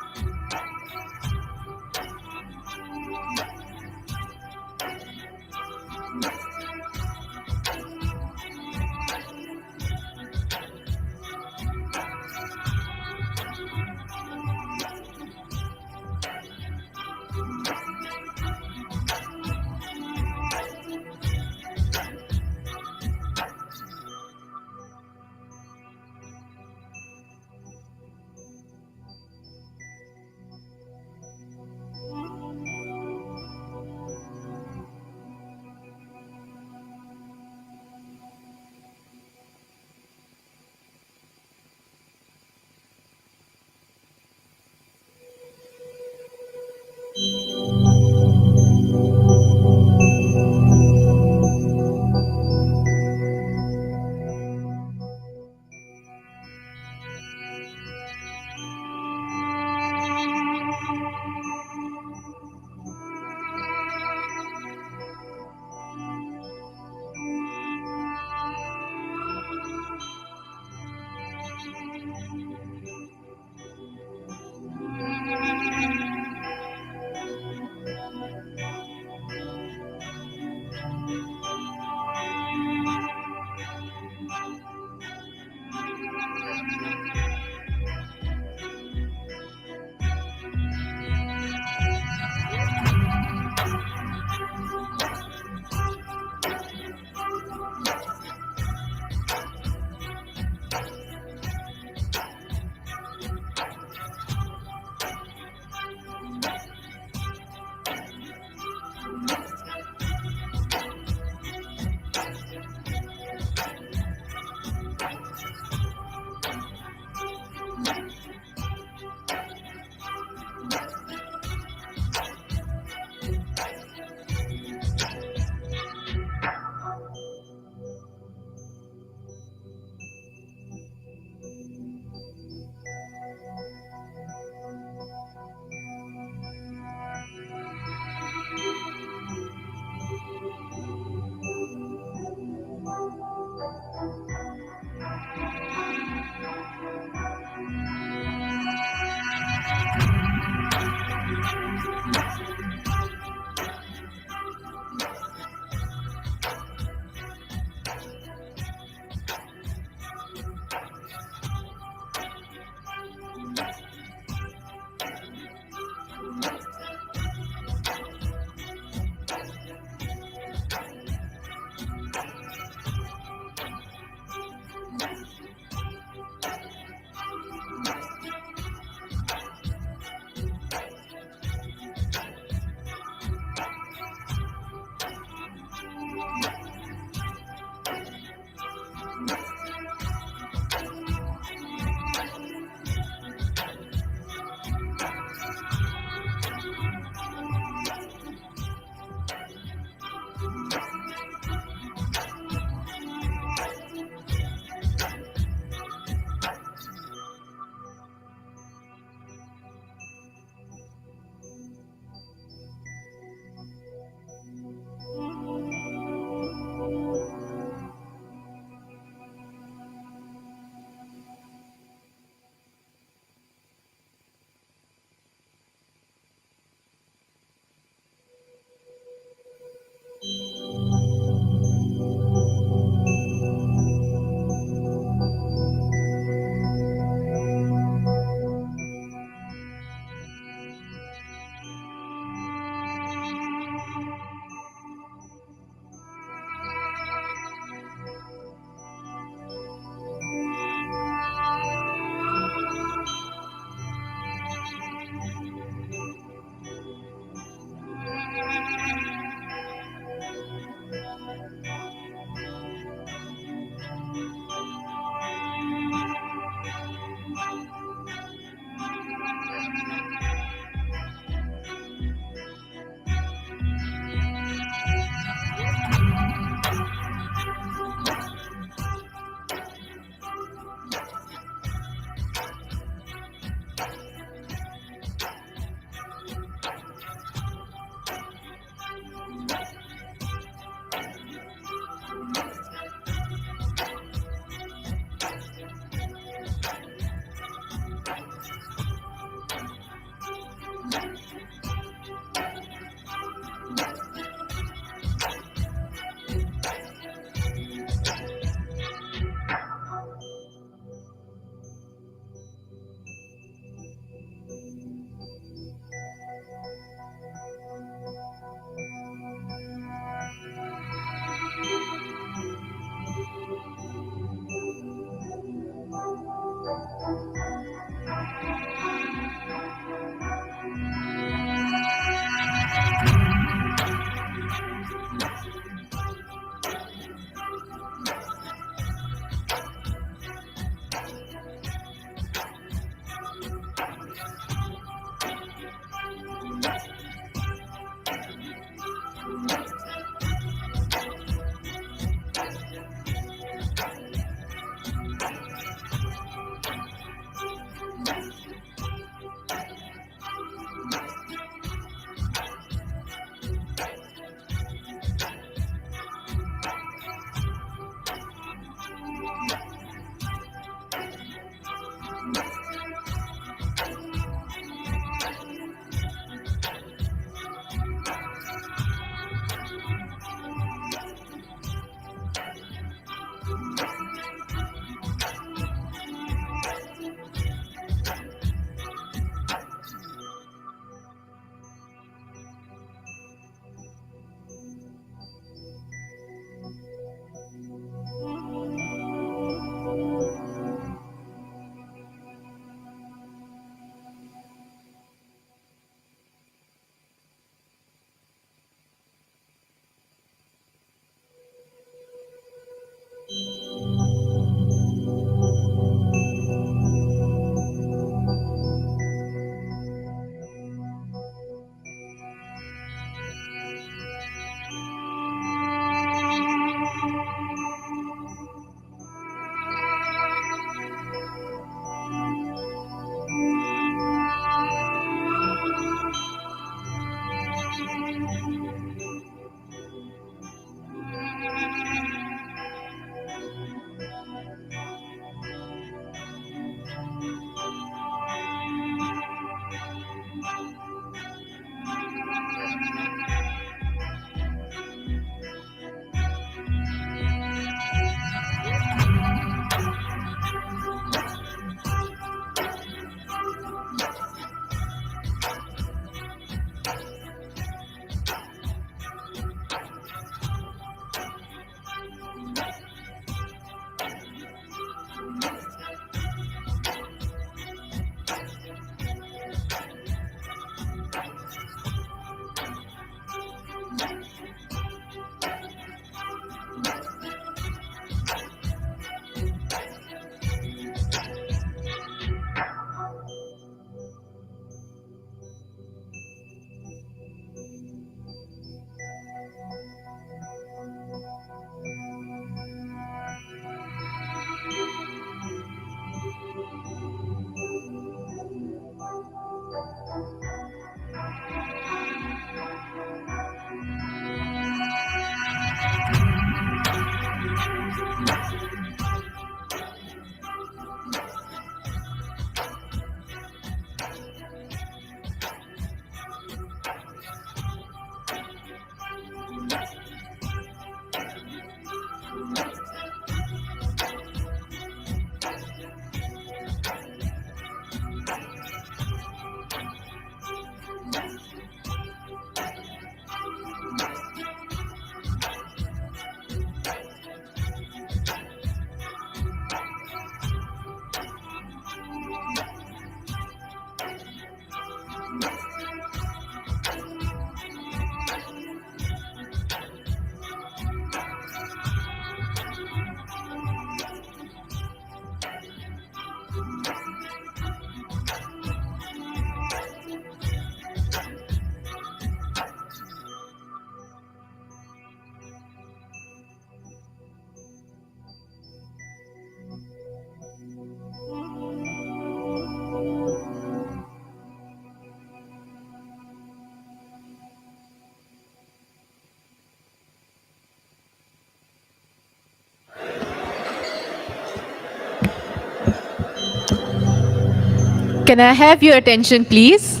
Can I have your attention, please?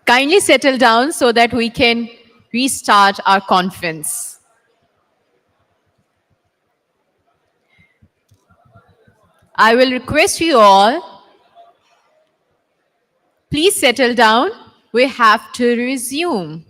Kindly settle down so that we can restart our conference. I will request you all, please settle down. We have to resume.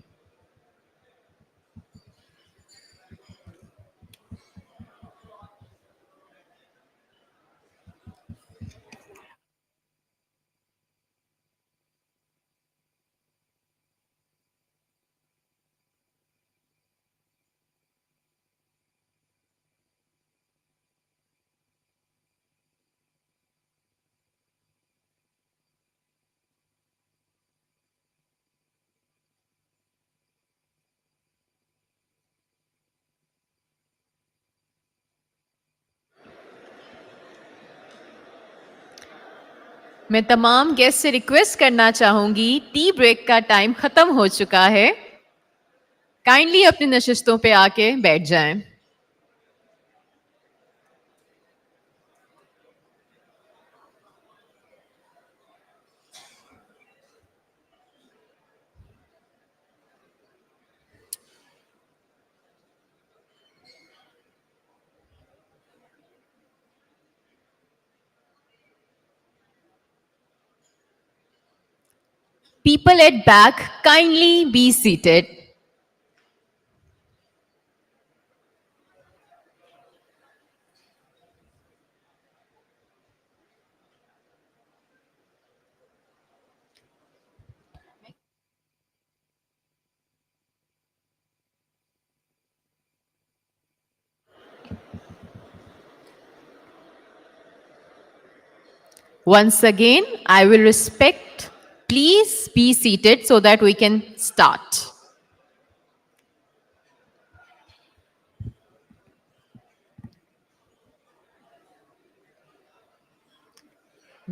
मैं तमाम guest से request करना चाहूंगी, tea break का time खत्म हो चुका है. काइंडली अपनी नशिस्तों पे आके बैठ जाएं. People at back, kindly be seated. Once again, I will respect. Please be seated so that we can start.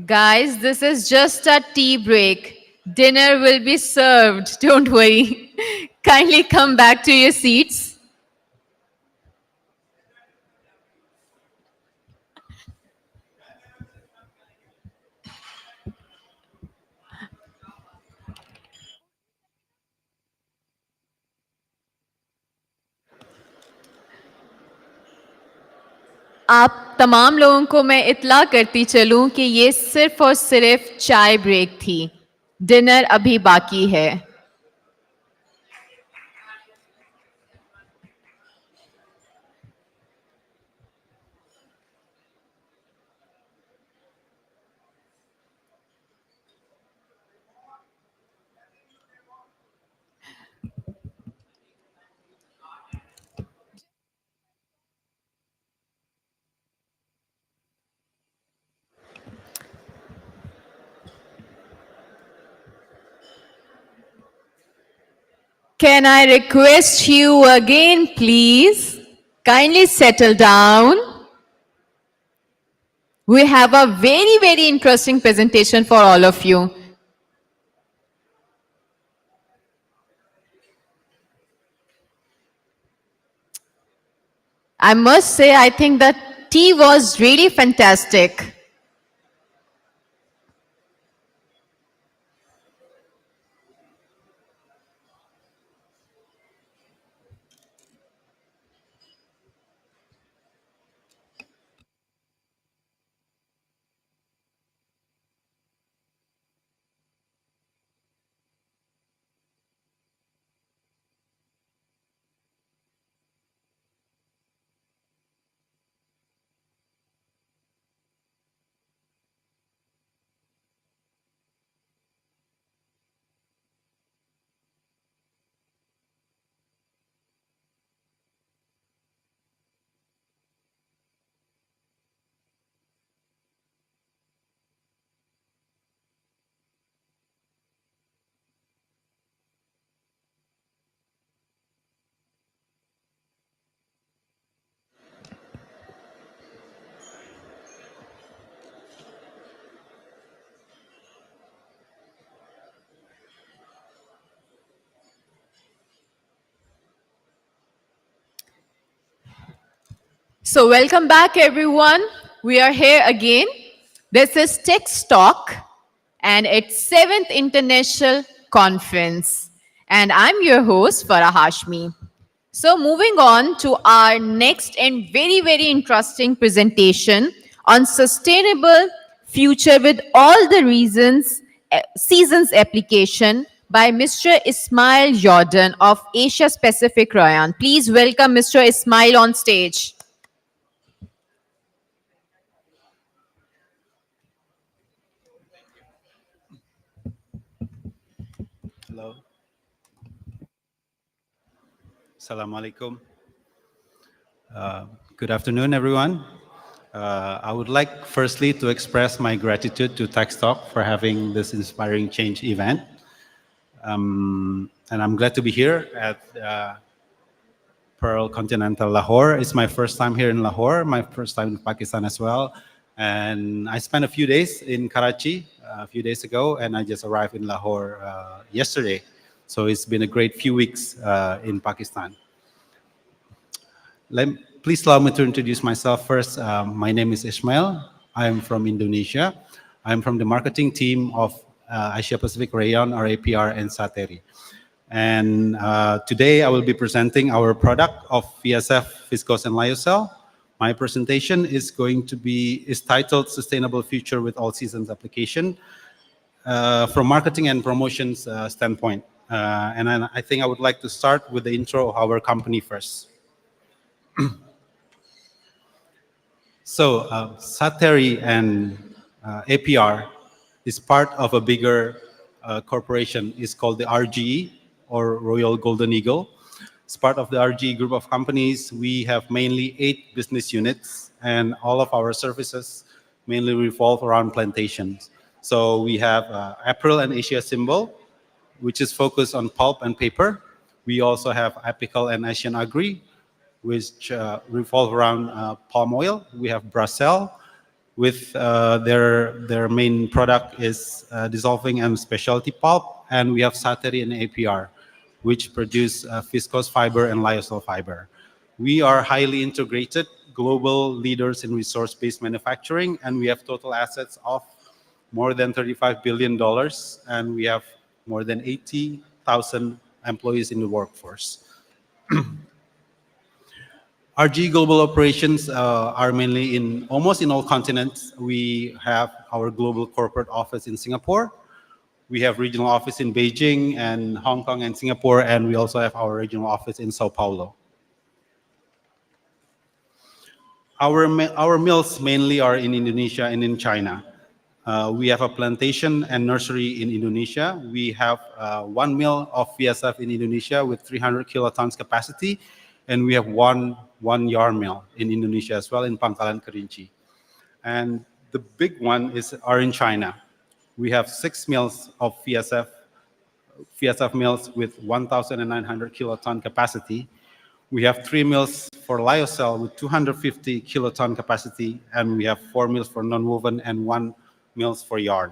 Guys, this is just a tea break. Dinner will be served. Don't worry. Kindly come back to your seats. आप तमाम लोगों को मैं इतला करती चलूं कि ये सिर्फ और सिर्फ चाय ब्रेक थी. डिनर अभी बाकी है. Can I request you again, please? Kindly settle down. We have a very, very interesting presentation for all of you. I must say, I think that tea was really fantastic. So welcome back, everyone. We are here again. This is Text Talk, and it's 7th International Conference. And I'm your host, Farah Hashmi. So moving on to our next and very, very interesting presentation on sustainable future with all the reasons, seasons application by Mr. Ismail Jordan of Asia Pacific Rayan. Please welcome Mr. Ismail on stage. Hello. Assalamu alaikum. Good afternoon, everyone. I would like firstly to express my gratitude to TechStalk for having this inspiring change event. And I'm glad to be here at Pearl Continental Lahore. It's my first time here in Lahore, my first time in Pakistan as well. And I spent a few days in Karachi a few days ago, and I just arrived in Lahore yesterday. So it's been a great few weeks in Pakistan. Please allow me to introduce myself first. My name is Ismail. I am from Indonesia. I'm from the marketing team of Asia Pacific Rayon, or APR, and Sateri. And today I will be presenting our product of VSF, Viscose, and Lyocell. My presentation is titled Sustainable Future with All Seasons Application. from marketing and promotions standpoint. And I think I would like to start with the intro of our company first. So Sateri and APR is part of a bigger corporation. It's called the RGE, or Royal Golden Eagle. It's part of the RGE group of companies. We have mainly 8 business units, and all of our services mainly revolve around plantations. So we have April and Asia Symbol, which is focused on pulp and paper. We also have Apical and Asian Agri, which revolve around palm oil. We have Bracell, with their main product is dissolving and specialty pulp. And we have Sateri and APR, which produce viscose fiber and lyocell fiber. We are highly integrated global leaders in resource-based manufacturing, and we have total assets of more than $35 billion, and we have more than 80,000 employees in the workforce. RG Global Operations are mainly in almost in all continents. We have our global corporate office in Singapore. We have regional office in Beijing and Hong Kong and Singapore, and we also have our regional office in Sao Paulo. Our mills mainly are in Indonesia and in China. We have a plantation and nursery in Indonesia. We have 1 mill of VSF in Indonesia with 300 kilotons capacity, and we have one yarn mill in Indonesia as well in Pangkalan Kerinci. And the big one are in China. We have 6 mills of VSF mills with 1,900 kiloton capacity. We have 3 mills for lyocell with 250 kiloton capacity, and we have 4 mills for nonwoven and 1 mills for yarn.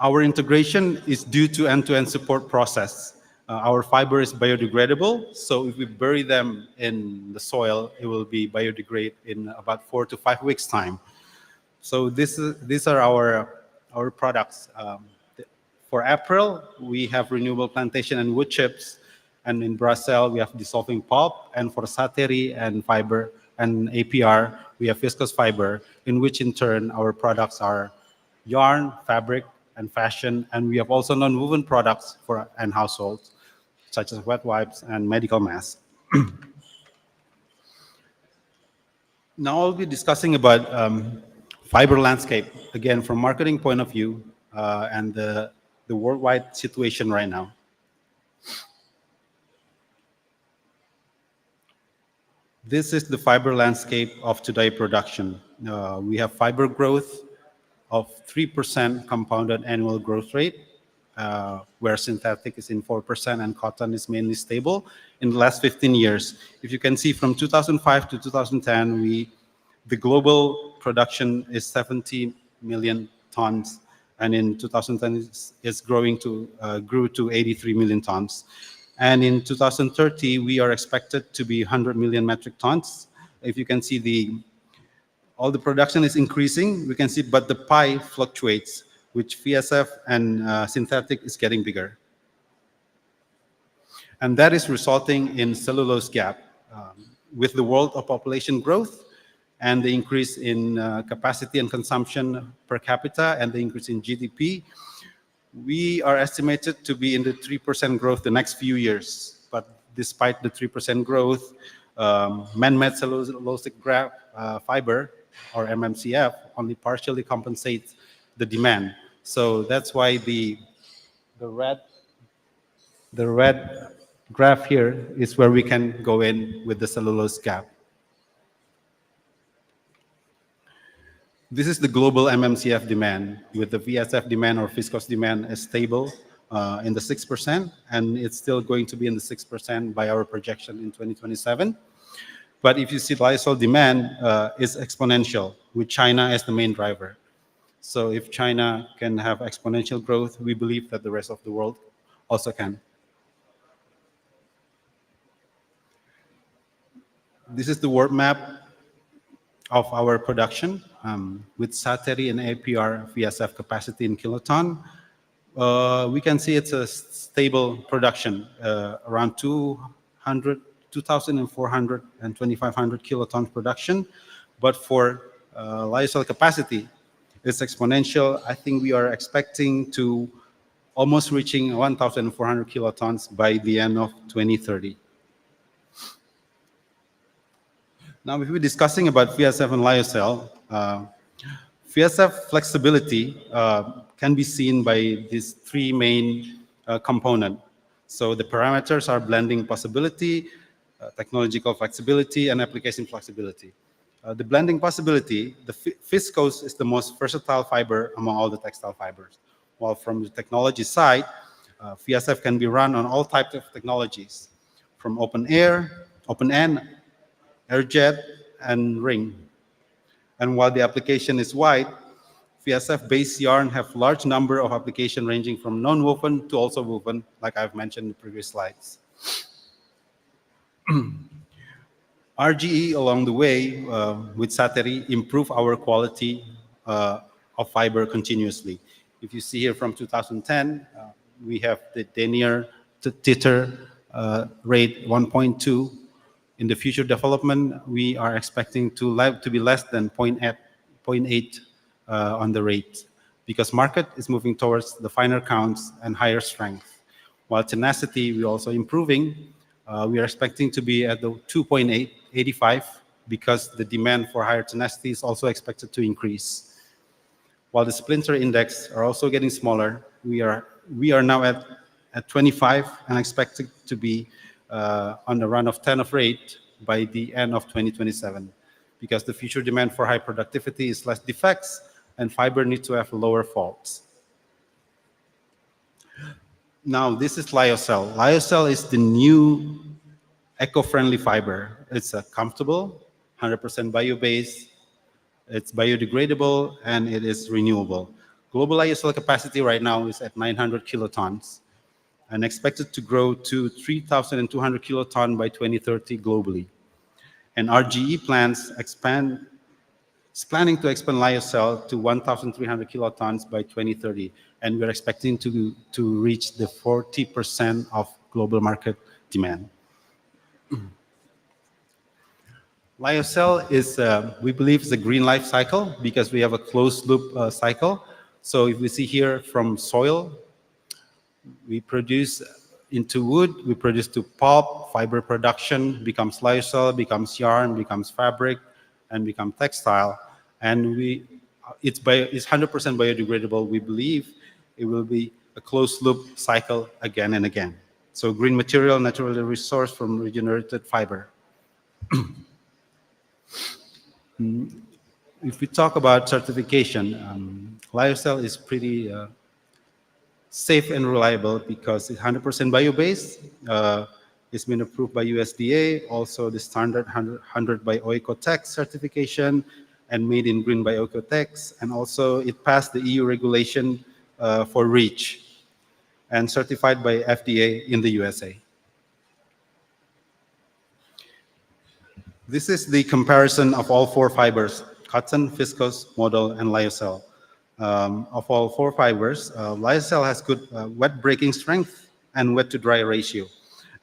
Our integration is due to end-to-end support process. Our fiber is biodegradable, so if we bury them in the soil, it will be biodegraded in about 4 to 5 weeks' time. So these are our products. For April, we have renewable plantation and wood chips, and in Bracell, we have dissolving pulp, and for Sateri and fiber and APR, we have viscose fiber, in which in turn our products are yarn, fabric, and fashion, and we have also non-woven products and households, such as wet wipes and medical masks. Now I'll be discussing about fiber landscape, again, from marketing point of view, and the worldwide situation right now. This is the fiber landscape of today production. We have fiber growth of 3% compounded annual growth rate, where synthetic is in 4% and cotton is mainly stable in the last 15 years. If you can see from 2005 to 2010, the global production is 70 million tons, and in 2010 it's grew to 83 million tons. And in 2030, we are expected to be 100 million metric tons. If you can see all the production is increasing, we can see, but the pie fluctuates, which VSF and synthetic is getting bigger. And that is resulting in cellulose gap. With the world of population growth and the increase in capacity and consumption per capita and the increase in GDP, we are estimated to be in the 3% growth the next few years. But despite the 3% growth, man-made cellulosic fiber, or MMCF, only partially compensates the demand. So that's why the red graph here is where we can go in with the cellulose gap. This is the global MMCF demand, with the VSF demand or viscose demand as stable in the 6%, and it's still going to be in the 6% by our projection in 2027. But if you see lyocell demand is exponential, with China as the main driver. So if China can have exponential growth, we believe that the rest of the world also can. This is the world map of our production with Sateri and APR VSF capacity in kiloton. We can see it's a stable production, around 2,400 and 2,500 kilotons production. But for lyocell capacity, It's exponential. I think we are expecting to almost reaching 1,400 kilotons by the end of 2030. Now, if we're discussing about VSF and lyocell, VSF flexibility can be seen by these three main components. So the parameters are blending possibility, technological flexibility, and application flexibility. The blending possibility, the viscose is the most versatile fiber among all the textile fibers. While from the technology side, VSF can be run on all types of technologies, from open air, open end, airjet, and ring. And while the application is wide, VSF-based yarn have large number of application ranging from non-woven to also woven, like I've mentioned in the previous slides. RGE along the way with Sateri improve our quality of fiber continuously. If you see here from 2010, we have the denier to titer rate 1.2. In the future development, we are expecting to be less than 0.8 on the rate, because market is moving towards the finer counts and higher strength. While tenacity, we're also improving. We are expecting to be at the 2.85 because the demand for higher tenacity is also expected to increase. While the splinter index are also getting smaller, we are now at 25 and expected to be on the run of 10 of rate by the end of 2027, because the future demand for high productivity is less defects and fiber needs to have lower faults. Now, this is lyocell. Lyocell is the new eco-friendly fiber. It's comfortable, 100% bio-based, it's biodegradable, and it is renewable. Global lyocell capacity right now is at 900 kilotons and expected to grow to 3,200 kilotons by 2030 globally. And RGE is planning to expand lyocell to 1,300 kilotons by 2030, and we're expecting to reach the 40% of global market demand. Lyocell is, we believe, is a green life cycle because we have a closed loop cycle. So if we see here from soil, we produce into wood, we produce to pulp, fiber production becomes lyocell, becomes yarn, becomes fabric, and become textile. And it's 100% biodegradable. We believe it will be a closed loop cycle again and again. So green material naturally resourced from regenerated fiber. If we talk about certification, lyocell is pretty safe and reliable because it's 100% bio-based. It's been approved by USDA, also the standard 100 by Oikotex certification, and made in green by Oikotex, and also it passed the EU regulation for REACH and certified by FDA in the USA. This is the comparison of all four fibers: cotton, viscose, modal, and lyocell. Of all four fibers, lyocell has good wet breaking strength and wet to dry ratio.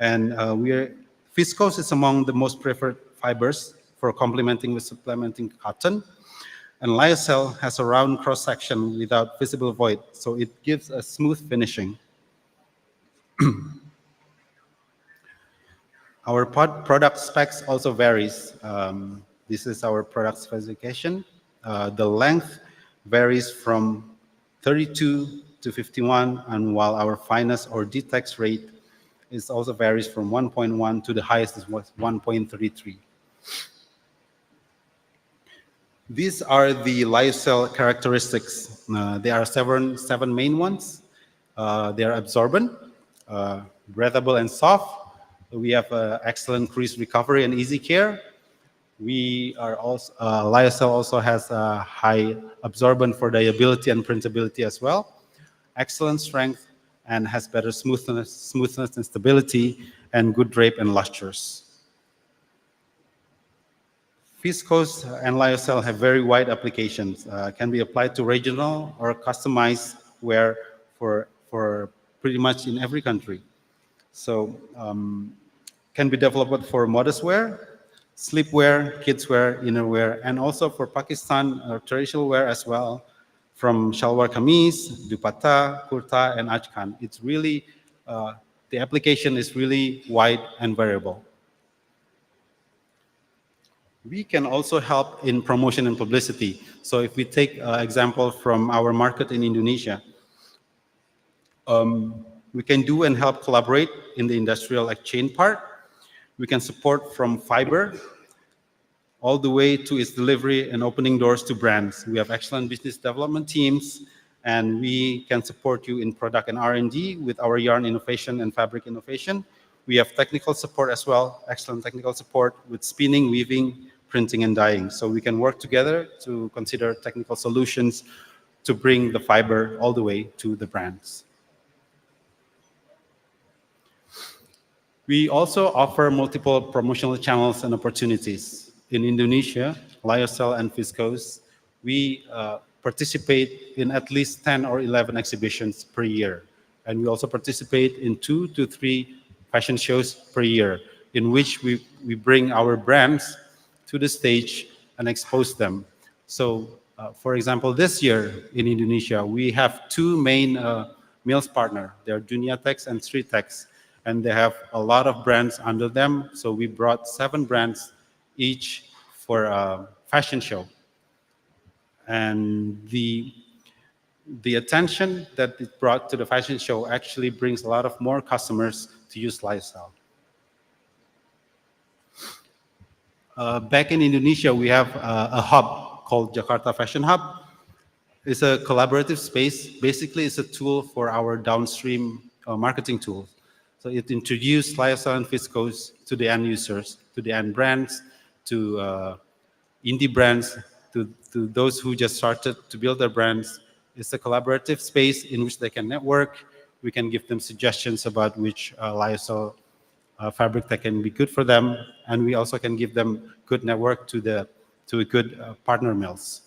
And viscose is among the most preferred fibers for complementing with supplementing cotton. And lyocell has a round cross section without visible void, so it gives a smooth finishing. Our product specs also varies. This is our product specification. The length varies from 32 to 51, and while our finest or detect rate is also varies from 1.1 to the highest is 1.33. These are the lyocell characteristics. There are seven main ones. They are absorbent, breathable and soft. We have excellent crease recovery and easy care. We are also, lyocell also has a high absorbent for dyeability and printability as well. Excellent strength and has better smoothness and stability, and good drape and lusters. Viscose and lyocell have very wide applications. Can be applied to regional or customized wear for pretty much in every country. So can be developed for modest wear, sleepwear, kids wear, inner wear, and also for Pakistan traditional wear as well. from shalwar kameez, dupatta, kurta, and ajkan. It's really, the application is really wide and variable. We can also help in promotion and publicity. So if we take example from our market in Indonesia, we can do and help collaborate in the industrial chain part. We can support from fiber all the way to its delivery and opening doors to brands. We have excellent business development teams, and we can support you in product and R&D with our yarn innovation and fabric innovation. We have technical support as well, excellent technical support with spinning, weaving, printing, and dyeing. So we can work together to consider technical solutions to bring the fiber all the way to the brands. We also offer multiple promotional channels and opportunities. In Indonesia, Lyocell and Viscose, we participate in at least 10 or 11 exhibitions per year. And we also participate in 2 to 3 fashion shows per year, in which we bring our brands to the stage and expose them. So, for example, this year in Indonesia, we have 2 main mills partners. They are Duniatex and Sritex, and they have a lot of brands under them. So we brought 7 brands each for a fashion show. And the attention that it brought to the fashion show actually brings a lot of more customers to use Lyocell. Back in Indonesia, we have a hub called Jakarta Fashion Hub. It's a collaborative space. Basically, it's a tool for our downstream marketing tools. So it introduced Lyocell and Viscose to the end users, to the end brands, to indie brands, to those who just started to build their brands. It's a collaborative space in which they can network. We can give them suggestions about which Lyocell fabric that can be good for them, and we also can give them good network to good partner mills.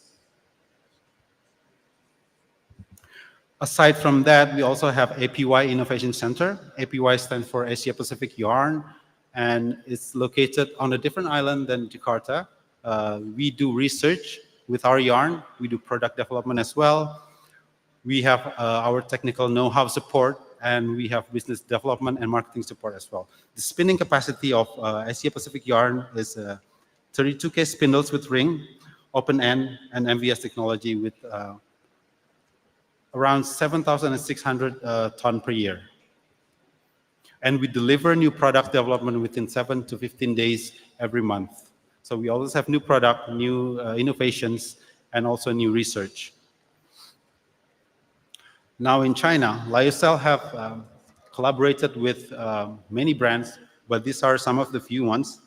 Aside from that, we also have APY Innovation Center. APY stands for Asia Pacific Yarn, and it's located on a different island than Jakarta. We do research with our yarn. We do product development as well. We have our technical know-how support, and we have business development and marketing support as well. The spinning capacity of Asia Pacific Yarn is 32K spindles with ring, open end, and MVS technology with around 7,600 ton per year. And we deliver new product development within 7 to 15 days every month. So we always have new product, new innovations, and also new research. Now in China, Lyocell have collaborated with many brands, but these are some of the few ones.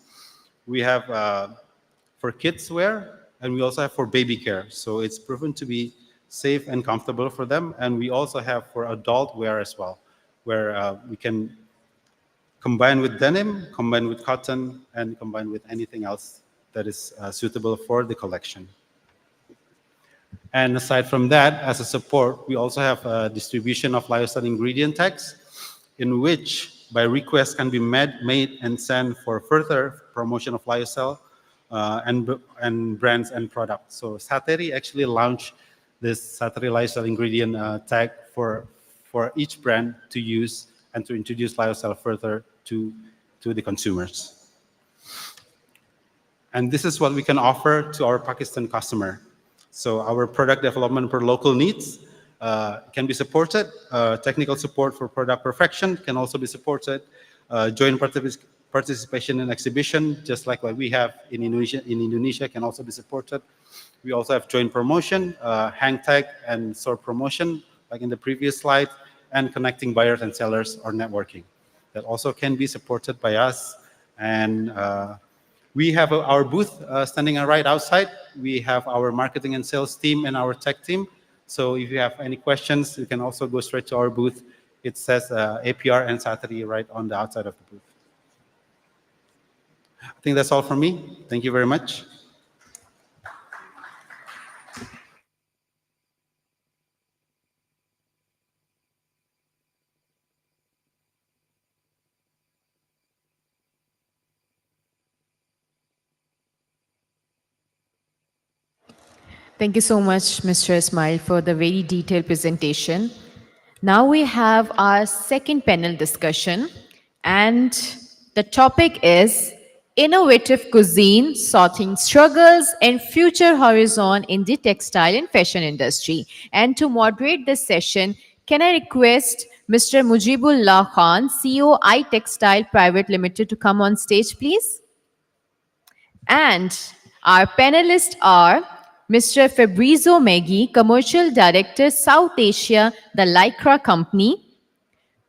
We have for kids wear, and we also have for baby care. So it's proven to be safe and comfortable for them. And we also have for adult wear as well, where we can combine with denim, combine with cotton, and combine with anything else that is suitable for the collection. And aside from that, as a support, we also have a distribution of Lyocell ingredient tags, in which by request can be made and sent for further promotion of Lyocell and brands and products. So Sateri actually launched this Sateri Lyocell ingredient tag for each brand to use and to introduce Lyocell further to the consumers. And this is what we can offer to our Pakistan customer. So our product development for local needs can be supported. Technical support for product perfection can also be supported. Joint participation in exhibition, just like what we have in Indonesia, can also be supported. We also have joint promotion, hang tag and sort promotion, like in the previous slide, and connecting buyers and sellers or networking. That also can be supported by us. And we have our booth standing right outside. We have our marketing and sales team and our tech team. So if you have any questions, you can also go straight to our booth. It says APR and Sateri right on the outside of the booth. I think that's all from me. Thank you very much. Thank you so much, Mr. Ismail, for the very detailed presentation. Now we have our second panel discussion, and the topic is Innovative Cuisine, Sorting Struggles and Future Horizon in the Textile and Fashion Industry. And to moderate this session, can I request Mr. Mujibullah Khan, CEO iTextile Private Limited, to come on stage, please? And our panelists are Mr. Fabrizio Meggi, Commercial Director, South Asia, The Lycra Company,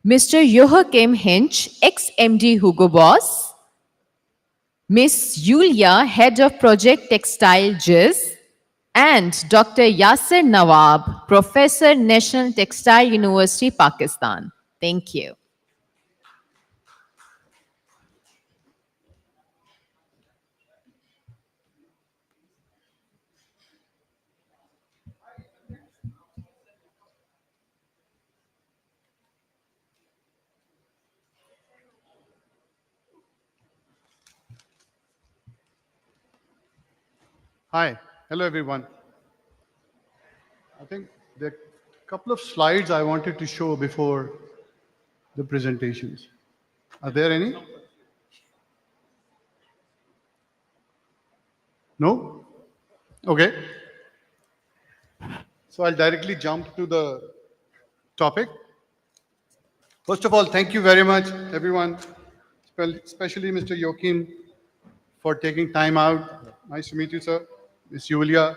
Mr. Joachim Hinch, ex-MD Hugo Boss, Miss Julia, Head of Project Textile JIS, and Dr. Yasser Nawab, Professor, National Textile University, Pakistan. Thank you. Hi, hello everyone. I think there are a couple of slides I wanted to show before the presentations. Are there any? No? Okay. So I'll directly jump to the topic. First of all, thank you very much, everyone, especially Mr. Joachim, for taking time out. Nice to meet you, sir. Miss Julia,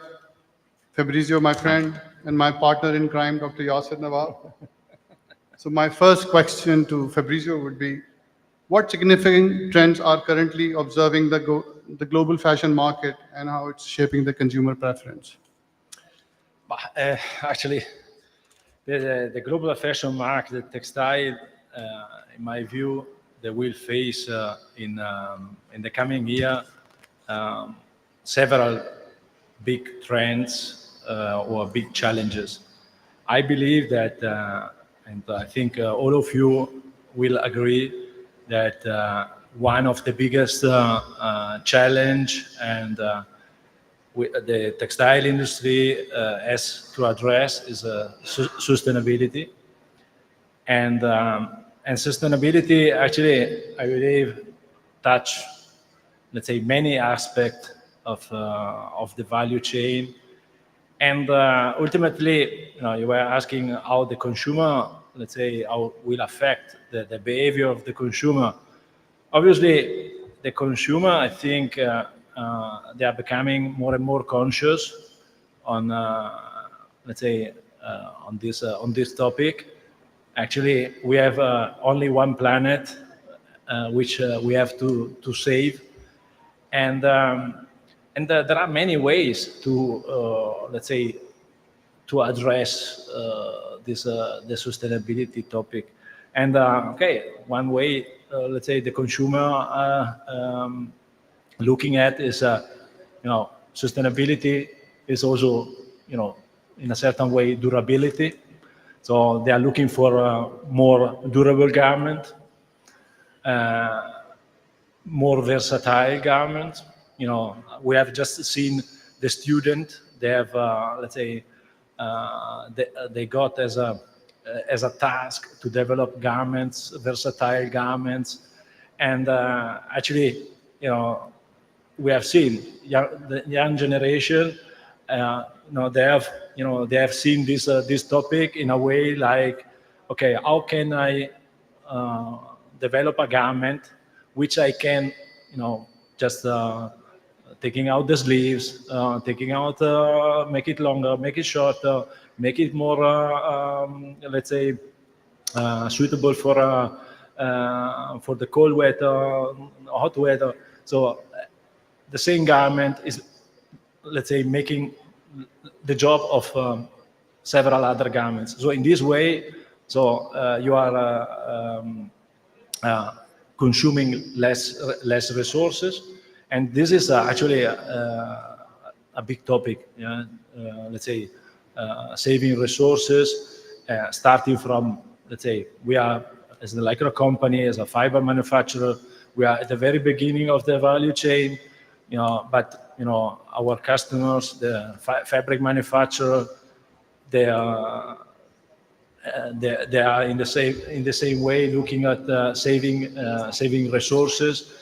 Fabrizio, my friend, and my partner in crime, Dr. Yasser Nawab. So my first question to Fabrizio would be, what significant trends are currently observing the global fashion market and how it's shaping the consumer preference? Actually, the global fashion market, the textile, in my view, they will face in the coming year several big trends or big challenges. I believe that, and I think all of you will agree that one of the biggest challenge and the textile industry has to address is sustainability. And sustainability actually, I believe, touch, let's say, many aspects of the value chain. And ultimately, you were asking how the consumer, let's say, how will affect the behavior of the consumer. Obviously, the consumer, I think, they are becoming more and more conscious on, let's say, on this topic. Actually, we have only one planet which we have to save, and there are many ways to, let's say, to address the sustainability topic. And okay, one way, let's say, the consumer looking at is, sustainability is also, in a certain way, durability. So they are looking for more durable garment, more versatile garment. We have just seen the student. They have, let's say, they got as a task to develop garments, versatile garments, and actually, we have seen the young generation. They have seen this topic in a way like, okay, how can I develop a garment which I can, just taking out the sleeves, taking out, make it longer, make it shorter, make it more, let's say, suitable for the cold weather, hot weather. So the same garment is, let's say, making the job of several other garments. So in this way, you are consuming less resources, and this is actually a big topic. Let's say saving resources, starting from, let's say, we are, as the Lycra company, as a fiber manufacturer, we are at the very beginning of the value chain. But our customers, the fabric manufacturer, they are they are in the same way looking at saving resources.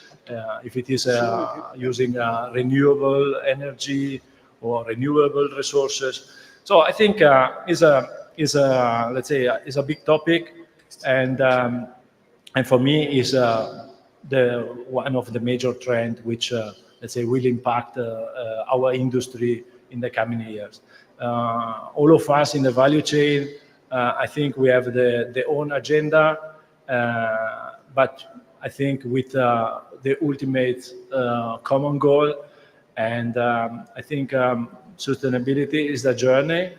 If it is using renewable energy or renewable resources, so I think is a let's say is a big topic, and for me is the one of the major trend which let's say will impact our industry in the coming years. All of us in the value chain, I think we have the own agenda, but I think with the ultimate common goal, and I think sustainability is the journey,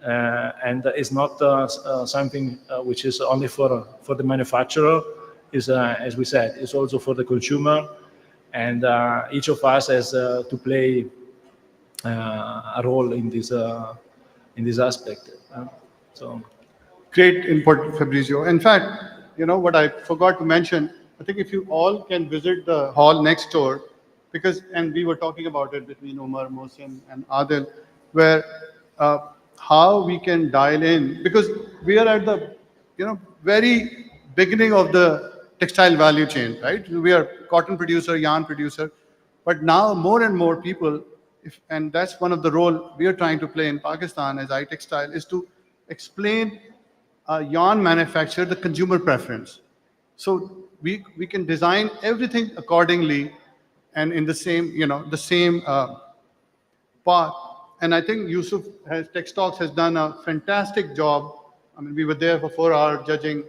and it's not something which is only for the manufacturer. Is as we said, it's also for the consumer, and each of us has to play a role in this aspect. So, great input, Fabrizio. In fact, what I forgot to mention, I think if you all can visit the hall next door, and we were talking about it between Umar, Mohsin, and Adil, where how we can dial in, because we are at the very beginning of the textile value chain, right? We are cotton producer, yarn producer, but now more and more people, and that's one of the role we are trying to play in Pakistan as iTextile, is to explain yarn manufacturer the consumer preference. So we can design everything accordingly and in the same, the same path. And I think Yusuf Textalks has done a fantastic job. I mean, we were there for 4 hours judging,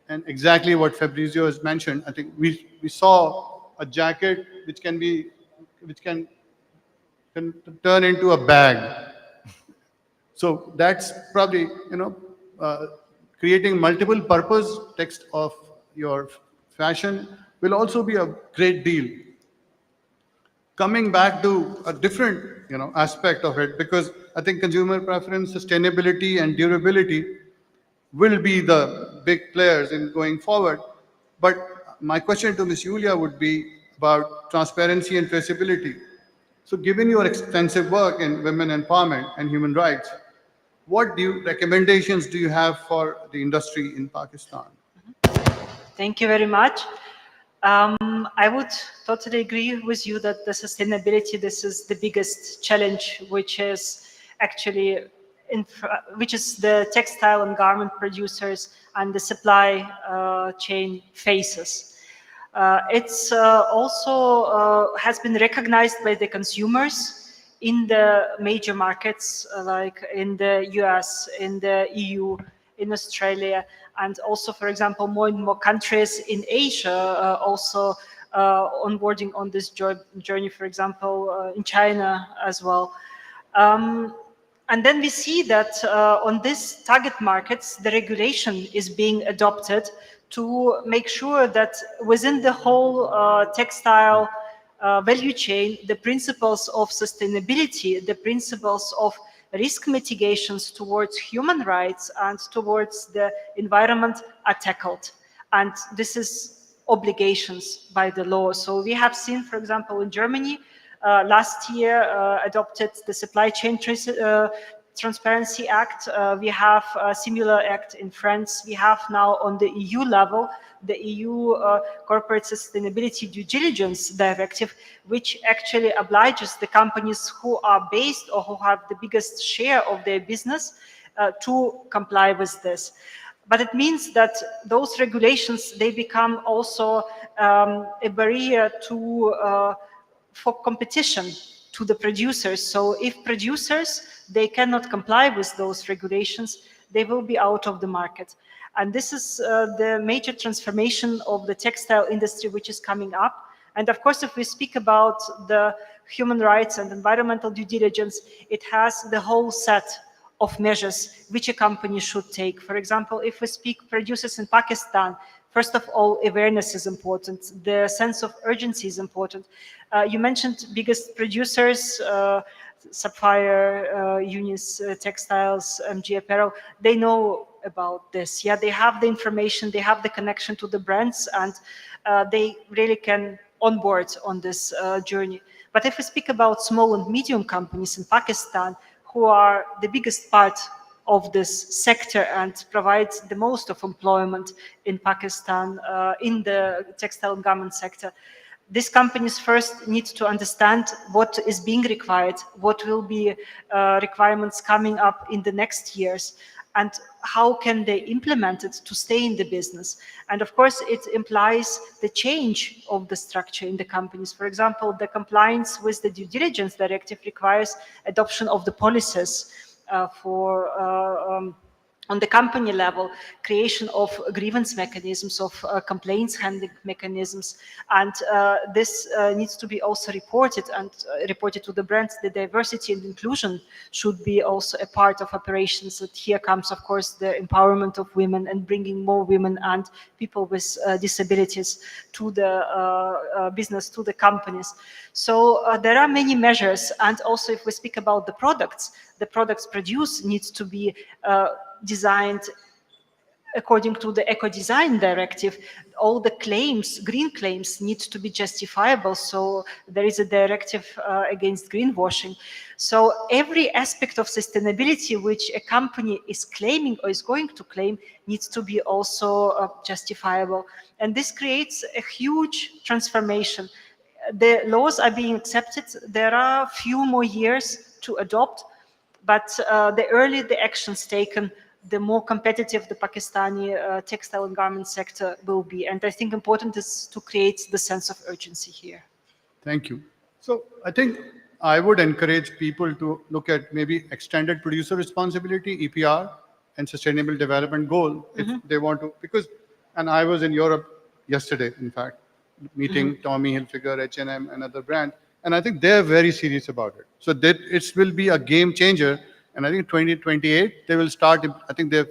and exactly what Fabrizio has mentioned. I think we saw a jacket which can turn into a bag. So that's probably, creating multiple purpose text of your fashion will also be a great deal. Coming back to a different, aspect of it, because I think consumer preference, sustainability, and durability will be the big players in going forward. But my question to Ms. Julia would be about transparency and traceability. So given your extensive work in women empowerment and human rights, what recommendations do you have for the industry in Pakistan? Thank you very much. I would totally agree with you that the sustainability, this is the biggest challenge, which is actually which is the textile and garment producers and the supply chain faces. It's also has been recognized by the consumers in the major markets, like in the US, in the EU, in Australia, and also, for example, more and more countries in Asia also onboarding on this journey, for example, in China as well. And then we see that on these target markets, the regulation is being adopted to make sure that within the whole textile value chain, the principles of sustainability, the principles of risk mitigations towards human rights and towards the environment are tackled. And this is obligations by the law. So we have seen, for example, in Germany, last year adopted the Supply Chain Transparency Act. We have a similar act in France. We have now on the EU level the EU Corporate Sustainability Due Diligence Directive, which actually obliges the companies who are based or who have the biggest share of their business to comply with this. But it means that those regulations, they become also a barrier to for competition to the producers. So if producers, they cannot comply with those regulations, they will be out of the market. And this is the major transformation of the textile industry which is coming up. And of course, if we speak about the human rights and environmental due diligence, it has the whole set of measures which a company should take. For example, if we speak producers in Pakistan, first of all, awareness is important. The sense of urgency is important. You mentioned biggest producers, Sapphire, Unis Textiles, MG Apparel. They know about this. Yeah, they have the information, they have the connection to the brands, and they really can onboard on this journey. But if we speak about small and medium companies in Pakistan, who are the biggest part of this sector and provide the most of employment in Pakistan in the textile and garment sector, these companies first need to understand what is being required, what will be requirements coming up in the next years, and how can they implement it to stay in the business. And of course, it implies the change of the structure in the companies. For example, the compliance with the due diligence directive requires adoption of the policies on the company level, creation of grievance mechanisms, of complaints handling mechanisms, and this needs to be also reported to the brands. The diversity and inclusion should be also a part of operations. And here comes, of course, the empowerment of women and bringing more women and people with disabilities to the business, to the companies. So there are many measures, and also if we speak about the products produced needs to be designed according to the eco-design directive. All the claims, green claims, need to be justifiable. So there is a directive against greenwashing. So every aspect of sustainability which a company is claiming or is going to claim needs to be also justifiable. And this creates a huge transformation. The laws are being accepted. There are few more years to adopt, but the earlier the actions taken, the more competitive the Pakistani textile and garment sector will be. And I think important is to create the sense of urgency here. Thank you. So I think I would encourage people to look at maybe extended producer responsibility, EPR, and sustainable development goal if they want to, because, and I was in Europe yesterday, in fact, meeting Tommy Hilfiger, H&M, and other brands, and I think they're very serious about it. So that it will be a game changer. And I think 2028, they will start, I think they've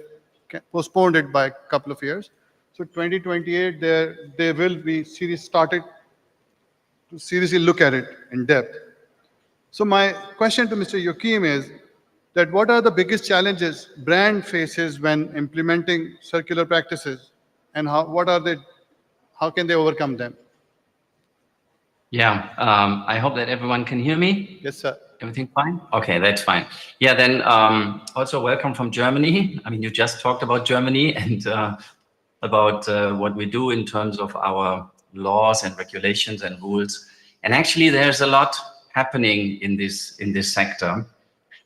postponed it by a couple of years. So 2028, they will be started to seriously look at it in depth. So my question to Mr. Yoakim is that what are the biggest challenges brand faces when implementing circular practices, and how can they overcome them? Yeah, I hope that everyone can hear me. Yes, sir. Everything fine? Okay, that's fine. Yeah, then also welcome from Germany. I mean, you just talked about Germany and about what we do in terms of our laws and regulations and rules. And actually, there's a lot happening in this sector.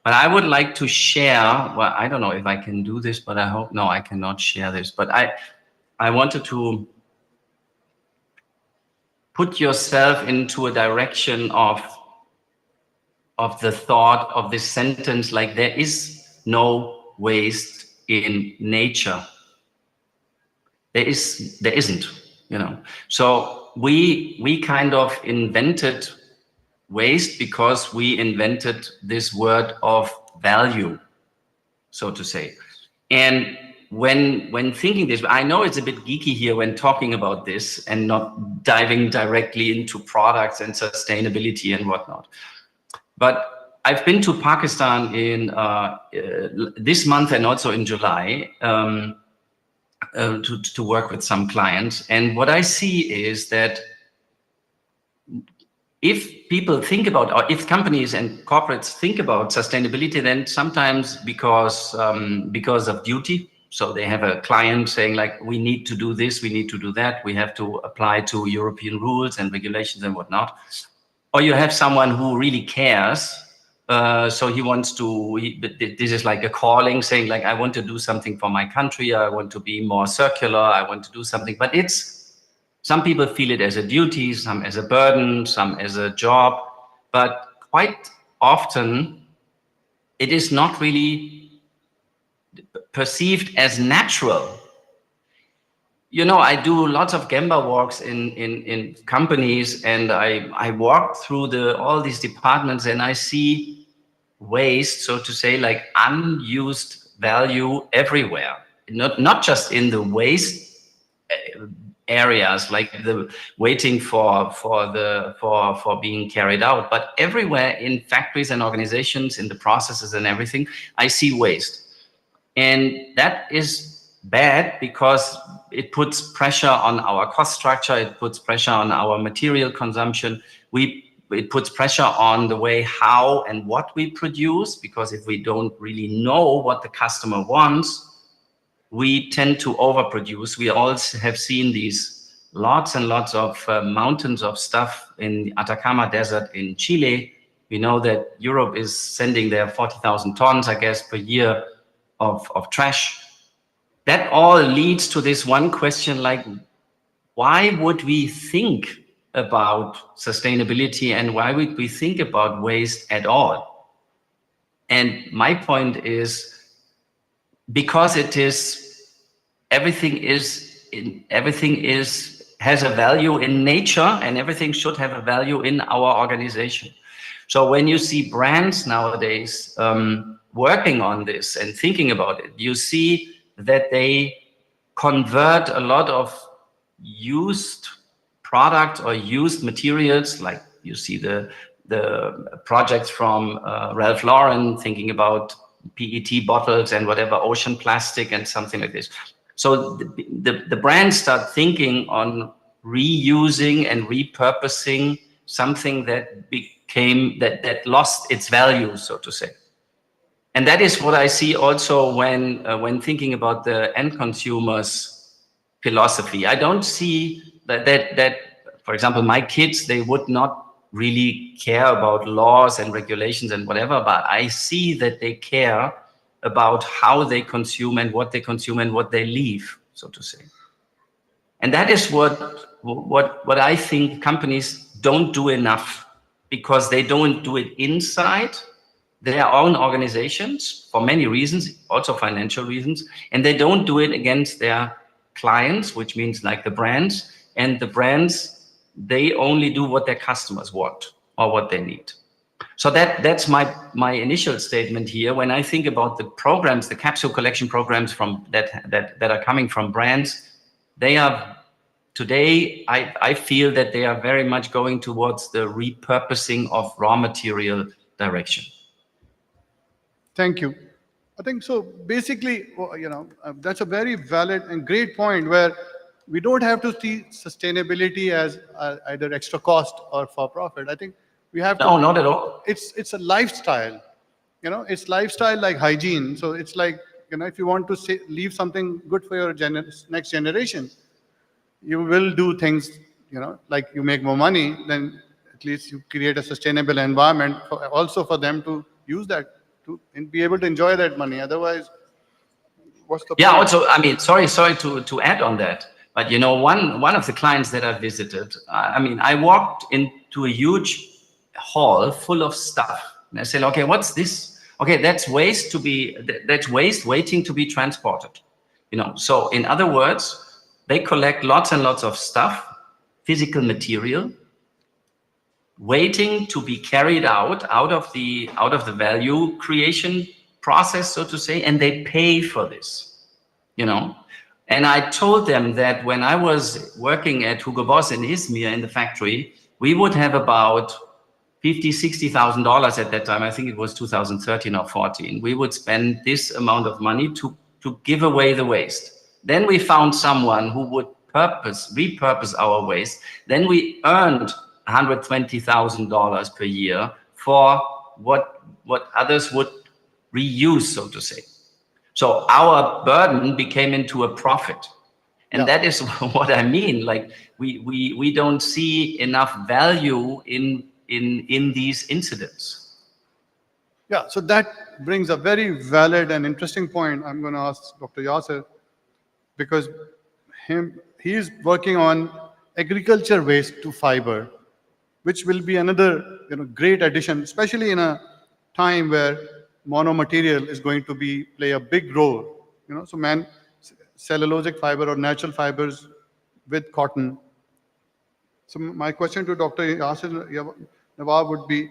But I would like to share, well, I don't know if I can do this, but I hope, no, I cannot share this. But I wanted to put yourself into a direction of the thought of this sentence, like there is no waste in nature. There isn't, you know. So we kind of invented waste because we invented this word of value, so to say. And when thinking this, I know it's a bit geeky here when talking about this and not diving directly into products and sustainability and whatnot. But I've been to Pakistan in this month and also in July to work with some clients. And what I see is that if people think about, or if companies and corporates think about sustainability, then sometimes because of duty. So they have a client saying like, we need to do this, we need to do that, we have to apply to European rules and regulations and whatnot. Or you have someone who really cares. So he wants to, this is like a calling saying like, I want to do something for my country. I want to be more circular. I want to do something, but some people feel it as a duty, some as a burden, some as a job, but quite often it is not really perceived as natural. You know, I do lots of Gemba walks in companies, and I walk through all these departments and I see waste, so to say, like unused value everywhere. Not just in the waste areas, like the waiting for being carried out, but everywhere in factories and organizations, in the processes and everything, I see waste. And that is bad because it puts pressure on our cost structure, it puts pressure on our material consumption. We it puts pressure on the way how and what we produce, because if we don't really know what the customer wants, we tend to overproduce. We also have seen these lots and lots of mountains of stuff in the Atacama Desert in Chile. We know that Europe is sending their 40,000 tons, I guess, per year of trash. That all leads to this one question, like, why would we think about sustainability and why would we think about waste at all? And my point is, because it is, everything has a value in nature, and everything should have a value in our organization. So when you see brands nowadays working on this and thinking about it, you see that they convert a lot of used product or used materials, like you see the projects from Ralph Lauren thinking about PET bottles and whatever, ocean plastic and something like this. So the brands start thinking on reusing and repurposing something that became, that lost its value, so to say. And that is what I see also when thinking about the end consumer's philosophy. I don't see that, for example, my kids, they would not really care about laws and regulations and whatever, but I see that they care about how they consume and what they leave, so to say. And that is what I think companies don't do enough, because they don't do it inside their own organizations for many reasons, also financial reasons, and they don't do it against their clients, which means like the brands, and the brands, they only do what their customers want or what they need. So that's my initial statement here. When I think about the programs, the capsule collection programs that are coming from brands, they are today, I feel that they are very much going towards the repurposing of raw material direction. Thank you. I think so. Basically, that's a very valid and great point, where we don't have to see sustainability as either extra cost or for profit. I think we have to. No, not at all. It's a lifestyle. It's lifestyle like hygiene. So it's like, if you want to leave something good for your next generation, you will do things, like you make more money, then at least you create a sustainable environment also for them to use that and be able to enjoy that money. Otherwise, what's the point? Also, I mean, sorry to add on that, but one of the clients that I visited, I walked into a huge hall full of stuff, and I said, okay, what's this? Okay, that's waste waiting to be transported. So in other words, they collect lots and lots of stuff, physical material, waiting to be carried out of the value creation process, so to say, and they pay for this, And I told them that when I was working at Hugo Boss in Izmir in the factory, we would have about $50,000, $60,000 at that time. I think it was 2013 or 14. We would spend this amount of money to give away the waste. Then we found someone who would repurpose our waste. Then we earned $120,000 per year for what others would reuse, so to say. So our burden became into a profit. And that is what I mean. Like we don't see enough value in these incidents. Yeah, so that brings a very valid and interesting point. I'm going to ask Dr. Yasser, because he is working on agriculture waste to fiber, which will be another great addition, especially in a time where monomaterial is going to play a big role. So cellulosic fiber or natural fibers with cotton. So my question to Dr. Yasser Nawab would be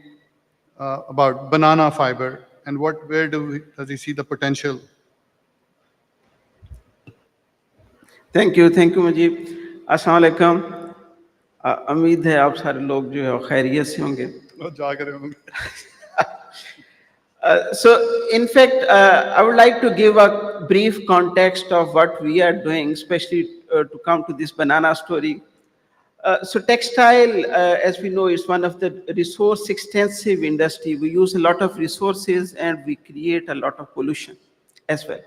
about banana fiber and where does he see the potential? Thank you Mujeeb. अस्सलाम वालेकुम। उम्मीद है आप सारे लोग जो है खैरियत से होंगे। So in fact, I would like to give a brief context of what we are doing, especially to come to this banana story. So textile, as we know, is one of the resource-extensive industry. We use a lot of resources and we create a lot of pollution as well.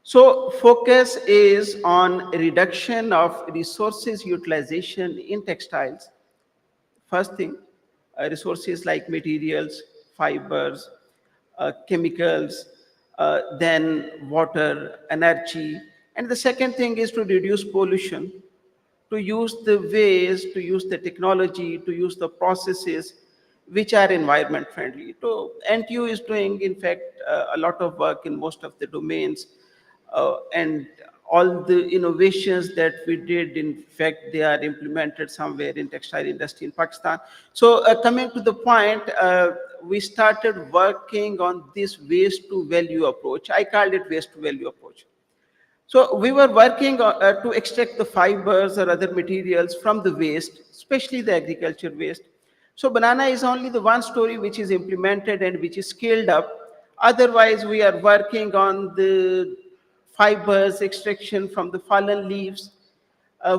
So focus is on reduction of resources utilization in textiles. First thing, resources like materials, fibers, chemicals, then water, energy. And the second thing is to reduce pollution, to use the ways, to use the technology, to use the processes which are environment friendly. So NTU is doing, in fact, a lot of work in most of the domains, and all the innovations that we did, in fact, they are implemented somewhere in textile industry in Pakistan. So coming to the point, we started working on this waste to value approach. I called it waste to value approach. So we were working to extract the fibers or other materials from the waste, especially the agriculture waste. So banana is only the one story which is implemented and which is scaled up. Otherwise, we are working on the fibers extraction from the fallen leaves,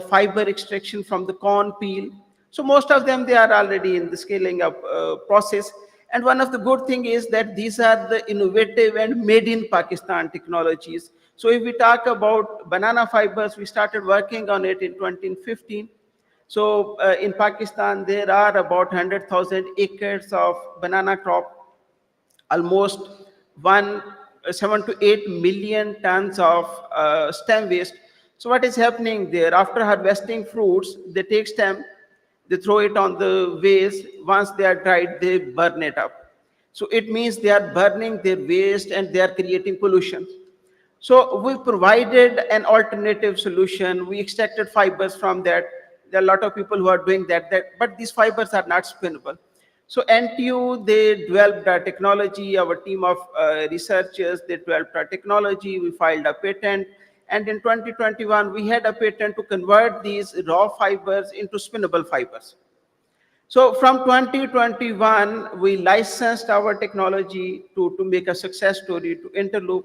fiber extraction from the corn peel. So most of them, they are already in the scaling up process. And one of the good thing is that these are the innovative and made in Pakistan technologies. So if we talk about banana fibers, we started working on it in 2015. So in Pakistan, there are about 100,000 acres of banana crop, almost 7 to 8 million tons of stem waste. So what is happening there? After harvesting fruits, they take stem, they throw it on the waste. Once they are dried, they burn it up. So it means they are burning their waste and they are creating pollution. So we provided an alternative solution. We extracted fibers from that. There are a lot of people who are doing that, but these fibers are not spinnable. So NTU, they developed a technology, our team of researchers, they developed a technology, we filed a patent, and in 2021, we had a patent to convert these raw fibers into spinnable fibers. So from 2021, we licensed our technology to make a success story to Interloop.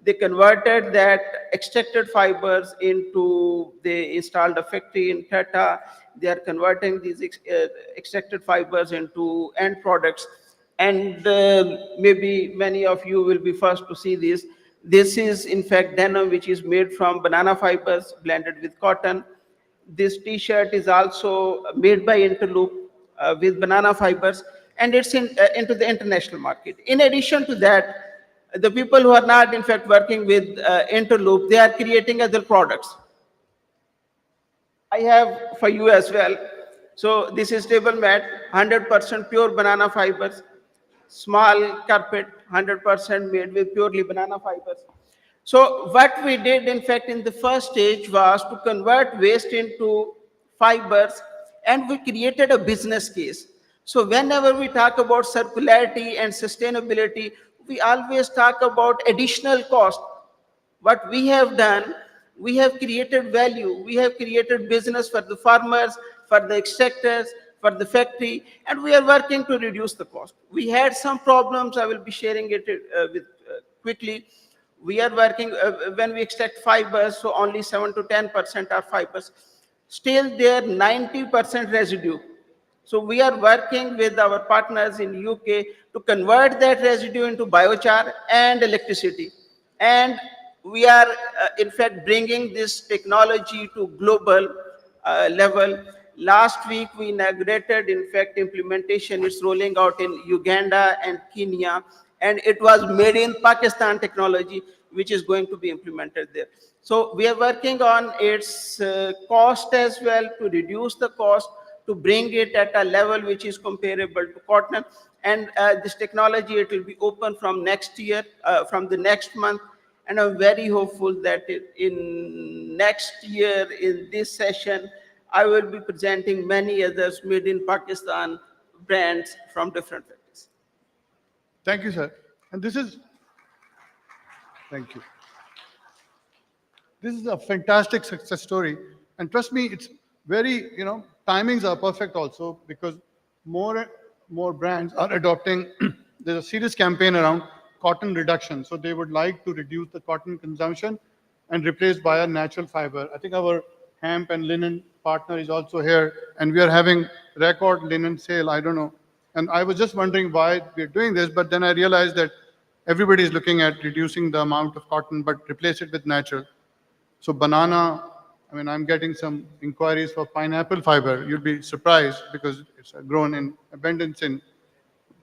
They converted that extracted fibers into, they installed a factory in Tata. They are converting these extracted fibers into end products. And maybe many of you will be first to see this. This is, in fact, denim, which is made from banana fibers blended with cotton. This t-shirt is also made by Interloop with banana fibers, and it's into the international market. In addition to that, the people who are not, in fact, working with Interloop, they are creating other products. I have for you as well. So this is table mat, 100% pure banana fibers. Small carpet, 100% made with purely banana fibers. So what we did, in fact, in the first stage was to convert waste into fibers, and we created a business case. So whenever we talk about circularity and sustainability, we always talk about additional cost. What we have done, we have created value, we have created business for the farmers, for the extractors, for the factory, and we are working to reduce the cost. We had some problems, I will be sharing it quickly. We are working, when we extract fibers, so only 7 to 10% are fibers. Still there 90% residue. So we are working with our partners in UK to convert that residue into biochar and electricity. And we are, in fact, bringing this technology to global level. Last week, we inaugurated, in fact, implementation is rolling out in Uganda and Kenya, and it was made in Pakistan technology, which is going to be implemented there. So we are working on its cost as well, to reduce the cost, to bring it at a level which is comparable to cotton. And this technology, it will be open from next year, from the next month. And I'm very hopeful that in next year, in this session, I will be presenting many others made in Pakistan brands from different factories. Thank you, sir. And this is, thank you. This is a fantastic success story. And trust me, it's very, timings are perfect also, because more brands are adopting, there's a serious campaign around cotton reduction. So they would like to reduce the cotton consumption and replace by a natural fiber. I think our hemp and linen partner is also here, and we are having record linen sale. I don't know. And I was just wondering why we're doing this, but then I realized that everybody is looking at reducing the amount of cotton, but replace it with natural. So banana, I mean, I'm getting some inquiries for pineapple fiber. You'll be surprised because it's grown in abundance in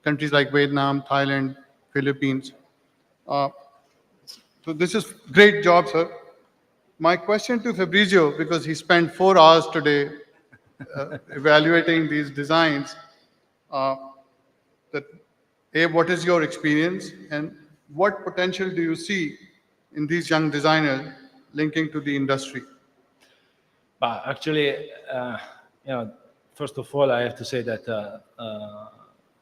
countries like Vietnam, Thailand, Philippines. So this is great job, sir. My question to Fabrizio, because he spent 4 hours today evaluating these designs, that A, what is your experience and what potential do you see in these young designers linking to the industry? But actually, first of all, I have to say that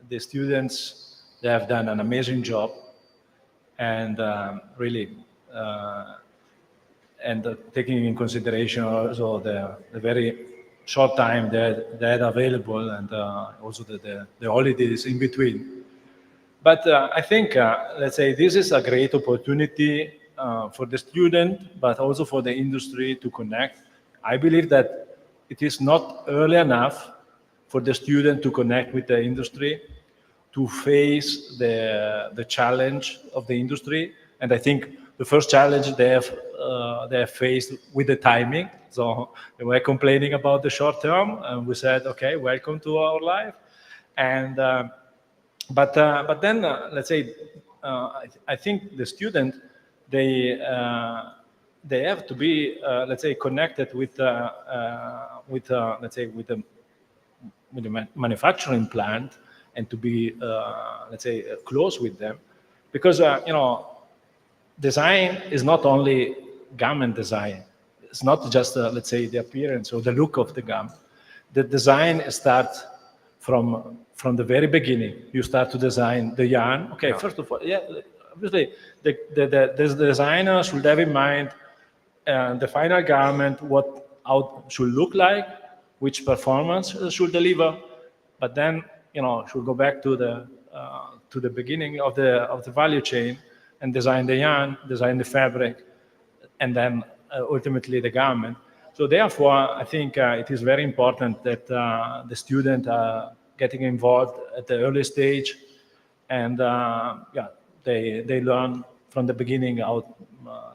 the students, they have done an amazing job, and really, and taking in consideration also the very short time they had available, and also the holidays in between. But I think, let's say, this is a great opportunity for the student, but also for the industry to connect. I believe that it is not early enough for the student to connect with the industry, to face the challenge of the industry. And I think the first challenge they have faced with the timing. So they were complaining about the short term, and we said, okay, welcome to our life. And but then let's say I think the student they have to be let's say connected with let's say with the manufacturing plant, and to be let's say close with them, because design is not only garment design. It's not just let's say the appearance or the look of the garment. The design starts from the very beginning. You start to design the yarn. Okay, yeah. First of all, yeah, obviously the designer should have in mind the final garment, how it should look like, which performance should deliver, but then should go back to the beginning of the value chain and design the yarn, design the fabric, and then ultimately the garment. So therefore, I think it is very important that the student are getting involved at the early stage, and yeah, they learn from the beginning how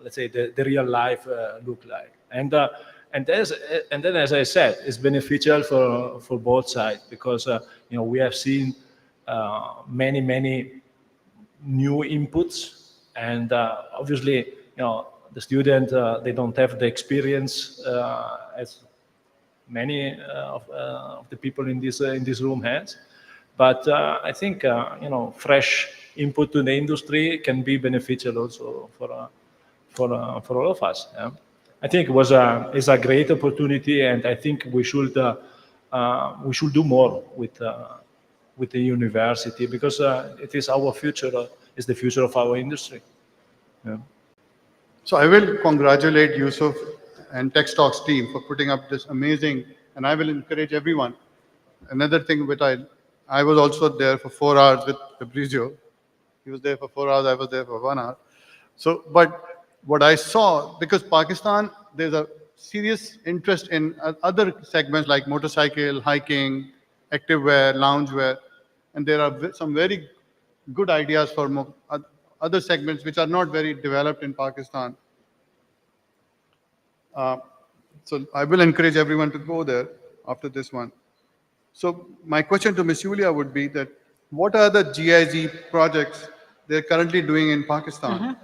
let's say the real life look like. And then, as I said, it's beneficial for both sides, because we have seen many new inputs, and obviously the student they don't have the experience as many of the people in this room has. But I think fresh input to the industry can be beneficial also for all of us. Yeah? I think it's a great opportunity, and I think we should do more with the university, because it is our future, is the future of our industry. Yeah. So I will congratulate Yusuf and Textalks team for putting up this amazing, and I will encourage everyone. Another thing which I was also there for 4 hours with Fabrizio. He was there for 4 hours, I was there for 1 hour. So, but what I saw, because Pakistan, there's a serious interest in other segments like motorcycle, hiking, activewear, loungewear, and there are some very good ideas for other segments which are not very developed in Pakistan. So I will encourage everyone to go there after this one. So my question to Ms. Julia would be that what are the GIZ projects they're currently doing in Pakistan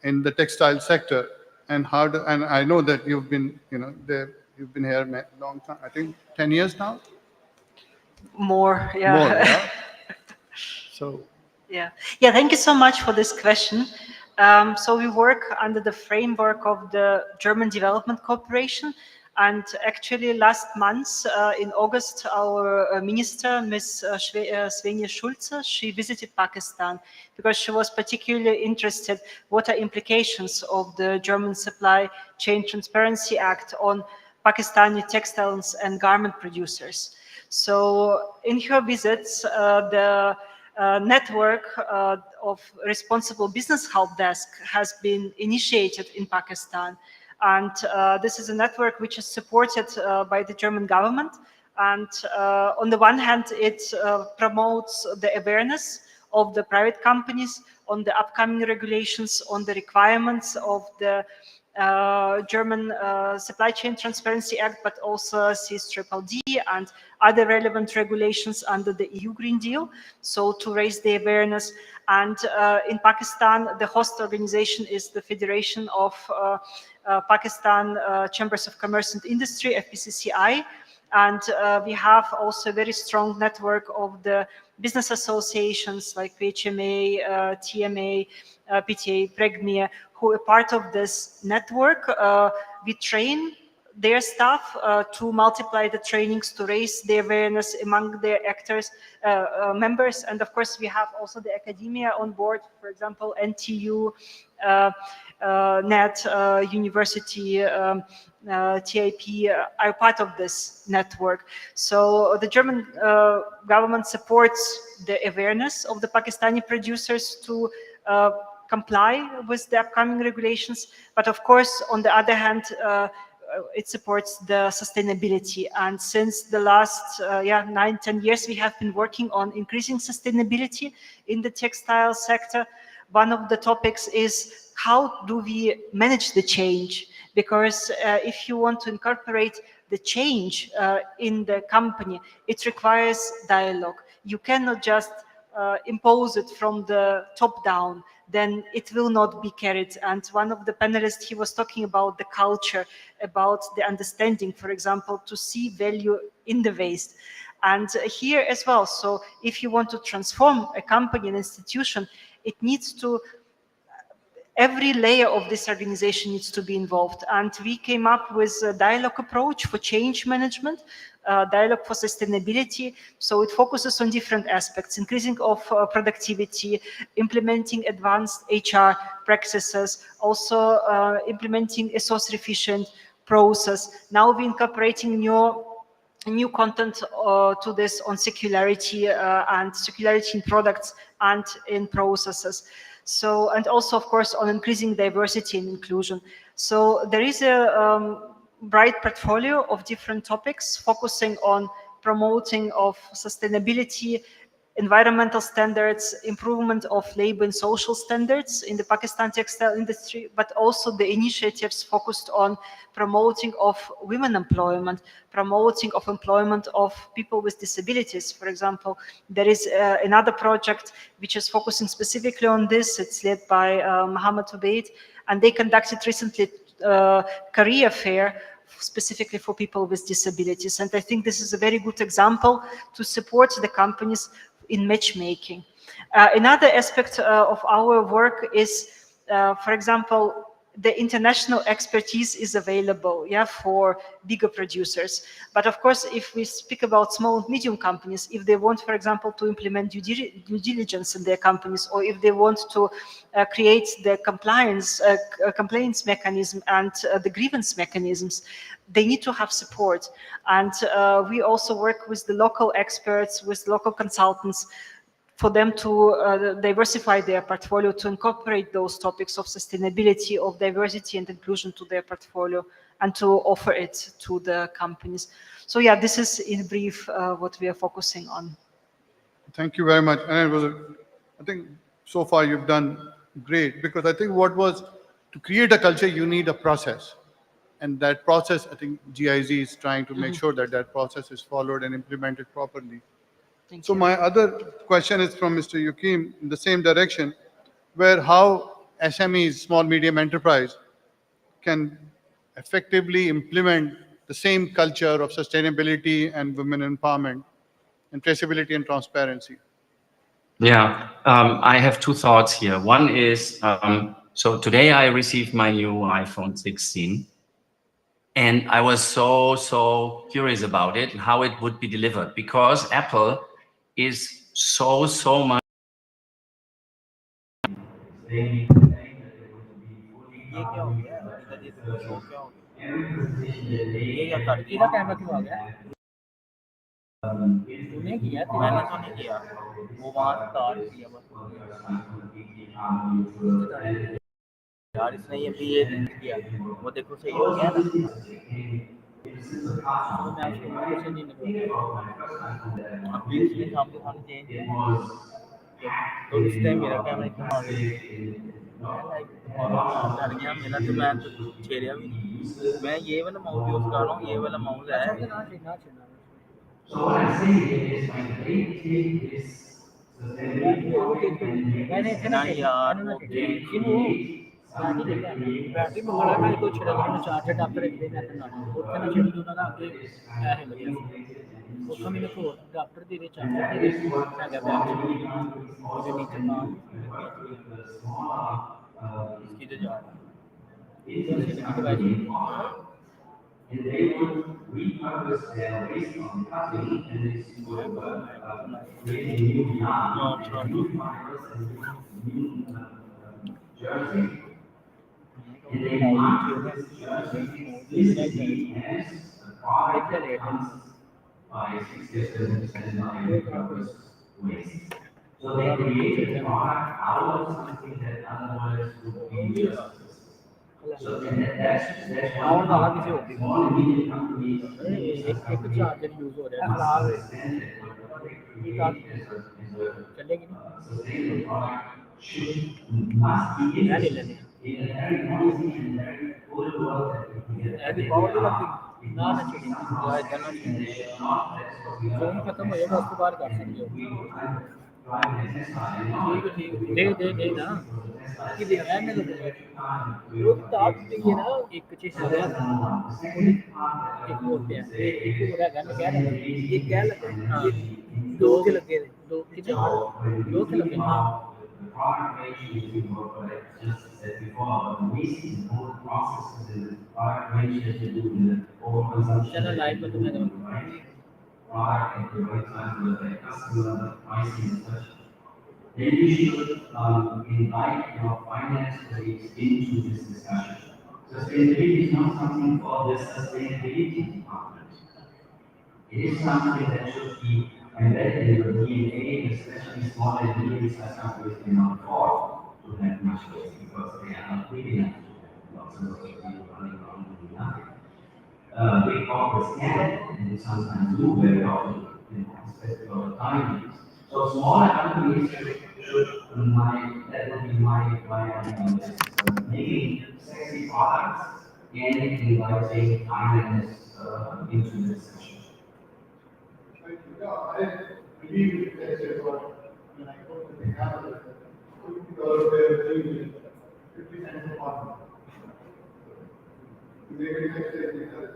in the textile sector, and and I know that you've been you've been here a long time, I think 10 years now? More, yeah. More, yeah. So yeah, thank you so much for this question. So we work under the framework of the German Development Cooperation, and actually last month in August, our minister, Ms. Svenja Schulze, she visited Pakistan because she was particularly interested what are implications of the German Supply Chain Transparency Act on Pakistani textiles and garment producers. So in her visits, the network of responsible business help desk has been initiated in Pakistan. And this is a network which is supported by the German government. And on the one hand, it promotes the awareness of the private companies on the upcoming regulations, on the requirements of the German Supply Chain Transparency Act, but also CSDDD and other relevant regulations under the EU Green Deal, so to raise the awareness. And in Pakistan, the host organization is the Federation of Pakistan Chambers of Commerce and Industry, FPCCI, and we have also a very strong network of the business associations like PHMA, TMA, PTA, PREGMIA, who are part of this network. We train their staff to multiply the trainings, to raise the awareness among their actors, members. And of course, we have also the academia on board, for example, NTU, NET, University, TIP are part of this network. So the German government supports the awareness of the Pakistani producers to comply with the upcoming regulations. But of course, on the other hand, it supports the sustainability. And since the last 9-10 years, we have been working on increasing sustainability in the textile sector. One of the topics is how do we manage the change? Because if you want to incorporate the change in the company, it requires dialogue. You cannot just impose it from the top down, then it will not be carried. And one of the panelists, he was talking about the culture, about the understanding, for example, to see value in the waste. And here as well, so if you want to transform a company, an institution, it needs to, every layer of this organization needs to be involved. And we came up with a dialogue approach for change management, dialogue for sustainability. So it focuses on different aspects, increasing of productivity, implementing advanced HR practices, also implementing a source-efficient process. Now we're incorporating new content to this on circularity and circularity in products and in processes. So, and also, of course, on increasing diversity and inclusion. So there is a bright portfolio of different topics focusing on promoting of sustainability, environmental standards, improvement of labor and social standards in the Pakistan textile industry, but also the initiatives focused on promoting of women employment, promoting of employment of people with disabilities. For example, there is another project which is focusing specifically on this. It's led by Mohammed Ubaid, and they conducted recently career fair specifically for people with disabilities. And I think this is a very good example to support the companies in matchmaking. Another aspect of our work is, for example, the international expertise is available, for bigger producers. But of course, if we speak about small and medium companies, if they want, for example, to implement due diligence in their companies, or if they want to create the complaints mechanism and the grievance mechanisms, they need to have support. And we also work with the local experts, with local consultants, for them to diversify their portfolio, to incorporate those topics of sustainability, of diversity and inclusion to their portfolio, and to offer it to the companies. So yeah, this is in brief what we are focusing on. Thank you very much. And it was, I think so far you've done great, because I think what was, to create a culture, you need a process. And that process, I think GIZ is trying to make sure that that process is followed and implemented properly. So my other question is from Mr. Yoakim in the same direction, where how SMEs, small medium enterprise, can effectively implement the same culture of sustainability and women empowerment and traceability and transparency. Yeah, I have two thoughts here. One is, so today I received my new iPhone 16. And I was so curious about it, how it would be delivered, because Apple is so much. यार इसने ये भी ये link किया वो देखो सही हो गया ना तो मैं उसको कुछ नहीं निकला अब प्लीज इसमें काम के सामने चेंज तो उस टाइम मेरा कैमरा एकदम आ गया डर गया मेरा तो मैं छेड़िया भी नहीं मैं ये वाला माउस यूज कर रहा हूँ ये वाला माउस है So what I'm saying here is when they take this sustainability and नहीं यार वो बैटरी मंगवाया मैं तो छिड़ा था चार्जर अडाप्टर एक दिन ऐसे ना ਉੱਥੇ ਨਾ ਛੇੜੀ ਉਹਨਾਂ ਦਾ ਅੱਗੇ ਇਹ ਹਿੱਲ ਗਿਆ ਸੀ ਉੱਥੋਂ ਮੈਨੂੰ ਕੋ ਅਡਾਪਟਰ ਦੇ ਚਾਰਜਰ ਦੇ ਮੈਂ ਗਿਆ ਬੈਗ ਉਹਦੇ ਨੀਚੇ ਨਾ इसकी जो जा and they would repurpose their waste on cutting and it's creating new yarn, new fibers and new jersey. And they market this jersey physically as a product that comes by 60 or 70% non-repurposed waste. So they create a product out of something that otherwise would be just. So and that's why small and medium companies एक charger use हो रहा है चलेगी sustainable product must be interested in a very noisy and very full world that we can get. ऐसी power तो लगती ना ना चाहिए या इतना चाहिए फोन खत्म हो जाएगा उसके बाद कर सकते हो ठीक दे ना कि दे रहा है मैं वो किताब दी है ना एक चीज है एक वो पे है एक वो रहा मैं कह रहा ये क्या लगे हां दो के लगे दो के दो के लगे हां the product range is more, but I just said before, the waste is more processes and the product range has to do with the overconsumption. Product at the right time with the customer, the pricing and such. Then you should invite your finance colleagues into this discussion. Sustainability is not something for the sustainability department. It is something that should be embedded in your DNA, especially small and medium-sized companies cannot afford to have much waste because they are not big enough to have lots and lots of people running around doing nothing. Big corporates can, and sometimes do very often, especially for the time. So smaller companies should, that would be my idea on this. Making sexy products and inviting finance into the discussion. I believe that when I go to the calendar, $50 a month. Maybe next day because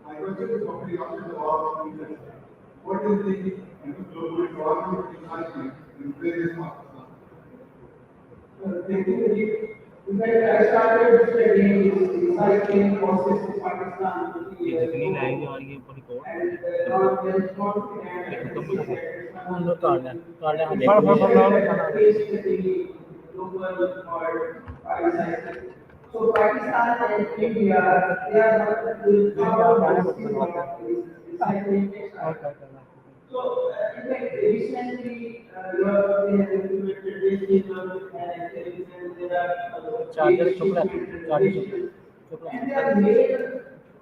my question is probably after the war, what is the global problem with recycling in various Pakistan? In fact, I started studying recycling process in Pakistan 50 years ago. So Pakistan and India, they are not doing recycling. So in fact, recently Europe has implemented this system and there are and they are made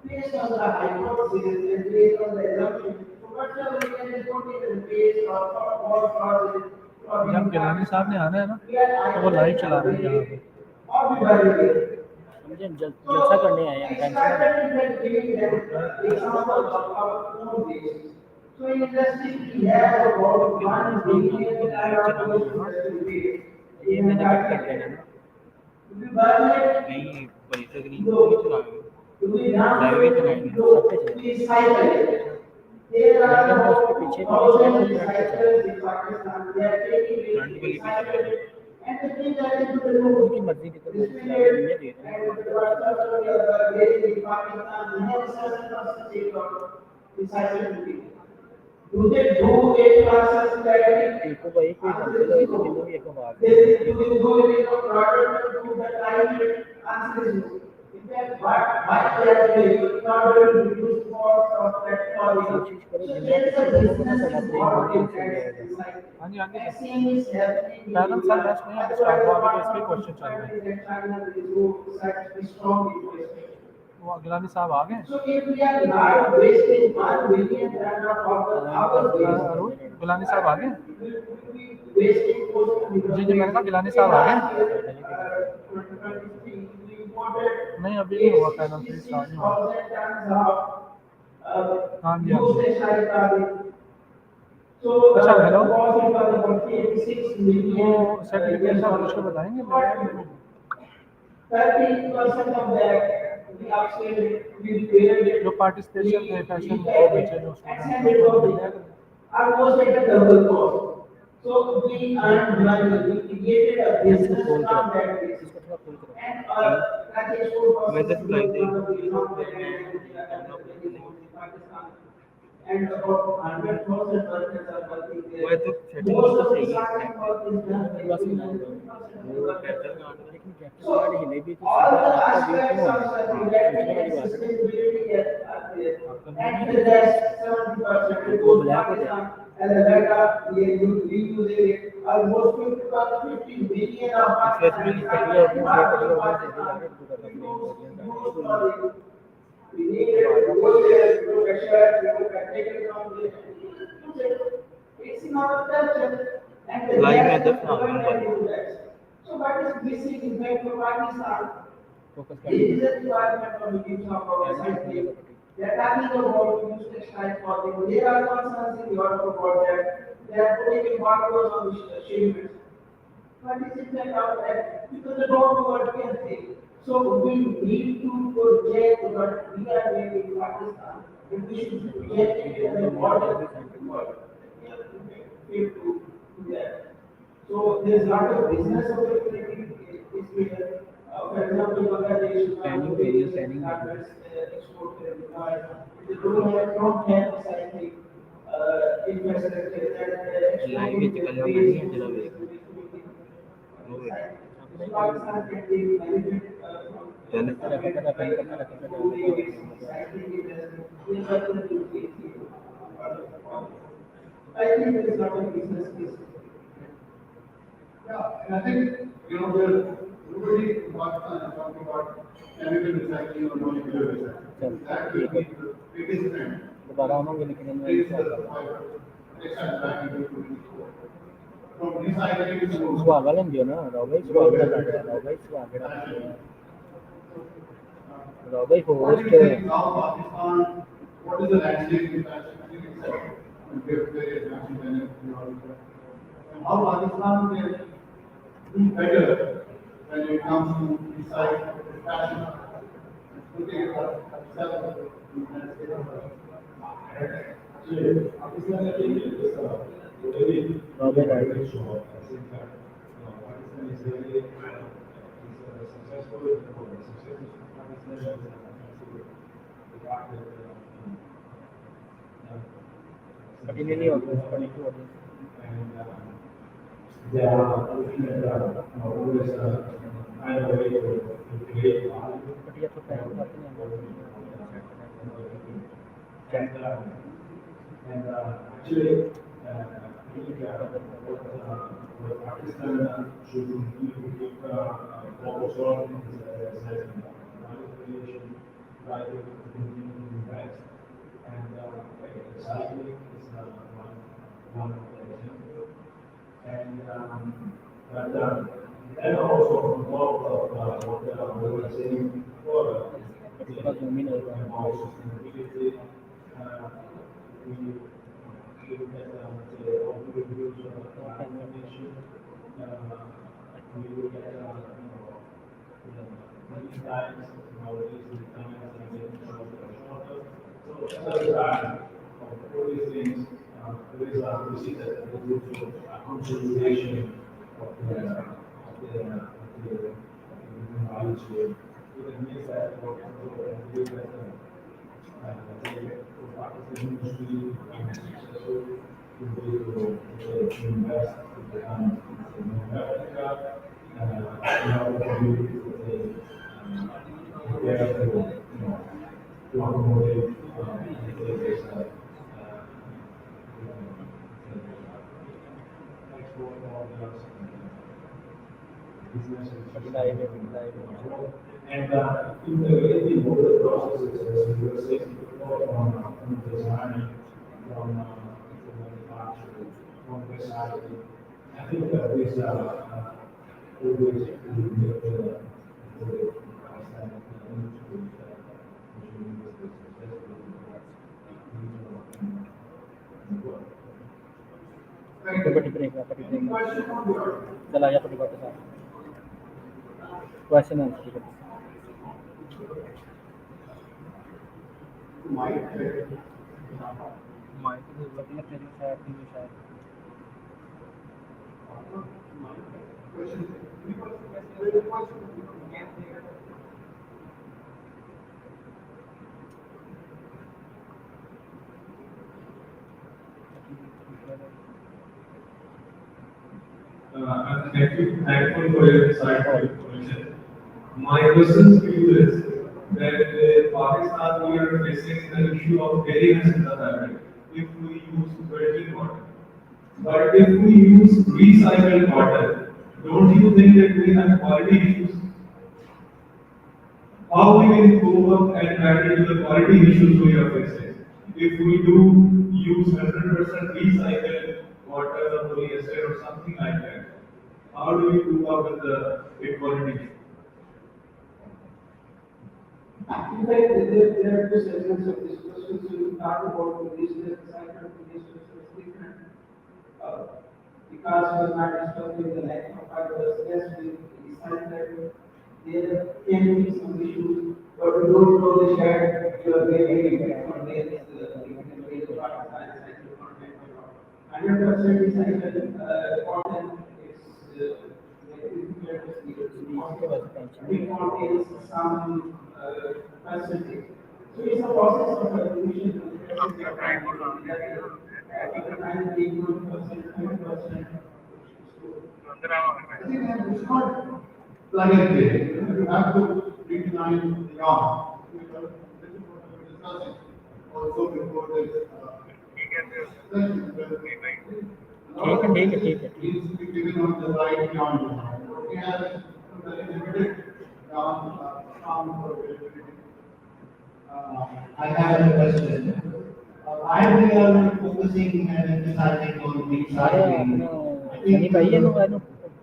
based on the hypothesis and based on the assumption. So whatever we can put it in base or all projects. जब गिलानी साहब ने आना है ना तो वो live चला रहे हैं यहाँ पे समझे जलसा करने आए हैं So industry we have about 1 billion ये मैंने कट कर देना ना नहीं बड़ी तकरीब नहीं चलाएंगे लाइव ही चलाएंगे सब पे चलाएंगे There are about 2,000 recyclers in Pakistan. They are taking recyclers and they bring that into the loop. And the workers in Pakistan, we have a certain percentage of recycling. Do they do a process like they do it in a product to do the climate? Answer is no. In fact, why they are doing it, not to reduce हाँ जी हाँ जी panel sir rest नहीं है start हुआ अभी तो इसके question चल रहे हैं वो गिलानी साहब आ गए अरुण गिलानी साहब आ गए जी जी मैंने कहा गिलानी साहब आ गए नहीं अभी नहीं हुआ पैनल फिर स्टार्ट नहीं हुआ हाँ जी हाँ जी अच्छा हेलो वो सर्टिफिकेट का कुछ बताएंगे जो पार्टिसिपेशन थे फैशन बच्चे जो student So we earned money. We created a business from that business. And Rajesh was and about 100,000 workers are working there. Most of the starting work is done by so last year sustainability and the rest 70% goes Pakistan and the data we use it almost 50 billion of Pakistan. We need to go there, to look at share, to look at taking from the it's in our culture and the rest of the world can do that. So what is missing in fact for Pakistan? There is a requirement from the people of our society. They are talking about use textile clothing. There are concerns in Europe about that. They are putting embargoes on the shipments. But it's in fact out there because they don't know what we are saying. So we need to project what we are doing in Pakistan. And we should project it as a model. So there's a lot of business opportunity is here. For example, Bangladesh, export they don't have recycling infrastructure I think there is a lot of business case. Yeah, and I think, everybody in Pakistan is talking about chemical recycling or molecular recycling. That will be the biggest trend. From recycling to what do you think now Pakistan, what is the landscape in fashion? I think it's very advanced and how Pakistan can do better when it comes to recycling fashion. Looking at itself in the landscape of Pakistan is very successful. But in any of those 22 of them, they are looking at always find a way to create value. But you have to find nothing and actually, what Pakistan should keep focus on is value creation, value to continue to invest, and recycling is one of the examples. And then also on top of what we were saying before, about sustainability, we look at how to reduce carbon emission. We look at many times nowadays the times are getting shorter and shorter. So every time of all these things, there is we see that there is a consolidation of the value chain. It means that Pakistan industry is successful to invest in Africa. Now to accommodate And in the way we know the processes, as you were saying before, from design, from manufacturing, from recycling, I think that this always will make the Question answer. Mic is working at the side, TV side. I'm thankful for your insightful information. My question to you is that in Pakistan we are facing the issue of dairiness in the fabric if we use virgin cotton. But if we use recycled cotton, don't you think that we have quality issues? How we can cope up and tackle the quality issues we are facing? If we do use 100% recycled cotton or polyester or something like that, how do we cope up with the equality issue? In fact, there are two segments of this question. So you talk about the business side of the business is different. Because we are not discussing the lack of fibers, yes, we decide that there can be some issues, but we don't know the share you are getting from there. You can get the product recycled content. 100% recycled content is it contains some percentage. So it's a process of evolution. At the time, 80%, 100%. I think that it's not plug and play. You have to redesign the yarn. This is what we were discussing also before this session. Needs to be given on the right yarn design. What we have is the limited yarn for availability. I have a question. Why we are focusing and emphasizing on recycling? I think we need to focus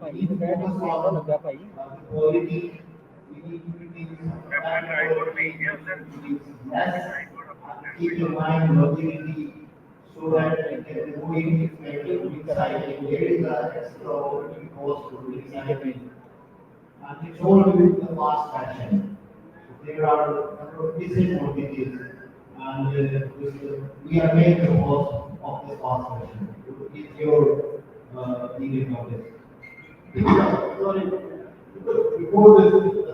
on the quality. We need to be less and keep in mind longevity so that we can avoid recycling. There is an extraordinary cost to recycling. And it's all in the fast fashion. There are disadvantages, and we are made the most of this fast fashion. Is your opinion on this? Before the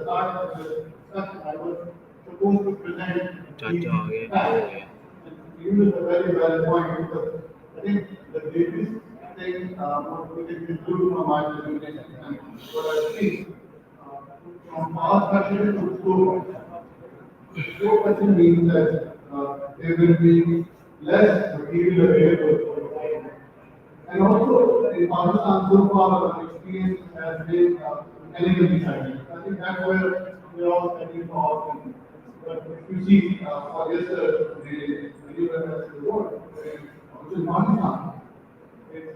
start of the discussion, I was supposed to present the fact. You made a very valid point because I think the biggest thing what we can conclude from my presentation and what I see from fast fashion to slow fashion. Slow fashion means that there will be less material available for the client. And also, in Pakistan, so far, our experience has been chemical recycling. I think that's where we're all spending so often. But if you see polyester, anywhere else in the world, which is Pakistan, it's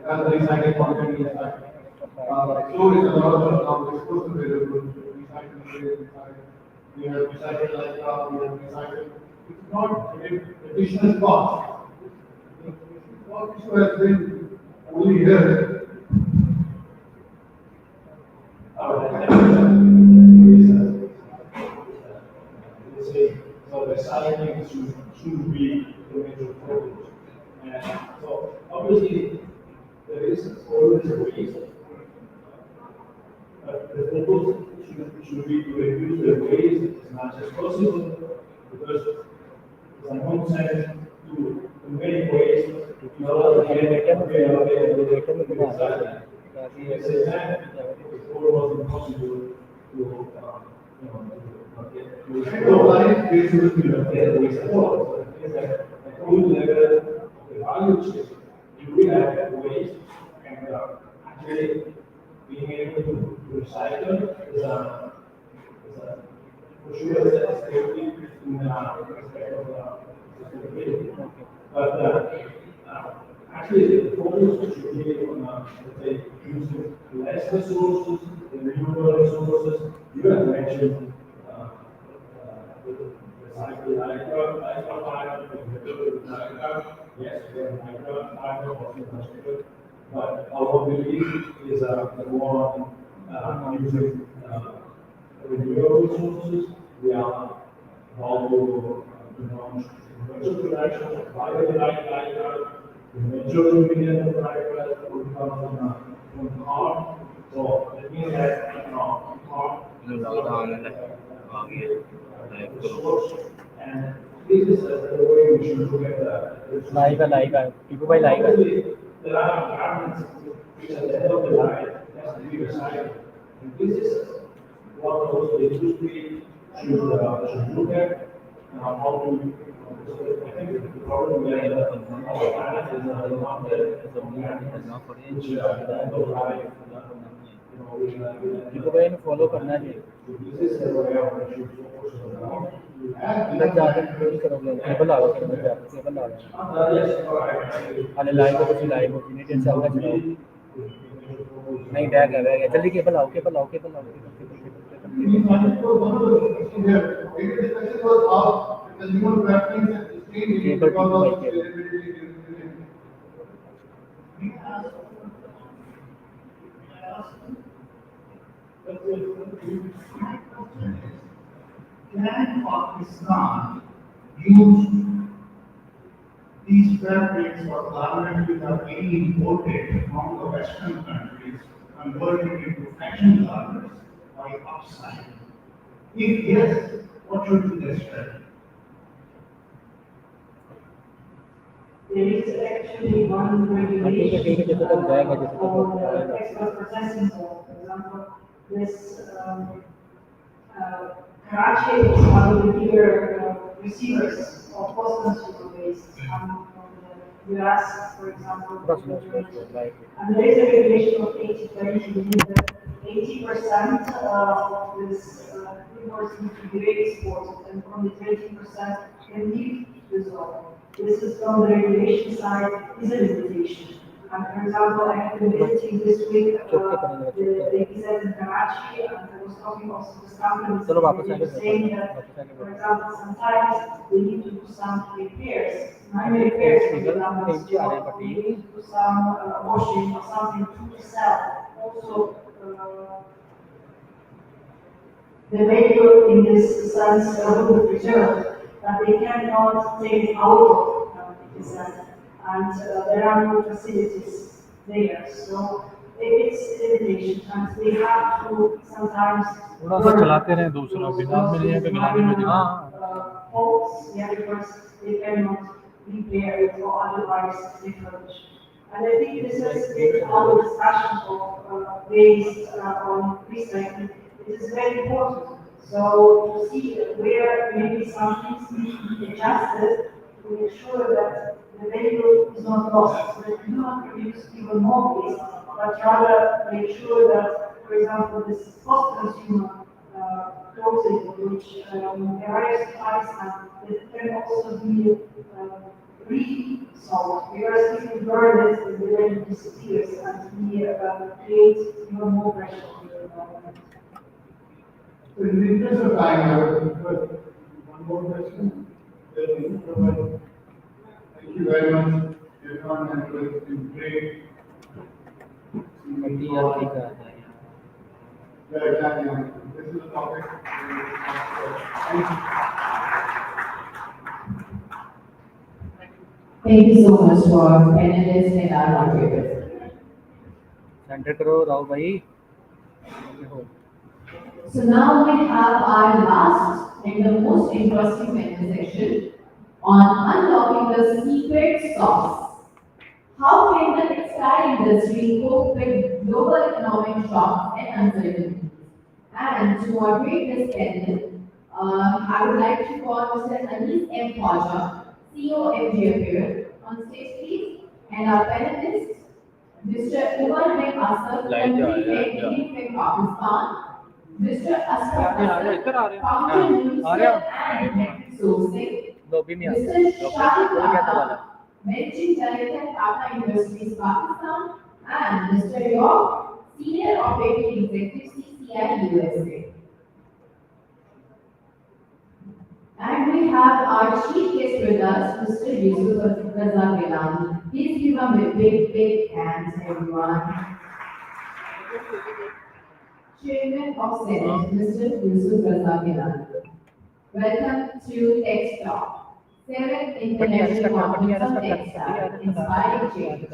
as the recycling content is recycled. So is a lot of exposed available recycling. We have recycled like we have recycled. It's not additional cost. What issue has been only here. So recycling should be the major focus. And so obviously there is always a waste. But the focus should be to reduce the waste as much as possible because it's a nonsense to make waste in order to get recycling. At the same time, it's almost impossible to So what is basically the waste at all? So it means that at all level of the value chain, you will have waste, and actually being able to recycle is a for sure it's a safety in the respect of sustainability. But actually, the focus should be on, let's say, using less resources, the renewable resources. You have mentioned recycle like fiber, yes, we have micro fiber, but our belief is more using renewable resources. We are about to launch commercial production of like the majority million of fibers will come from corn. So that means that corn is source, and this is the way we should look at the people buy like there are garments which at the end of the line has to be recycled. And this is what also the industry should look at. How to, I think the problem we have our planet is not which at the end of the line, people buy follow करना है this is where we should focus on. अंदर जाकर close करोगे cable आ गया अंदर जाकर cable आ गया अरे लाइव को कुछ लाइव हो नहीं टेंशन चल रहा है नहीं बैग है जल्दी केबल आओ केबल आओ केबल आओ Can Pakistan use these fabrics or garments which are being imported from the Western countries, converted into fashion garments by upcycling? If yes, what should be the strategy? There is actually one regulation for textile processing. For example, this Karachi is one of the bigger receivers of post-consumer waste coming from the US, for example. And there is a regulation of 80-20, meaning that 80% of this imports need to be re-exported, and only 20% can leave the zone. This is from the regulation side, is a limitation. And for example, I have been visiting this week the exhibit in Karachi, and I was talking also to companies saying that, for example, sometimes they need to do some repairs, minor repairs, for example, they need to do some washing or something to sell. Also, the value in this sense will be preserved, but they cannot take it out of the set. And there are no facilities there, so it's limitation, and they have to sometimes चलाते रहे दूसरा बिना में नहीं है कि गिलाने में faults, yeah, because they cannot repair it or otherwise refurbish. And I think this is our discussion of waste on recycling. It is very important. So to see where maybe some things need to be adjusted to make sure that the value is not lost, so that we do not produce even more waste, but rather make sure that, for example, this post-consumer clothing, which arrives to Pakistan, that can also be resold, because if we burn it, the value disappears, and we create even more pressure on the environment. So in the interest of time, I will request one more question. Thank you very much, everyone, and it has been great. Yeah, exactly. This is the topic. Thank you. Thank you so much for panelists and our moderators. Centre करो राव भाई So now we have our last and the most interesting panel section on unlocking the secret sauce. How can the textile industry cope with global economic shocks and uncertainties? And to moderate this panel, I would like to call Mr. Anis M. Khwaja, CEO FG Apparel, on stage please, and our panelists, Mr. Umar bin Asad, Country Head, Indian Film Pakistan, Mr. Ashraf Asad, Founder, Minister and Director Sourcing, Mr. Shahid Tata, Managing Director, Tata Industries Pakistan, and Mr. York, Senior Operating Executive, CCI USA. And we have our chief guest with us, Mr. Yusuf Raza Gilani. Please give him a big hands, everyone. Chairman of Senate, Mr. Yusuf Raza Gilani. Welcome to Tech Talk, 7th International Conference on Textile, Inspiring Change.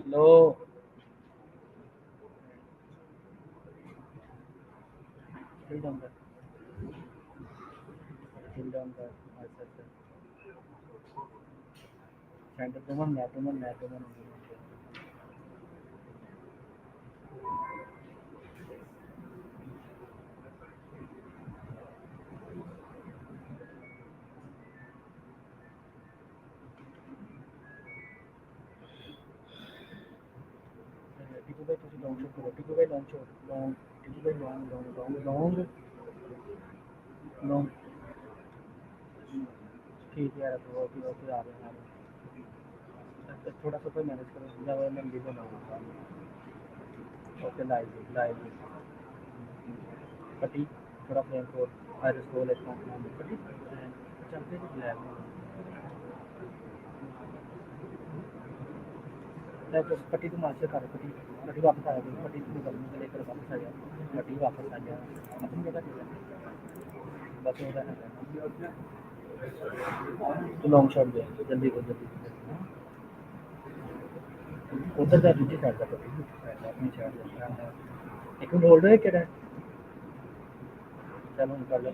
No. Hold on that. Hold on that. I said that. Center woman. Tiku bhai तुसी long shot करो. Tiku bhai long shot. Long. Tiku bhai long. ठीक है यार तो okay आ रहे हैं थोड़ा सा कोई मैनेज करो जब मैं वीडियो बनाऊंगा ओके लाइव पटी थोड़ा फ्रेम को आइरिस को लेट नाम पटी चलते हैं लैब तो पटी तो मास्टर कर पटी वापस आ गई पटी निकलने के लेकर वापस आ गया पटी वापस आ गया अपनी जगह बस हो रहा है तो लॉन्ग शॉट दे जल्दी उधर का दूसरी साइड का अपनी साइड एक मिनट होल्ड है क्या चलो निकाल लो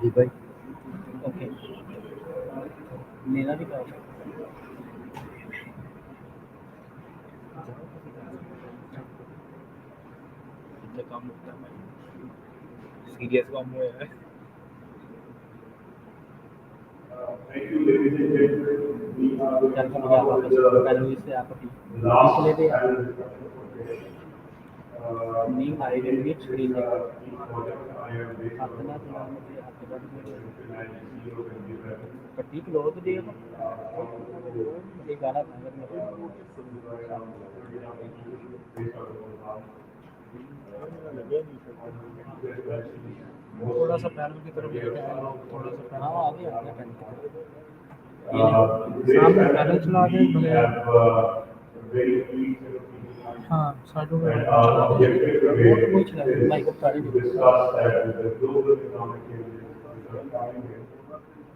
जी भाई ओके मेरा भी काम काम होता है सीरियस काम हुआ है इससे आप ले दे नहीं आई भी स्क्रीन पट्टी क्लोज दे गाना थोड़ा सा पैनल की तरफ थोड़ा सा हाँ आगे पैनल की तरफ सामने पैनल चला दे हाँ साइडों में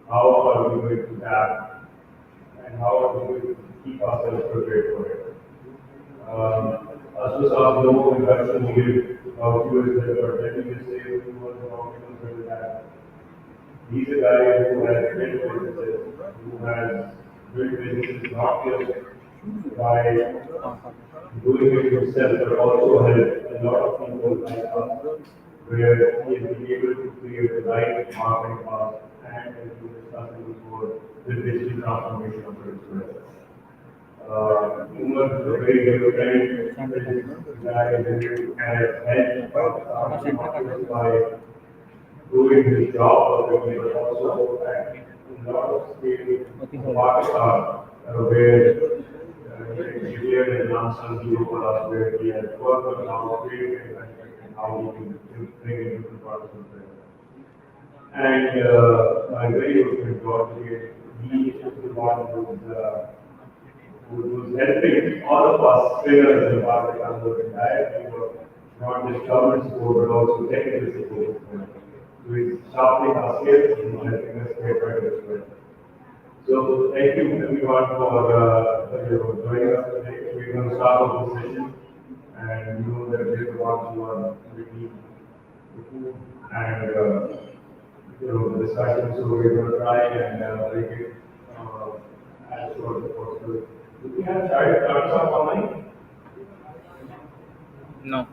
how are we going to adapt and how are we going to keep ourselves prepared for it. As was our global introduction here, our viewers that are attending this day, who was that he's a guy who has built businesses, who has built businesses not just by doing it himself, but also helped a lot of people like us, where he has been able to create the right marketing path and as we discussed before, the digital transformation of the express. Umar is a very good friend that has helped by doing his job, but also at a lot of states in Pakistan, where he and Nansan for us, where he has worked on how to create and how we can bring it into parts of the and my very good friend George he is the one who's helping all of us trainers in Pakistan to entire not just government support but also technical support. So he's sharpening our skills and helping us get better as well. So thank you everyone for joining us today. We're going to start off this session, and you know that we're the ones who are really the food and the discussion. So we're going to try and make it as short as possible. Do we have started thumbs up online? No.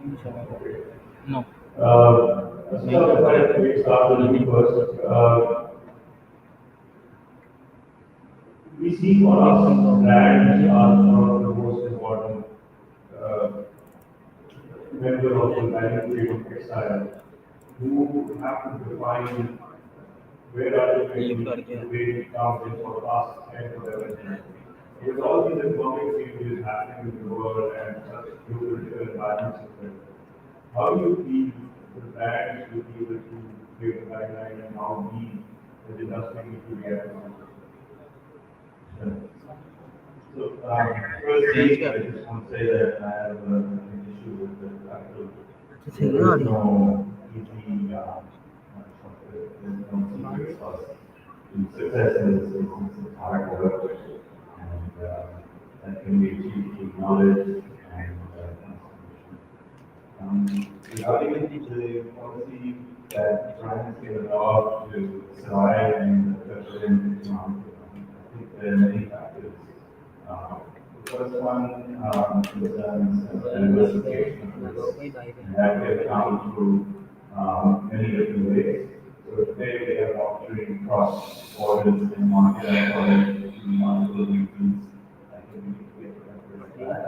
Okay. No. Let's start with you first. We see for us brands are one of the most important member of the value chain of textile who have to define where are the way comes in for us and for everything. With all these economic changes happening in the world and such geopolitical environments as well, how do you feel the brands will be able to create a guideline and how we as industry need to react to it? So, firstly, I just want to say that I have an issue with the title. There is no easy, there's no secret sauce. Success is hard work, and that can be achieved through knowledge and regarding the policy that brands can adopt to survive in the current economic, I think there are many factors. The first one concerns diversification of risk, and that can come through many different ways. So today we have opportunity across borders and market our product in multiple regions. I think we need to get better at that.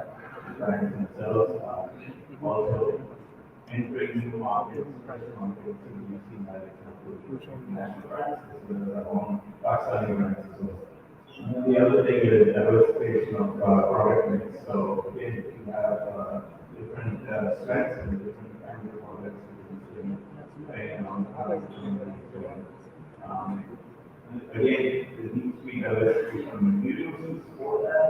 Brands themselves are also entering new markets, and we've seen that example with national brands as well as our own Pakistani brands as well. The other thing is diversification of product mix. So again, you have different strengths and different kinds of products depending on how it's doing. Again, there needs to be diversification of materials to support that.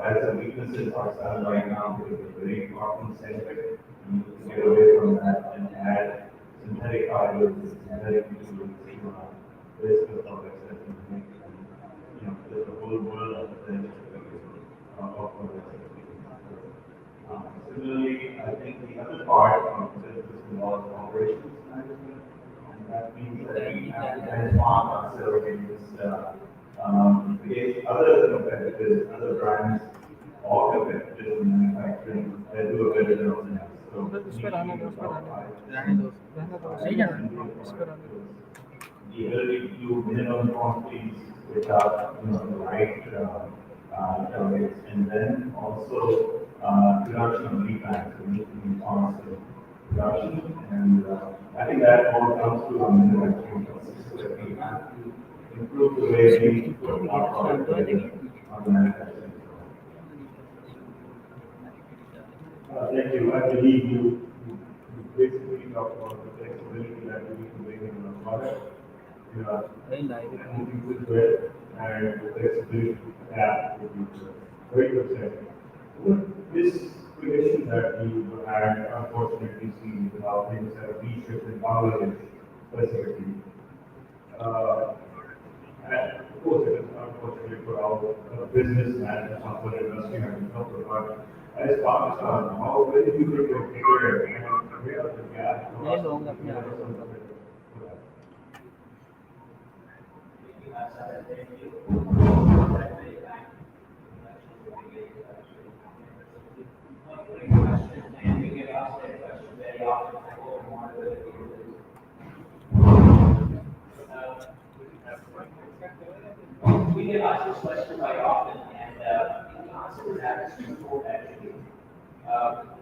As a weakness in Pakistan right now, because it's very cotton centric, we need to get away from that and add synthetic fibers, synthetic materials, risk of products that we make. There's a whole world of things of products. Similarly, I think the other part of the business involves operations management, and that means that we have to benchmark ourselves against other competitors, other brands, or competitors in manufacturing that do a better job than us. So the ability to do minimum quantities without the right targets, and then also production of lead times. We need to be responsive production, and I think that all comes to a manufacturing process that we have to improve the way we put our product together on the manufacturing. Thank you. I believe you basically talked about the flexibility that we need to bring in the product. And the flexibility to adapt would be very good thing. This creation that we had unfortunately seen with how things have reshaped in Bangladesh specifically. And of course, it is unfortunately for our business and software industry and software, but as Pakistan, how very few people are prepared and where are the gaps? We get asked this question quite often, and the answer is actually twofold, actually.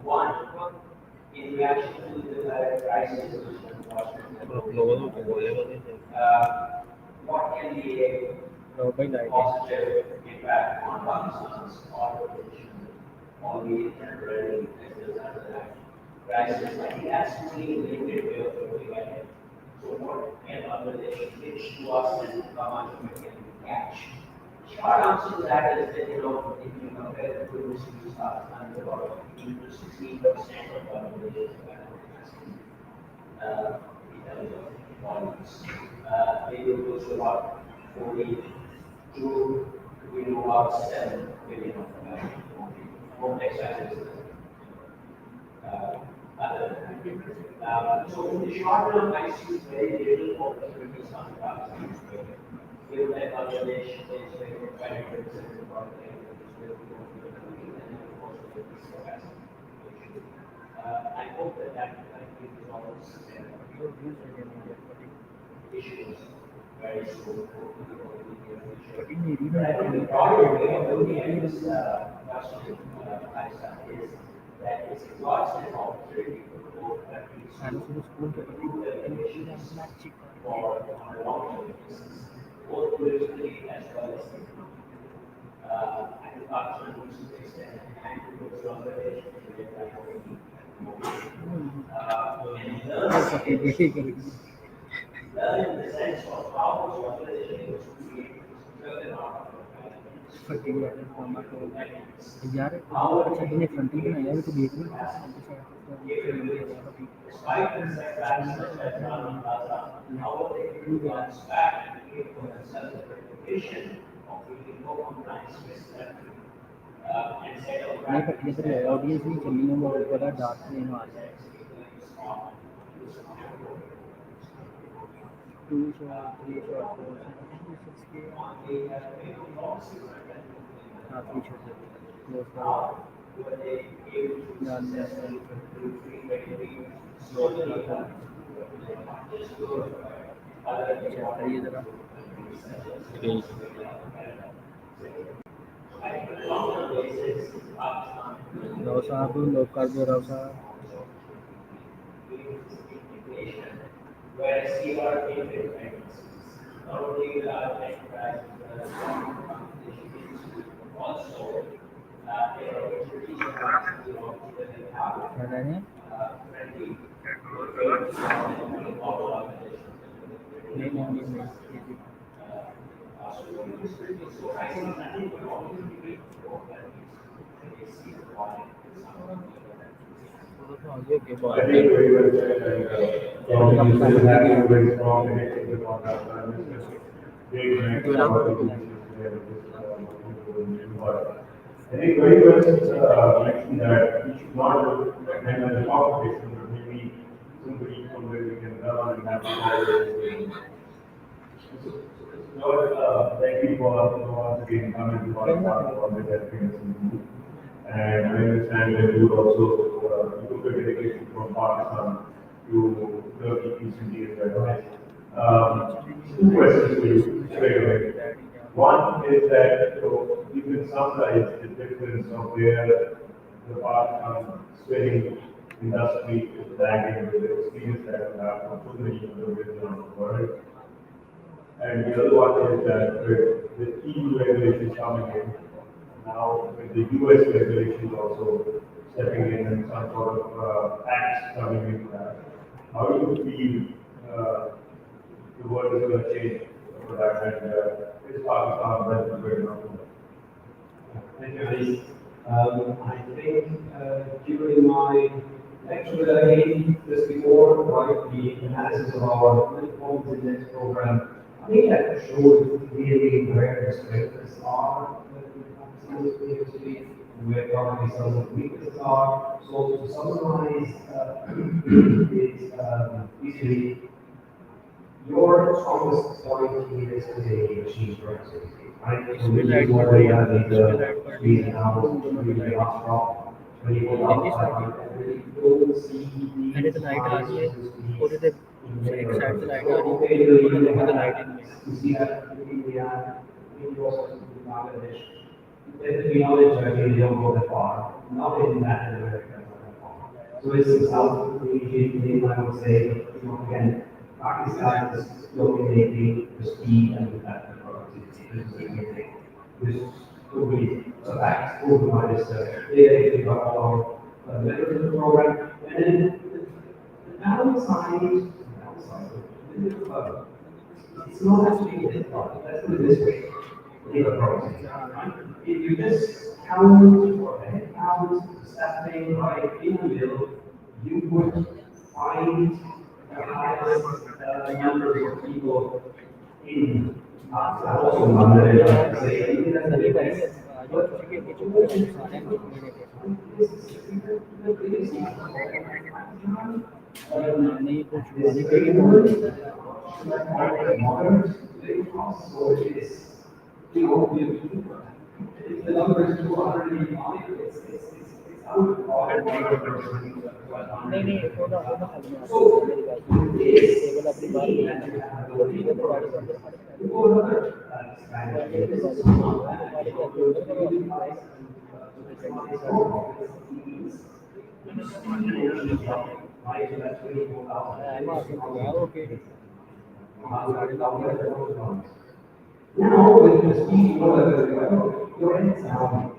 One, in reaction to the crisis which what can be a positive impact on Pakistan's auto position, albeit temporarily, as a crisis? I think that's really a good way of looking at it. So what kind of relation which to us and how much we can catch? Short answer to that is that, you know, if you compare the two institutes, and about 15 to 16% of our villages are capacity in terms of volumes. They will go to about 42 to about 7 billion of home textiles. So in the short term, I see very little opportunities on the Pakistan trade. Given that Bangladesh is very competitive in the market, I hope that that resolves issues very soon. The broader way of looking at this question is that it's a constant opportunity for both countries to improve their relations for on a long-term basis, both politically as well as economically. I think Pakistan needs to extend a hand towards Bangladesh to get that learn in the sense of how Bangladesh is able to create certain यार अच्छा तूने frontal बनाया है तो देख लो despite the setbacks such as Rana Plaza, how they bounce back and be able to sell the reputation of being more compliance with that. And set up नहीं पर इधर ऑडियंस नहीं चलनी है वो बड़ा डार्क में आ रहा है 2 shot 3 shot 4 हाँ 3 shot close करिए जरा राव साहब लोग कर दो राव साहब where I see our favorite friends, not only with our enterprises, also there are opportunities that they have friendly so I see nothing but opportunity for I think very well said, and you still have a very strong connection with Pakistan. Big next but I think very well mentioned that we should not look at them as a competition, but maybe somebody somewhere we can learn and have a thank you for once again coming to our part of the experience. And I understand that you also took a delegation from Pakistan to Turkey recently as well. Two questions for you straight away. One is that you can summarize the difference of where the Pakistan spinning industry is lagging with the experience that we have from so many other regions around the world. And the other one is that with the EU regulations coming in, now with the US regulations also stepping in and some sort of acts coming in, how do you feel the world is going to change for that, and is Pakistan well prepared enough for that? Thank you, Ali. I think during my lecture that I gave just before, right, the analysis of our performance index program, I think that showed really where the strengths are where probably some of the weaknesses are. So to summarize, it's basically your strongest point here is today machine productivity, right? So we need more data, these accounts really are strong. When you go outside, you don't see these prices एक side से light आ रही है तो light in में you see that in Bangladesh. To be honest, I really don't go that far. Not in Latin America. So it's in South Asian, I would say, you know, again, Pakistan is dominating the speed and the productivity. This is the main thing. This totally facts, over my research. They got all literature program. And then the downside, It's not actually a big problem. Let's put it this way. Labor problems. If you just count for the headcount, the staffing, right, in the middle, you would find the highest numbers of people in the numbers you already monitor, it's out of order. Now, when you speak, your head's down,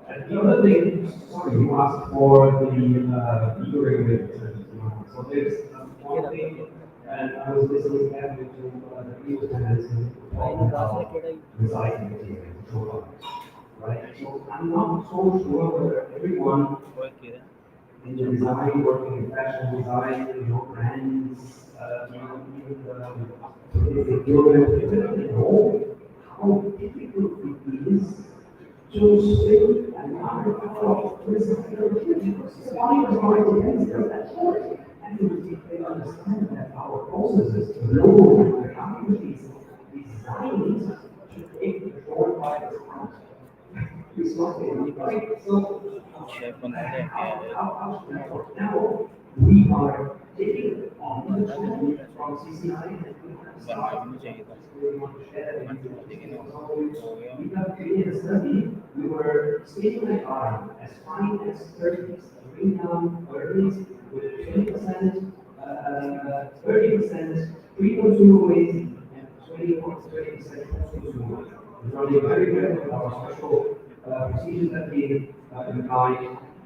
And the other thing, sorry, you asked for the deregulated. So there's one thing, and I was listening carefully to the previous panelists talking about recycling materials, right? So I'm not so sure whether everyone in the design, working in fashion design, brands, even the children, know how difficult it is to stay and recycle because society is going against that quality. And if they understand that our processes below the companies designed to take the short fibers out. It's not right. So now we are taking on the challenge from CCI and we want to share it. So we have created a study. We were scaling the line as fine as 30s, bring down 30s with 20%, 30% pre-consumer waste and 20% post-consumer waste. We're running very well with our special procedures that we applied,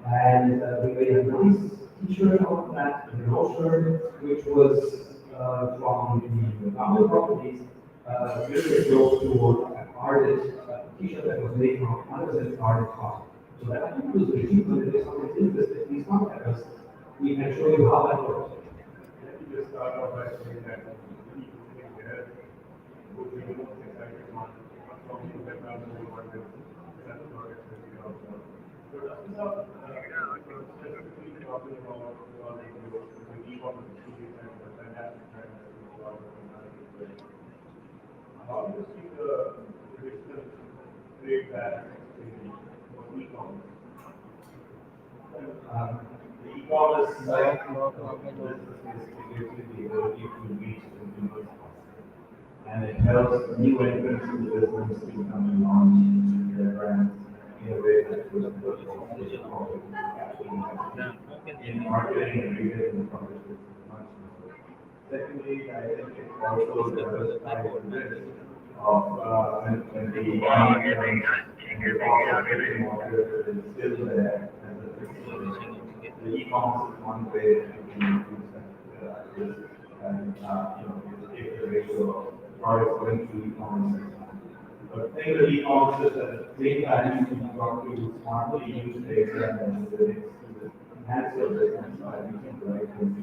and we made a nice t-shirt out of that, and an brochure, which was from the government properties, really close to an artist t-shirt that was made from 100% artist cotton. So that I think was the people that if someone's interested, please contact us. We can show you how that works. Let me just start off by saying that people think there would be the most exciting one from the background of the world with that project that we have done. So that's specifically talking about the e-commerce and the fantastic trend that we saw in the. How do you see the traditional trade back in e-commerce? The e-commerce side is basically the ability to reach consumers, and it helps new entrants in the business to come and launch their brands in a way that was in marketing and retail and publishing. Secondly, I think it also diversifies the risk of when the economy turns and the operating model is still there as a fixed. The e-commerce is one way that you can reduce that risk and take the ratio of products going to e-commerce. But the thing with e-commerce is that the same value can be brought to smartly use data and analytics to enhance your business by using the right things,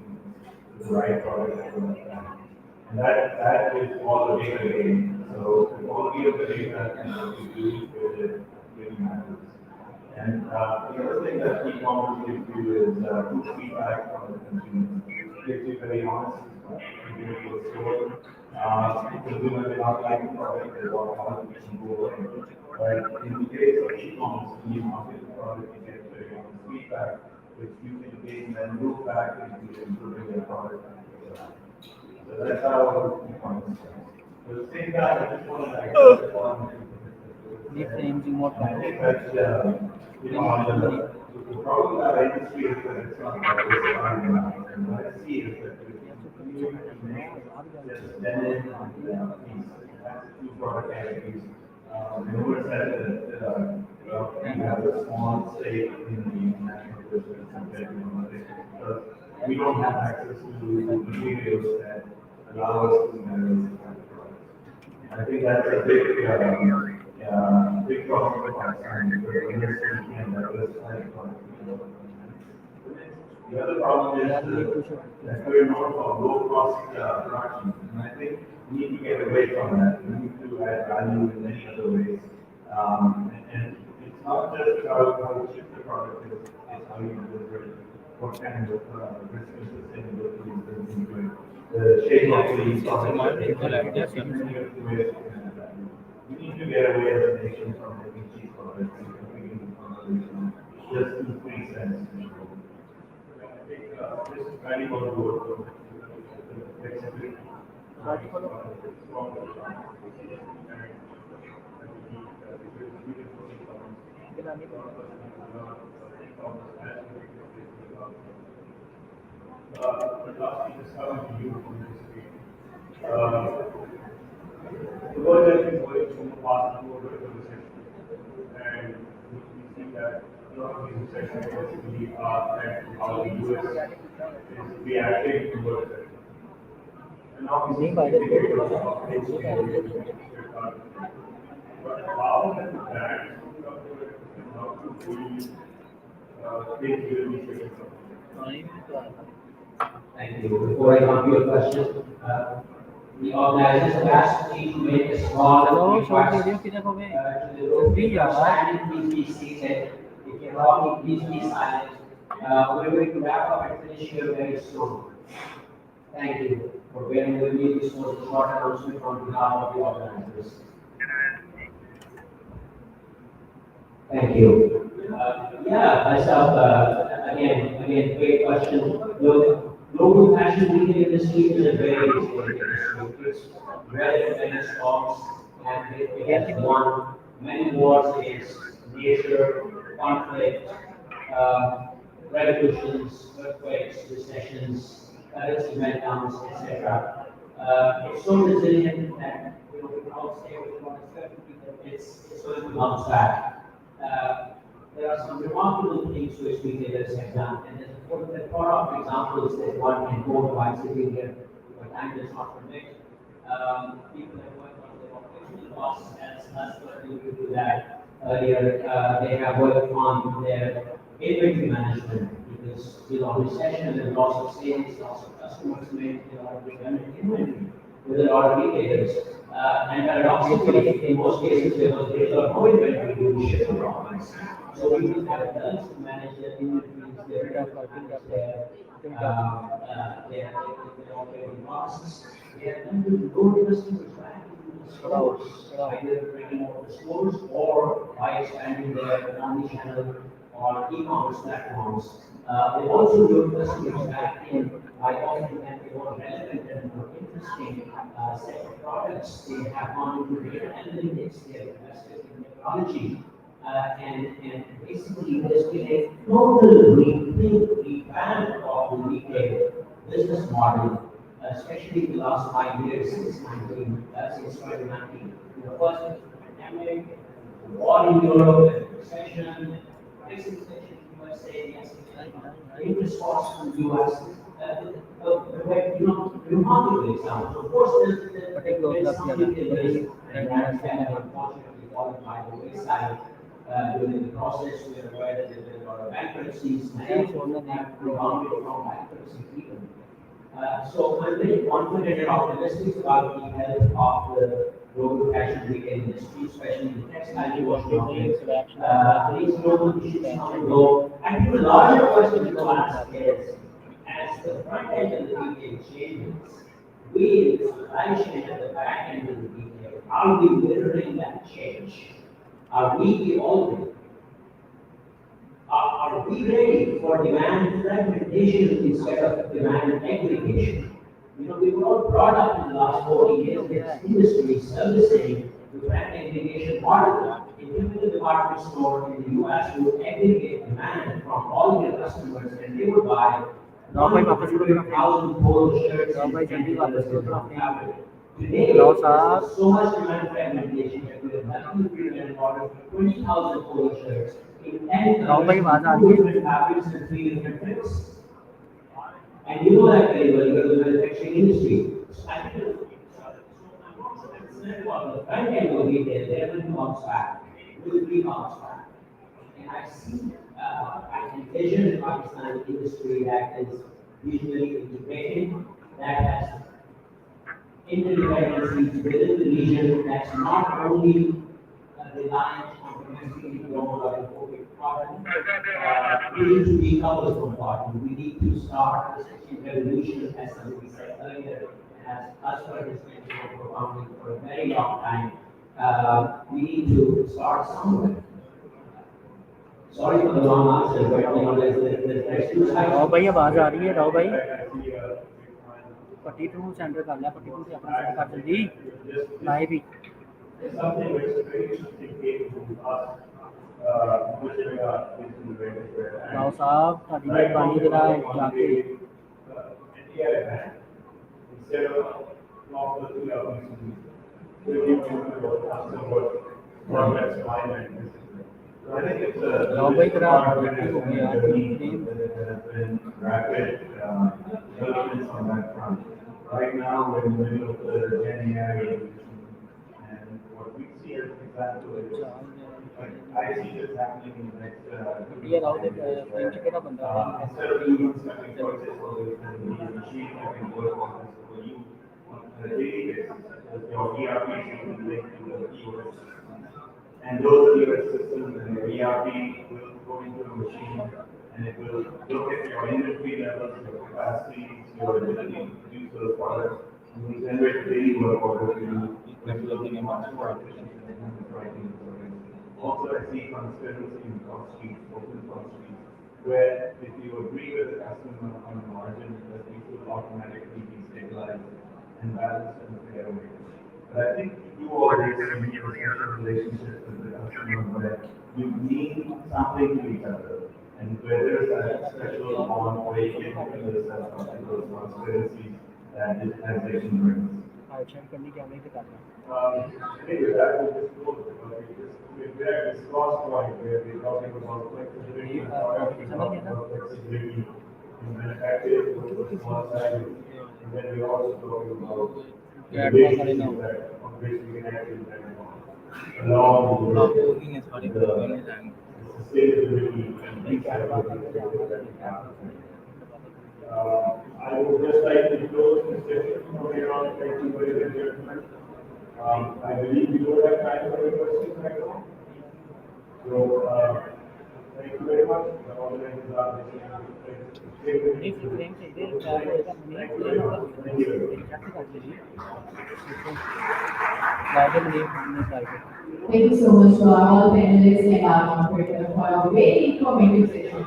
the right product at the right time. And that is all the data game. So the quality of the data and what you do with it really matters. And the other thing that e-commerce gives you is good feedback from the consumer. It gives you very honest feedback. You give it to a store. Consumer may not like the product, they want how we can go ahead. But in the case of e-commerce, when you market the product, you get very honest feedback, which you can gain and move back into improving your product. So that's how e-commerce is. At the same time, I just want to touch on I think that the problem with our industry is that it's not diversified enough. And what I see is that we're continuing to make just denim and these two product categories. Remember said that we have a small stake in the international business compared to domestic because we don't have access to materials that allow us to diversify the products. I think that's a big problem for Pakistan because the industry can diversify the products. The other problem is that we're known for low-cost production, and I think we need to get away from that. We need to add value in many other ways. And it's not just how cheap the product is, it's how you deliver it, what kind of risk and sustainability is built into it. The shape of the product, we need to get away as a nation from making cheap products and competing with competition just to 3 cents. I think this is very well good. The world has been going from the past to a recession, and we see that a lot of these recessions basically are affecting how the US is reacting towards it. And obviously, but how can the brands come to it and how to we think will be fixed? Thank you. Before I come to your question, the organizers have asked me to make a small request to the room. If you're standing, please be seated. If you're talking, please be silent. We're going to wrap up and finish here very soon. Thank you for bearing with me. This was a short announcement on behalf of the organizers. Thank you. Again, great question. Look, global fashion retail industry is a very exciting industry. It's very many stocks and it has won many wars against nature, conflict, revolutions, earthquakes, recessions, currency meltdowns, etc. It's so resilient that we can all say with one certainty that it's going to bounce back. There are some remarkable things which retailers have done, and there's a lot of examples that one can quote while sitting here, but time does not permit. People have worked on their operational costs, as was alluded to that earlier. They have worked on their inventory management because, recession and loss of sales, loss of customers made a lot of redundant inventory with a lot of retailers. And paradoxically, in most cases, there was little or no inventory during shipping problems. So people have learned to manage their inventories, their operating costs. They have learned to load customers back into the stores, either bringing over the stores or by expanding their omni-channel or e-commerce platforms. They also load customers back in by offering them a more relevant and more interesting set of products. They have gone into data analytics, they have invested in technology. And basically, there's been a total revamp of the retail business model, especially in the last 5 years since 2019. First was the pandemic, the war in Europe, and recession, price inflation in the USA, in response to the US, remarkable example. Of course, there's something in this, and that unfortunately followed by the wayside during the process. We are aware that there are a lot of bankruptcies. Many of them have rebounded from bankruptcy even. So I'm very confident and optimistic about the health of the global fashion retail industry, especially the textile portion of it. These global issues come and go. I think the larger question to ask is, as the front end of the retail changes, we in the supply chain at the back end of the retail, are we mirroring that change? Are we evolving? Are we ready for demand fragmentation instead of demand aggregation? You know, we were all brought up in the last 40 years in this industry servicing the brand aggregation model. A typical department store in the US would aggregate demand from all their customers, and they would buy 100,000 polo shirts and $20 Today, there's so much demand fragmentation that we have nothing to and order 20,000 polo shirts in 10 different fabrics and 3 different fits. And you know that very well because of the manufacturing industry. So I think about the front end of retail, they will bounce back, will bounce back. And I see, I envision a Pakistani industry that is regionally integrated, that has interdependencies within the region, that's not only reliant on domestically grown or imported cotton. We need to decouple from cotton. We need to start the second revolution, as somebody said earlier, as Asper has been propounding for a very long time. We need to start somewhere. Sorry for the long answer, but you know, there's two sides. Rao भाई आवाज आ रही है राव भाई पट्टी to centre कर लिया पट्टी to से अपना सेंटर कर जल्दी लाइव ही राव साहब ਤੁਹਾਡੀ ਮਿਹਰਬਾਨੀ ਜਰਾ ਜਾਕੇ राव भाई जरा हो गया Right now, we're in the middle of the January, and what we see as an example is, I see this happening in the next instead of you something processes and the machine having work on this for you on a daily basis, with your ERP system linked to the POS system. And those POS systems and your ERP will go into the machine, and it will look at your inventory levels, your capacities, your ability to produce those products, and will generate daily work orders for you, which will be much more efficient than human writing. Also, I see transparency in cost sheets, open cost sheets, where if you agree with the customer on a margin, that these will automatically be stabilized and balanced in a fair way. But I think to do all this, you need a special relationship with the customer where you mean something to each other. And where there's a special bond where you can open yourself up to those transparencies that digitization brings. Anyway, that will just go we're at this cross point where we're talking about flexibility in product, we're talking about flexibility in manufacturing, with the small size, and then we're also talking about the basics on which we can actually benefit along with the sustainability and recycling that we have. I would just like to close the session for around 20 minutes, gentlemen. I believe we don't have time for any questions right now. So, thank you very much. The organizers are Thank you so much to all panelists and our moderator for a very informative session.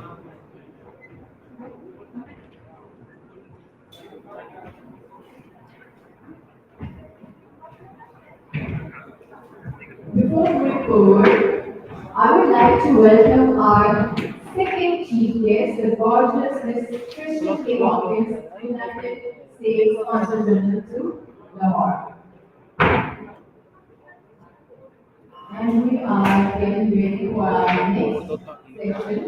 Before moving forward, I would like to welcome our second chief guest, the gorgeous Miss Christian K. Hawkins, United States Consul General to Lahore. And we are getting ready for our next session.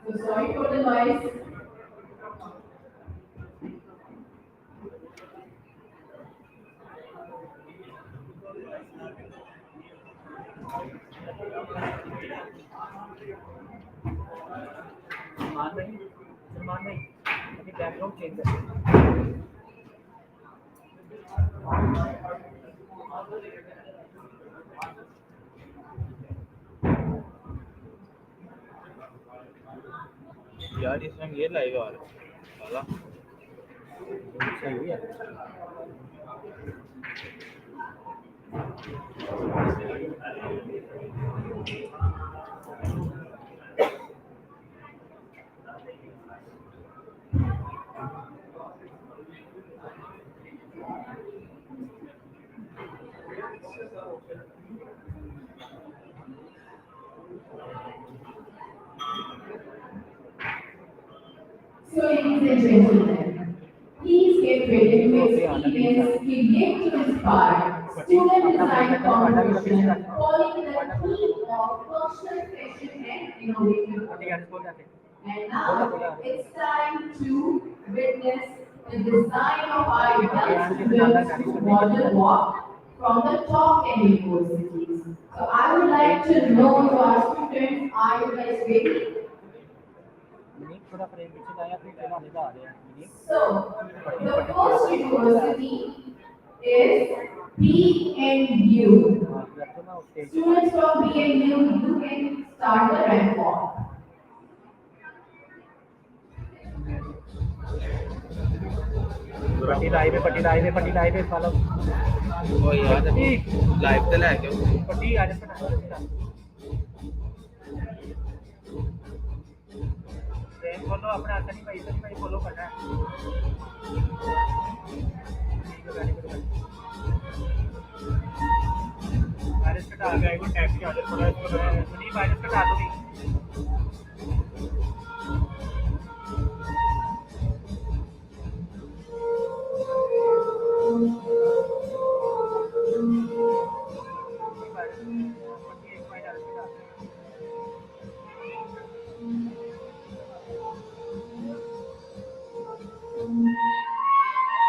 So sorry for the noise. यार इसमें ये live आ रहा है सही है So, ladies and gentlemen, please get ready to experience Create to Inspire student design competition following the theme of functional fashion and innovative work. And now it's time to witness the design of our young students who want to walk from the top 10 universities. So I would like to know to our students, are you guys ready? So, the first university is BNU. Students from BNU, you can start the rank walk. पट्टी live है follow ओ यार live पे लेके पट्टी आ जा follow अपना सनी भाई follow करना है वायरस कटा आ गया एक टैग की आदत थोड़ा इसको सनी वायरस कटा दो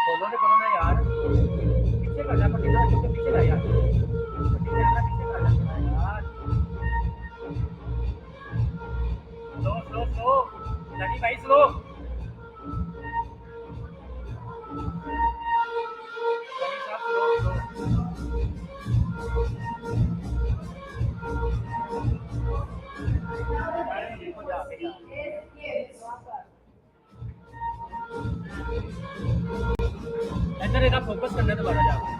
फॉलो ने करो ना यार पीछे करना पड़ेगा क्योंकि पीछे ला यार पीछे करना यार स्लो सनी भाई स्लो सनी साहब ऐसा रहेगा फोकस करना दोबारा जाओ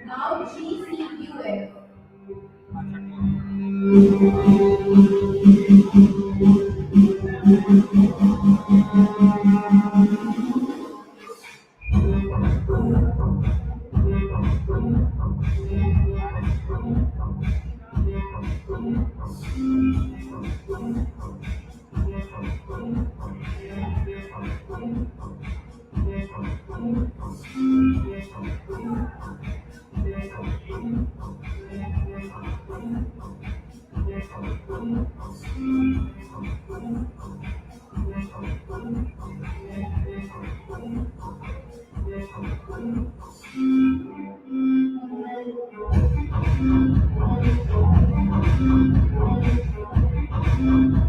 Now GCQF. Now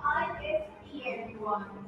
I everyone.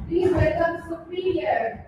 Please welcome Superior.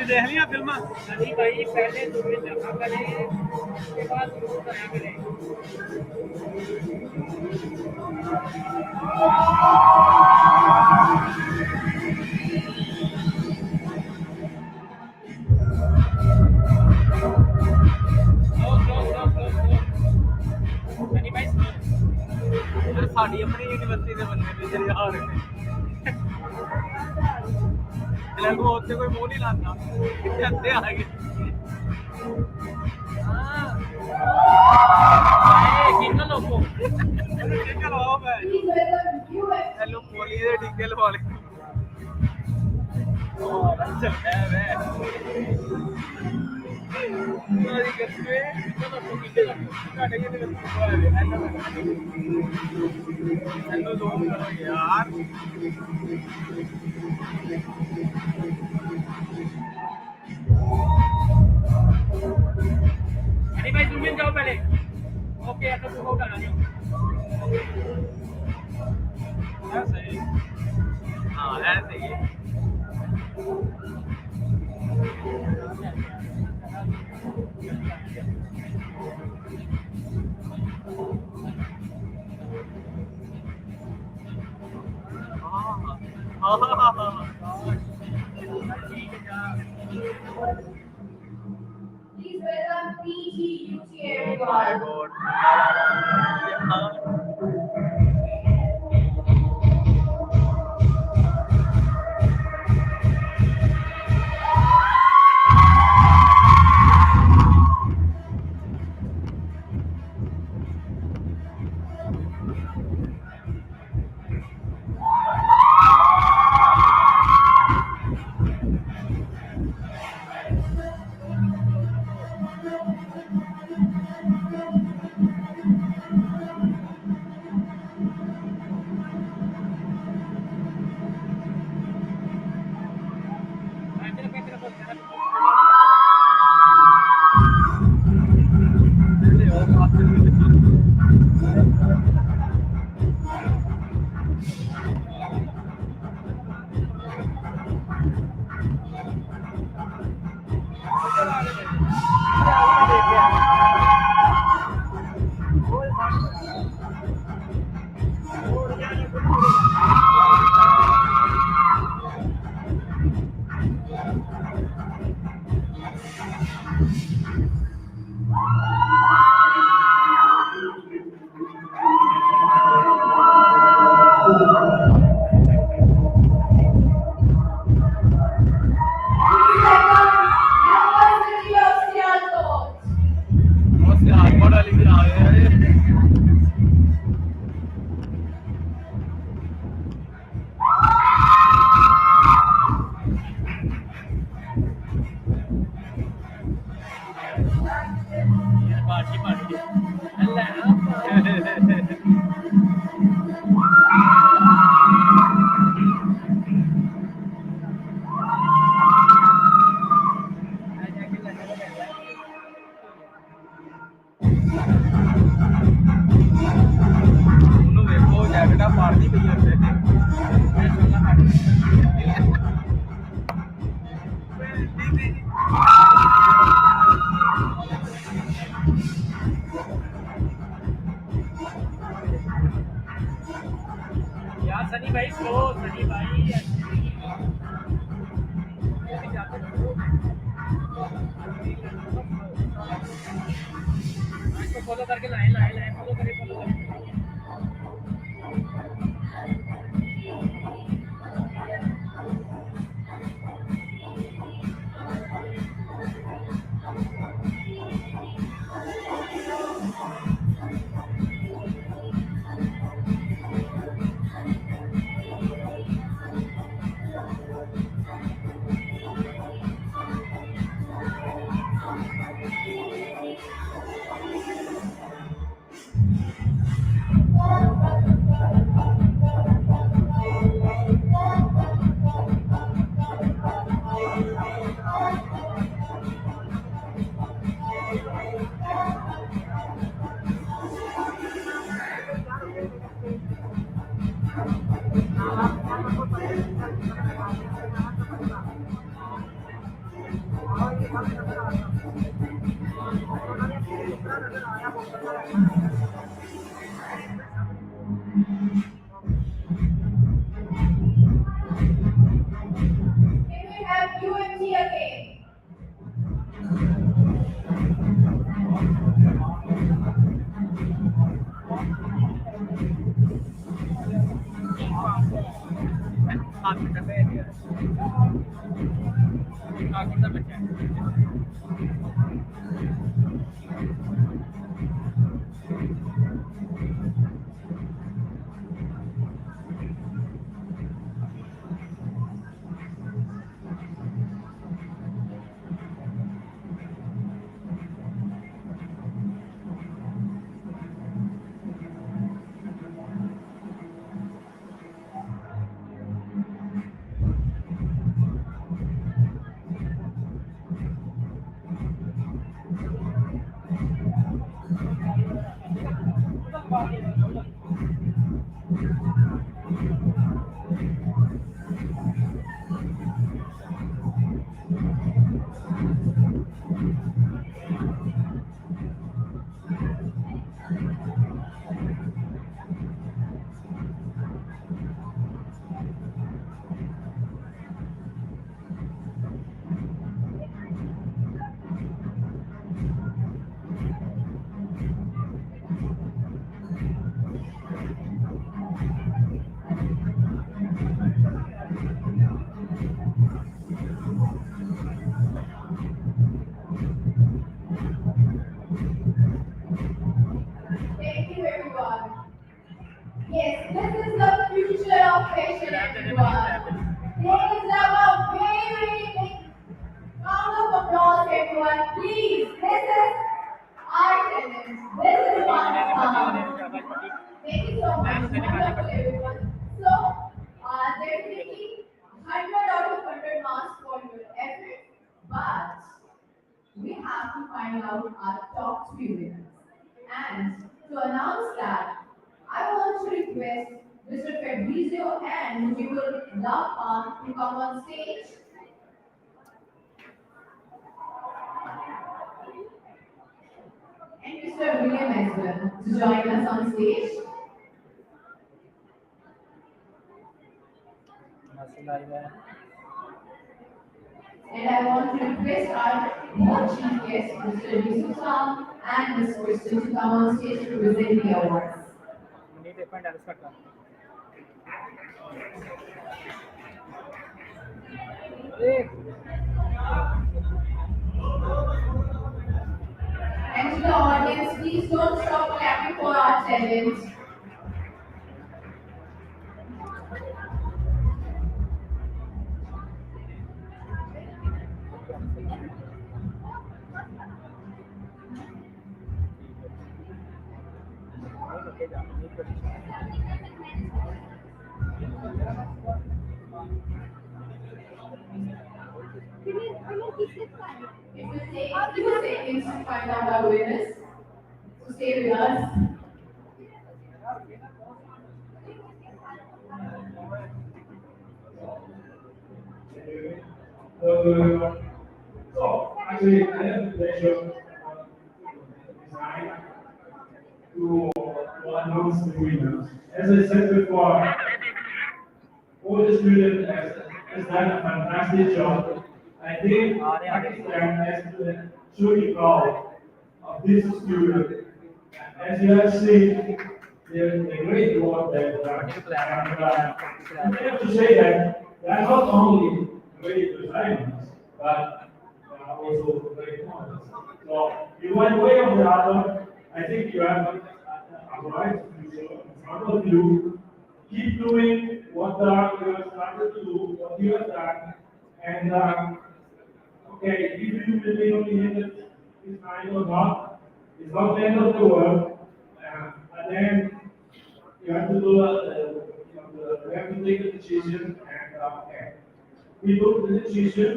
देख लिया फिल्म अभी भाई पहले तुम्हें देखा करें उसके बाद शुरू करा करें साड़ी अपनी यूनिवर्सिटी के बंदे ने तेरे हार में होते कोई मुंह नहीं लाता अंधे आ गए कितना लोगों टीके लवाओ हेलो पोली दे टीके लवा ले चल है मेरी करते कितना लोगों टीके काटे के हेलो दोस्त करो यार अरे भाई तुम जाओ पहले ओके तो तुम उठा ना ऐसे ही हाँ ऐसे ही Please welcome PGUT everyone. have UMT again? Thank you, everyone. Yes, this is the future of fashion, everyone. Please have a very big round of applause, everyone. Please, this is our talent. This is what is Thank you so much. Wonderful, everyone. So, definitely 100 out of 100 marks for your effort, but we have to find out our top three winners. And to announce that, I want to request Mr. Fabrizio and Mujibur Lahpan to come on stage. And Mr. William as well to join us on stage. request our both chief guests, Mr. Yusuf and Ms. Crystal, to come on stage to present the awards. And to the audience, please don't stop clapping for our talent. It will take a few seconds to find out our winners. So stay with us. So, actually, I have the pleasure to announce the winners. As I said before, all the students has done a fantastic job. I think Pakistan has to truly proud of this student. As you have seen, the great work that and I have to say that they are not only great designers, but also great models. So, in one way or the other, I think you have a bright future in front of you. Keep doing what you have started to do, what you have done, and okay, if you believe on the end is fine or not, it's not the end of the world. And then you have to do, you have to take a decision, and okay, we took the decision,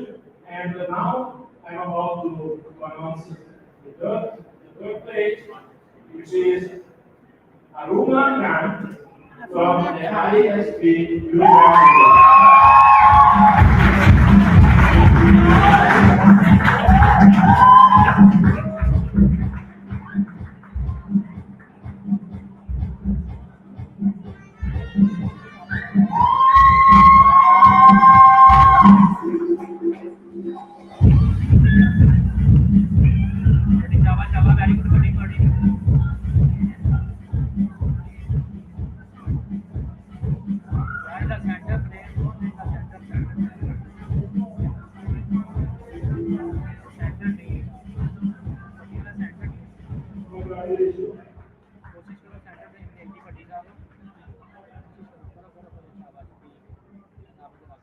and now I'm about to announce the third place, which is Aruna Khan from the ISP University.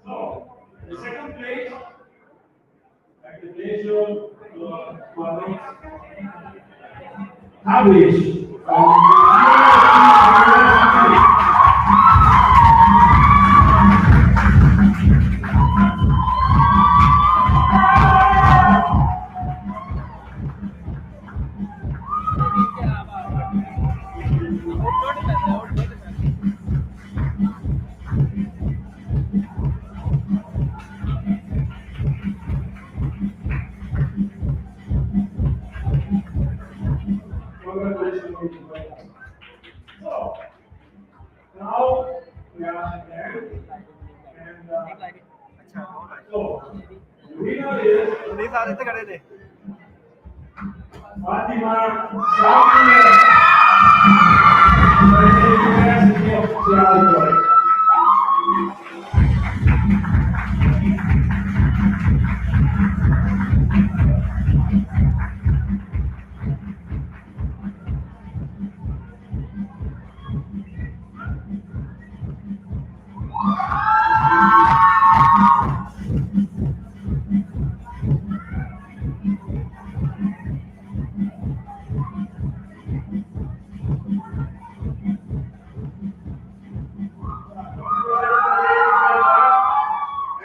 So, the second place, like the pleasure to announce Kavish So, now we are there, and so the winner is Fatima Shakir from the University of Seattle.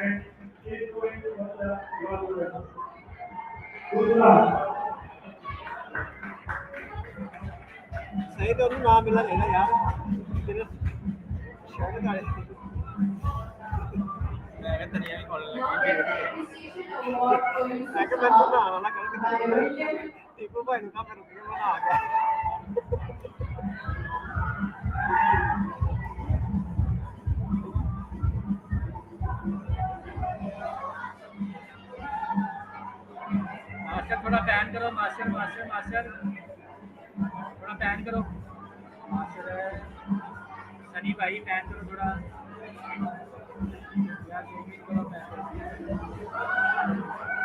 And keep going for the your good luck. सही तो नाम मिला लेना यार तेरे shirt का मैं कहता नहीं है call Appreciation award for Yusuf मैं कहता मैं ना वाला कर टीपू भाई ने काम रुक गया आ गया थोड़ा पैन करो मास्टर मास्टर मास्टर थोड़ा पैन करो मास्टर सनी भाई पैन करो थोड़ा यार जूमिंग करो पैन करो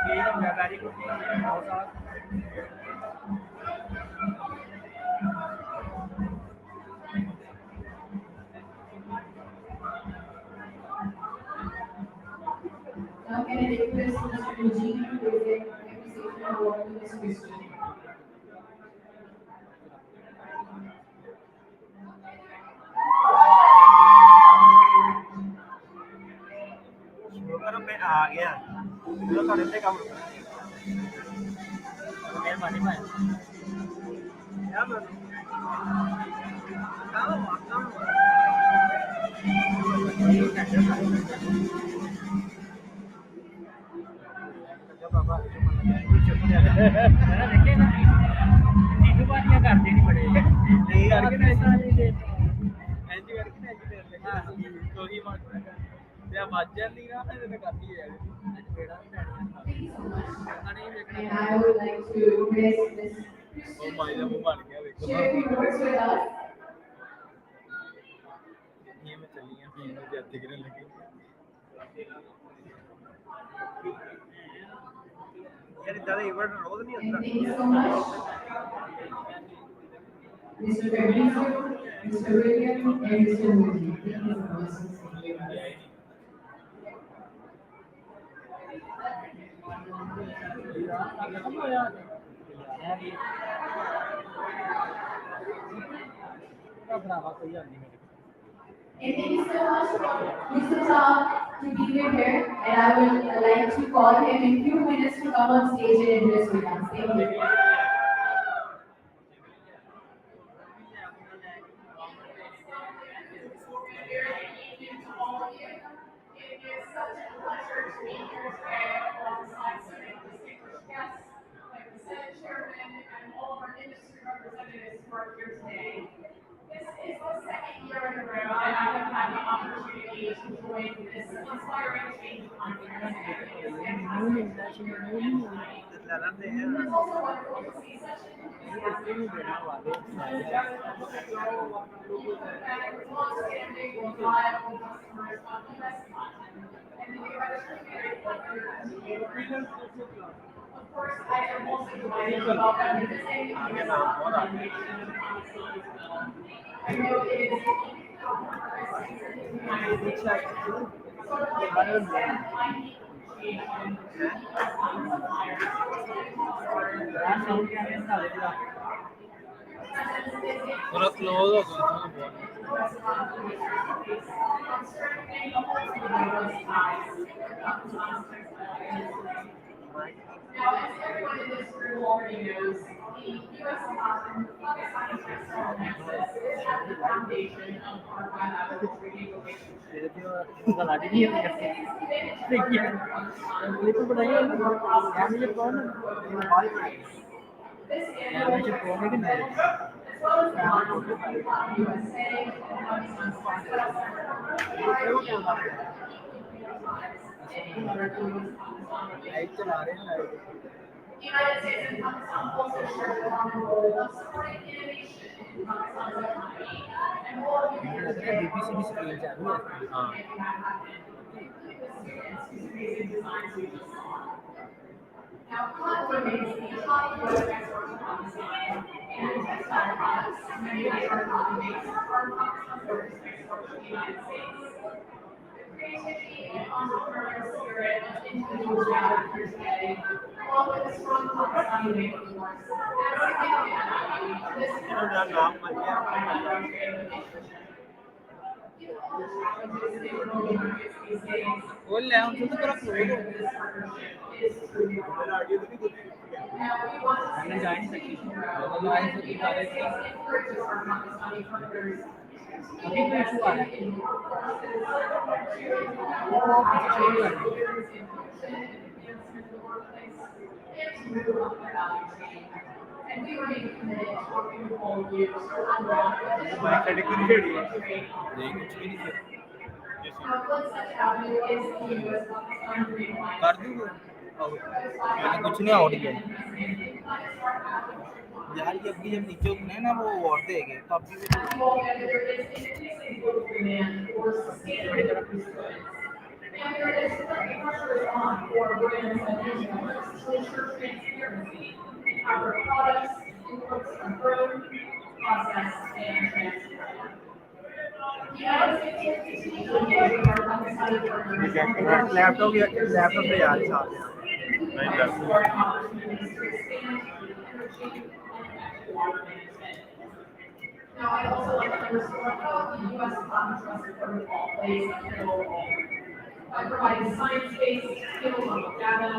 ठीक हो गया वेरी गुड बहुत सारा Now can I request Mr. Eugene to present appreciation award to Ms. Christian? Sugar में आ गया तो थोड़े से कम मेरे पानी में क्या बोल बाबा देखे ना तीन बारियां करते नहीं बड़े करके ना ऐसा नहीं दे ऐसी करके ना ऐसी दे हां तो ही मत या बाजार नहीं रहा है तो काफी है बेड़ा And I would like to request Ms. Oh my दा मुंह बन गया देखो share a few words with us. ये मैं चली हैं पीने जाते गिरने लगी यार ज्यादा इवेंट रोज नहीं And होता thank you so much. Mr. Fabrizio, Mr. William, and Mr. Moody. Thank you so much. And thank you so much, Mr. Tom, to be here, and I would like to call him in few minutes to come on stage and address with us. Thank you. It is such a pleasure to be here today alongside so many distinguished guests, like the Senate Chairman and all of our industry representatives who are here today. This is the second year in a row that I have had the opportunity to join this inspiring change conference. And it's also wonderful to see such long-standing, reliable customers on US content. And we are extremely grateful for your continued Of course, I am also delighted to welcome you today on your organization of I know it is a United States. So to extend my deep appreciation थोड़ा close हो गया Now, as everyone in this room already knows, the U.S. Pakistani Textile Nexus is at the foundation of our bilateral trading relationship. This is annual event, as well as the launch of the USA and Pakistan's Textiles the United States and Pakistan also share the common goal of supporting innovation in Pakistan's economy and all of you here today are making that happen. Amazing designs we just saw. Now, cotton remains the top U.S. export to Pakistan, and textile products, many of our cotton makes are Pakistan's largest export to the United States. Creativity and entrepreneurial spirit of individuals gathered here today, along with a strong Pakistani labor force, adds significant value to this important relationship. Given all the challenges in global markets these days, this partnership is truly remarkable. Now, we want to see this continue to grow, and the United States encourages our Pakistani partners to invest in more courses, and to move up the value chain. And we remain committed to working with all of you to unlock the one such avenue is the U.S.-Pakistan Green Line. मैंने कुछ नहीं order किया यार, ये अभी जब नीचे उतरे ना वो औरतें है तब भी And there is current pressure on for brands and retailers to ensure transparency in how their products, inputs are grown, processed, and transported. The United States will continue to engage with our Pakistani partners on the laptop पे यार साथ exploring opportunities to expand clean energy and effective water management. Now, I'd also like to underscore how the U.S. Cotton Trust Protocol plays a pivotal role by providing science-based, skill-level data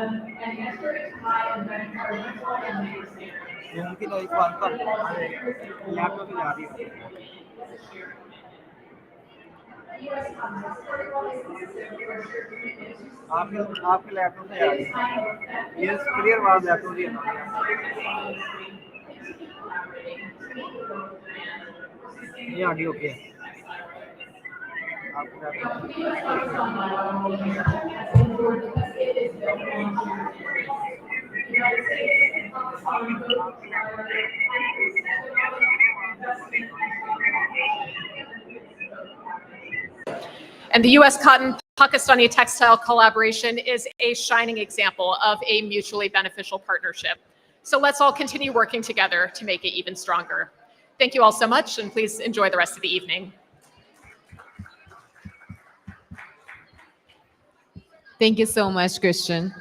and adhering to high environmental and labor standards. मुमकिन है इस बात पर laptop पे जा रही है The U.S. Cotton Trust Protocol is consistent with our shared commitment to आपके लैपटॉप पे जा रही है ये क्लियर आवाज लैपटॉप की है ये ऑडियो ओके है And the U.S. Cotton-Pakistani textile collaboration is a shining example of a mutually beneficial partnership. So let's all continue working together to make it even stronger. Thank you all so much, and please enjoy the rest of the evening. Thank you so much, Christian.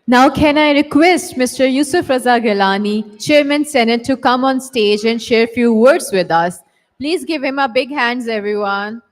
Now, can I request Mr. Yusuf Raza Gilani, Chairman Senate, to come on stage and share a few words with us. Please give him a big hands, everyone.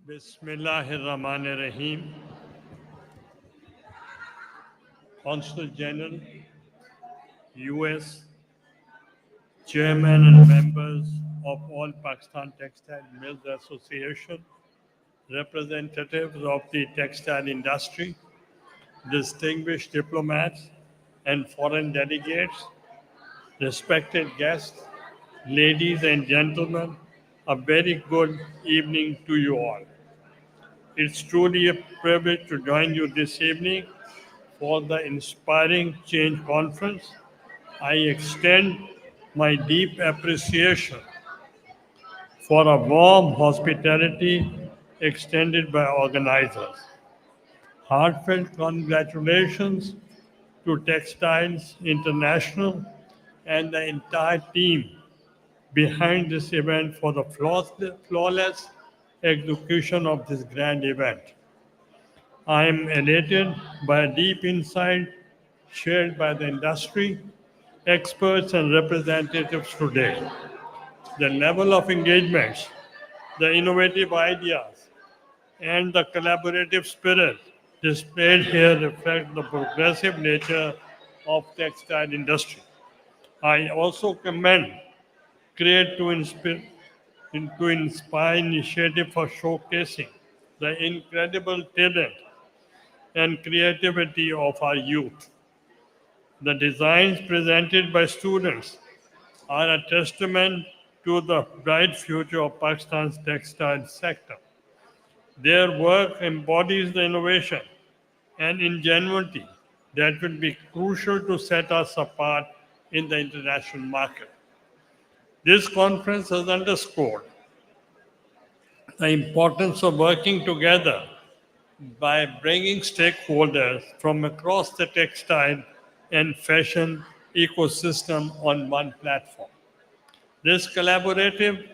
Bismillahirrahmanirrahim. Consul General, US, Chairman and members of all Pakistan Textile Mills Association, representatives of the textile industry, distinguished diplomats and foreign delegates, respected guests, ladies and gentlemen, a very good evening to you all. It's truly a privilege to join you this evening for the Inspiring Change Conference. I extend my deep appreciation for a warm hospitality extended by organizers. Heartfelt congratulations to Textiles International and the entire team behind this event for the flawless execution of this grand event. I am elated by a deep insight shared by the industry, experts and representatives today. The level of engagements, the innovative ideas, and the collaborative spirit displayed here reflect the progressive nature of textile industry. I also commend Create to Inspire initiative for showcasing the incredible talent and creativity of our youth. The designs presented by students are a testament to the bright future of Pakistan's textile sector. Their work embodies the innovation and ingenuity that will be crucial to set us apart in the international market. This conference has underscored the importance of working together by bringing stakeholders from across the textile and fashion ecosystem on one platform. This collaborative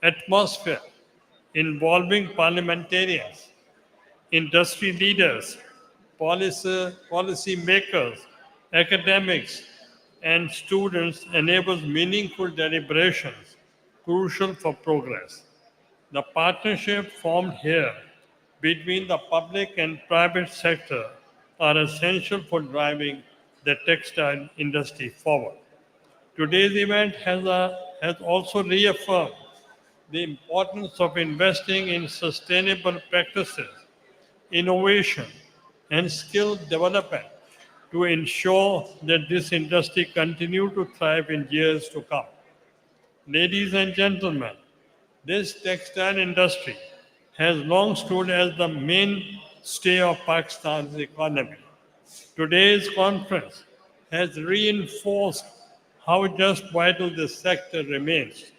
atmosphere involving parliamentarians, industry leaders, policy makers, academics, and students enables meaningful deliberations crucial for progress. The partnership formed here between the public and private sector are essential for driving the textile industry forward. Today's event has also reaffirmed the importance of investing in sustainable practices, innovation, and skill development to ensure that this industry continue to thrive in years to come. Ladies and gentlemen, this textile industry has long stood as the mainstay of Pakistan's economy. Today's conference has reinforced how just vital this sector remains.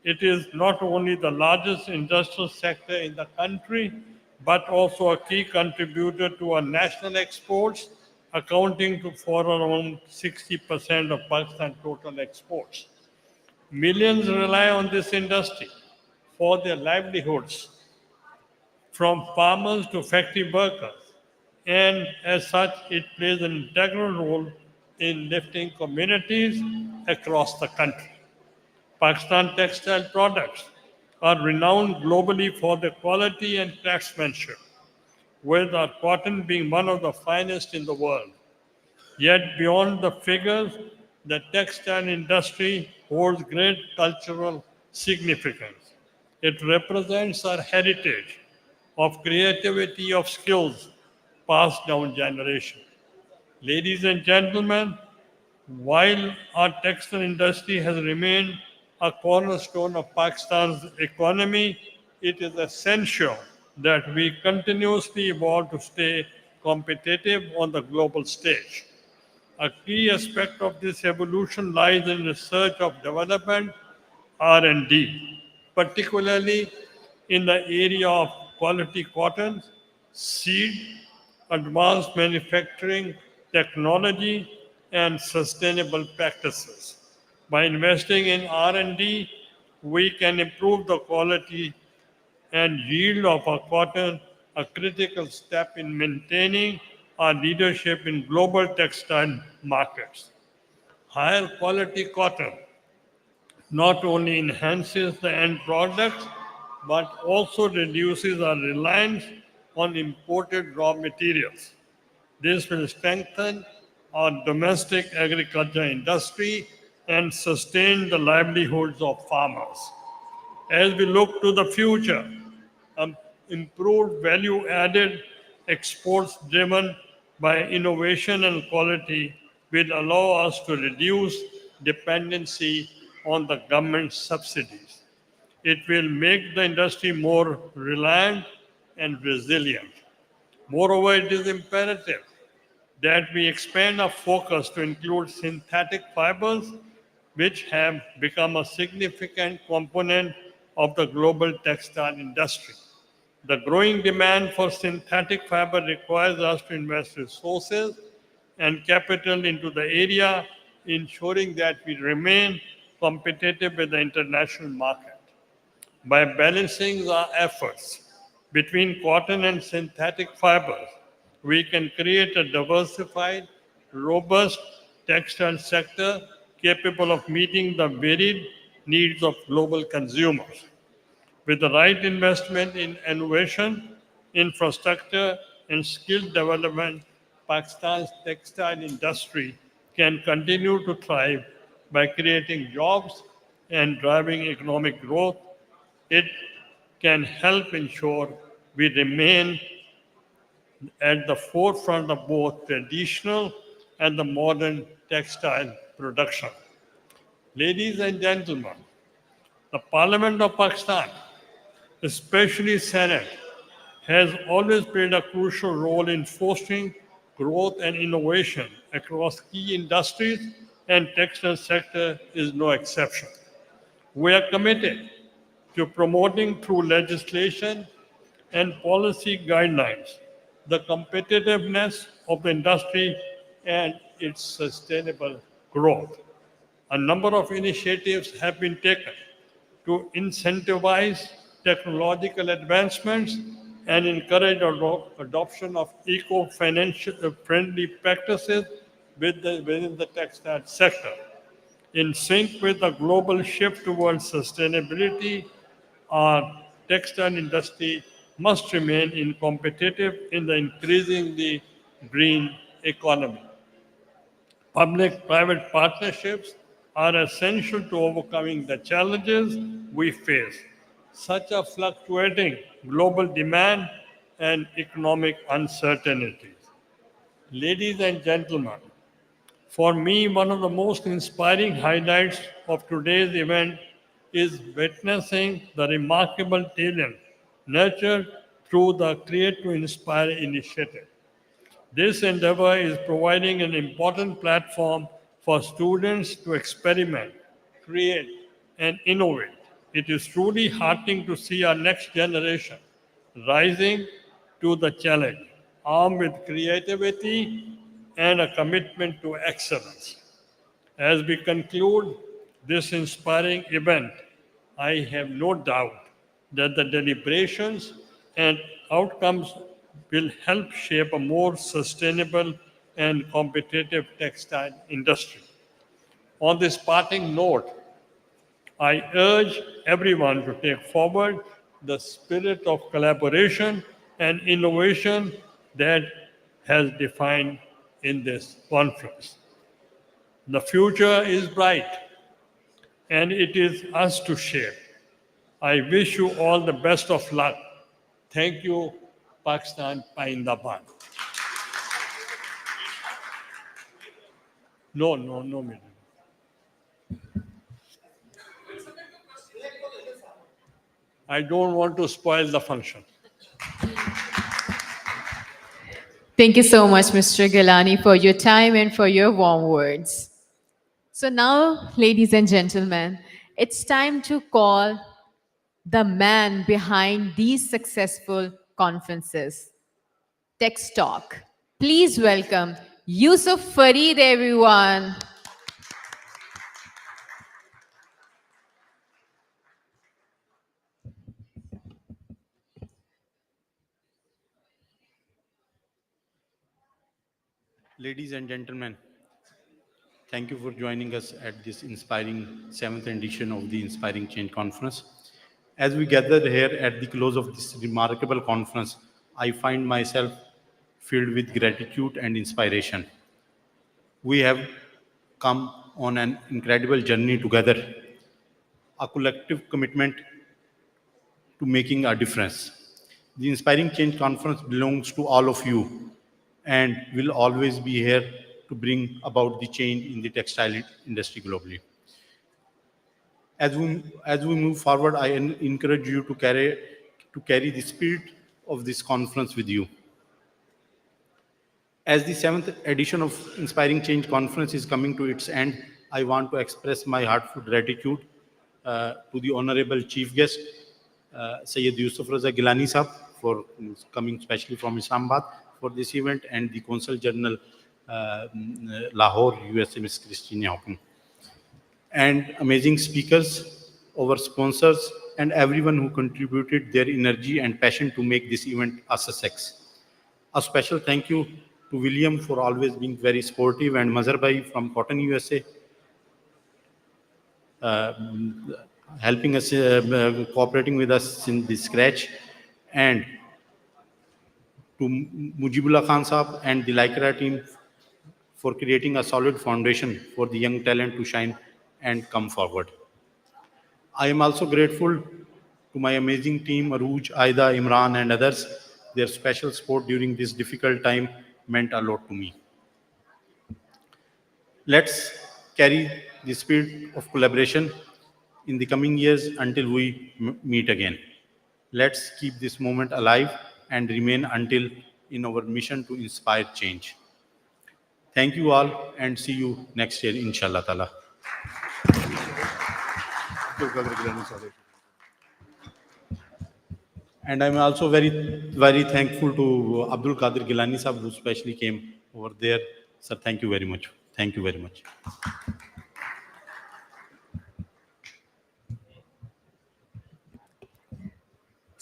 It is not only the largest industrial sector in the country, but also a key contributor to our national exports, accounting for around 60% of Pakistan's total exports. Millions rely on this industry for their livelihoods, from farmers to factory workers, and as such, it plays an integral role in lifting communities across the country. Pakistan textile products are renowned globally for their quality and craftsmanship, with our cotton being one of the finest in the world. Yet beyond the figures, the textile industry holds great cultural significance. It represents our heritage of creativity, of skills passed down generation. Ladies and gentlemen, while our textile industry has remained a cornerstone of Pakistan's economy, it is essential that we continuously evolve to stay competitive on the global stage. A key aspect of this evolution lies in research of development, R&D, particularly in the area of quality cotton, seed, advanced manufacturing technology, and sustainable practices. By investing in R&D, we can improve the quality and yield of our cotton, a critical step in maintaining our leadership in global textile markets. Higher quality cotton not only enhances the end product, but also reduces our reliance on imported raw materials. This will strengthen our domestic agriculture industry and sustain the livelihoods of farmers. As we look to the future, improved value-added exports driven by innovation and quality will allow us to reduce dependency on the government subsidies. It will make the industry more reliant and resilient. Moreover, it is imperative that we expand our focus to include synthetic fibers, which have become a significant component of the global textile industry. The growing demand for synthetic fiber requires us to invest resources and capital into the area, ensuring that we remain competitive with the international market. By balancing our efforts between cotton and synthetic fibers, we can create a diversified, robust textile sector capable of meeting the varied needs of global consumers. With the right investment in innovation, infrastructure, and skill development, Pakistan's textile industry can continue to thrive by creating jobs and driving economic growth. It can help ensure we remain at the forefront of both traditional and the modern textile production. Ladies and gentlemen, the Parliament of Pakistan, especially Senate, has always played a crucial role in fostering growth and innovation across key industries, and textile sector is no exception. We are committed to promoting through legislation and policy guidelines the competitiveness of the industry and its sustainable growth. A number of initiatives have been taken to incentivize technological advancements and encourage adoption of eco-financial friendly practices within the textile sector. In sync with the global shift towards sustainability, our textile industry must remain competitive in the increasingly green economy. Public-private partnerships are essential to overcoming the challenges we face, such as fluctuating global demand and economic uncertainties. Ladies and gentlemen, for me, one of the most inspiring highlights of today's event is witnessing the remarkable talent nurtured through the Create to Inspire initiative. This endeavor is providing an important platform for students to experiment, create, and innovate. It is truly heartening to see our next generation rising to the challenge, armed with creativity and a commitment to excellence. As we conclude this inspiring event, I have no doubt that the deliberations and outcomes will help shape a more sustainable and competitive textile industry. On this parting note, I urge everyone to take forward the spirit of collaboration and innovation that has defined in this conference. The future is bright, and it is us to shape. I wish you all the best of luck. Thank you, Pakistan Paindabad. No, madam. I don't want to spoil the function. Thank you so much, Mr. Gilani, for your time and for your warm words. So now, ladies and gentlemen, it's time to call the man behind these successful conferences, Text Talk. Please welcome Yusuf Farid, everyone. Ladies and gentlemen, thank you for joining us at this inspiring 7th edition of the Inspiring Change Conference. As we gather here at the close of this remarkable conference, I find myself filled with gratitude and inspiration. We have come on an incredible journey together, a collective commitment to making a difference. The Inspiring Change Conference belongs to all of you and will always be here to bring about the change in the textile industry globally. As we move forward, I encourage you to carry the spirit of this conference with you. As the 7th edition of Inspiring Change Conference is coming to its end, I want to express my heartfelt gratitude to the Honorable Chief Guest, Sayyid Yusuf Raza Gilani Sahab, for coming especially from Islamabad for this event, and the Consul General Lahore, USA, Ms. Christina Hawking, and amazing speakers, our sponsors, and everyone who contributed their energy and passion to make this event a success. A special thank you to William for always being very supportive, and Mazhar Bhai from Cotton USA, helping us, cooperating with us in the scratch, and to Mujibullah Khan Sahab and the Lycra team for creating a solid foundation for the young talent to shine and come forward. I am also grateful to my amazing team, Aruj, Aida, Imran, and others. Their special support during this difficult time meant a lot to me. Let's carry the spirit of collaboration in the coming years until we meet again. Let's keep this moment alive and remain until in our mission to inspire change. Thank you all, and see you next year, inshallah ta'ala. And I'm also very thankful to Abdul Qadir Gilani Sahab, who specially came over there. Sir, thank you very much. Thank you very much.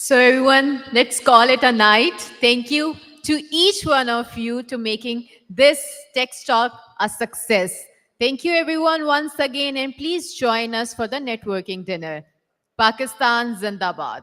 So everyone, let's call it a night. Thank you to each one of you to making this Text Talk a success. Thank you everyone once again, and please join us for the networking dinner. Pakistan Zindabad.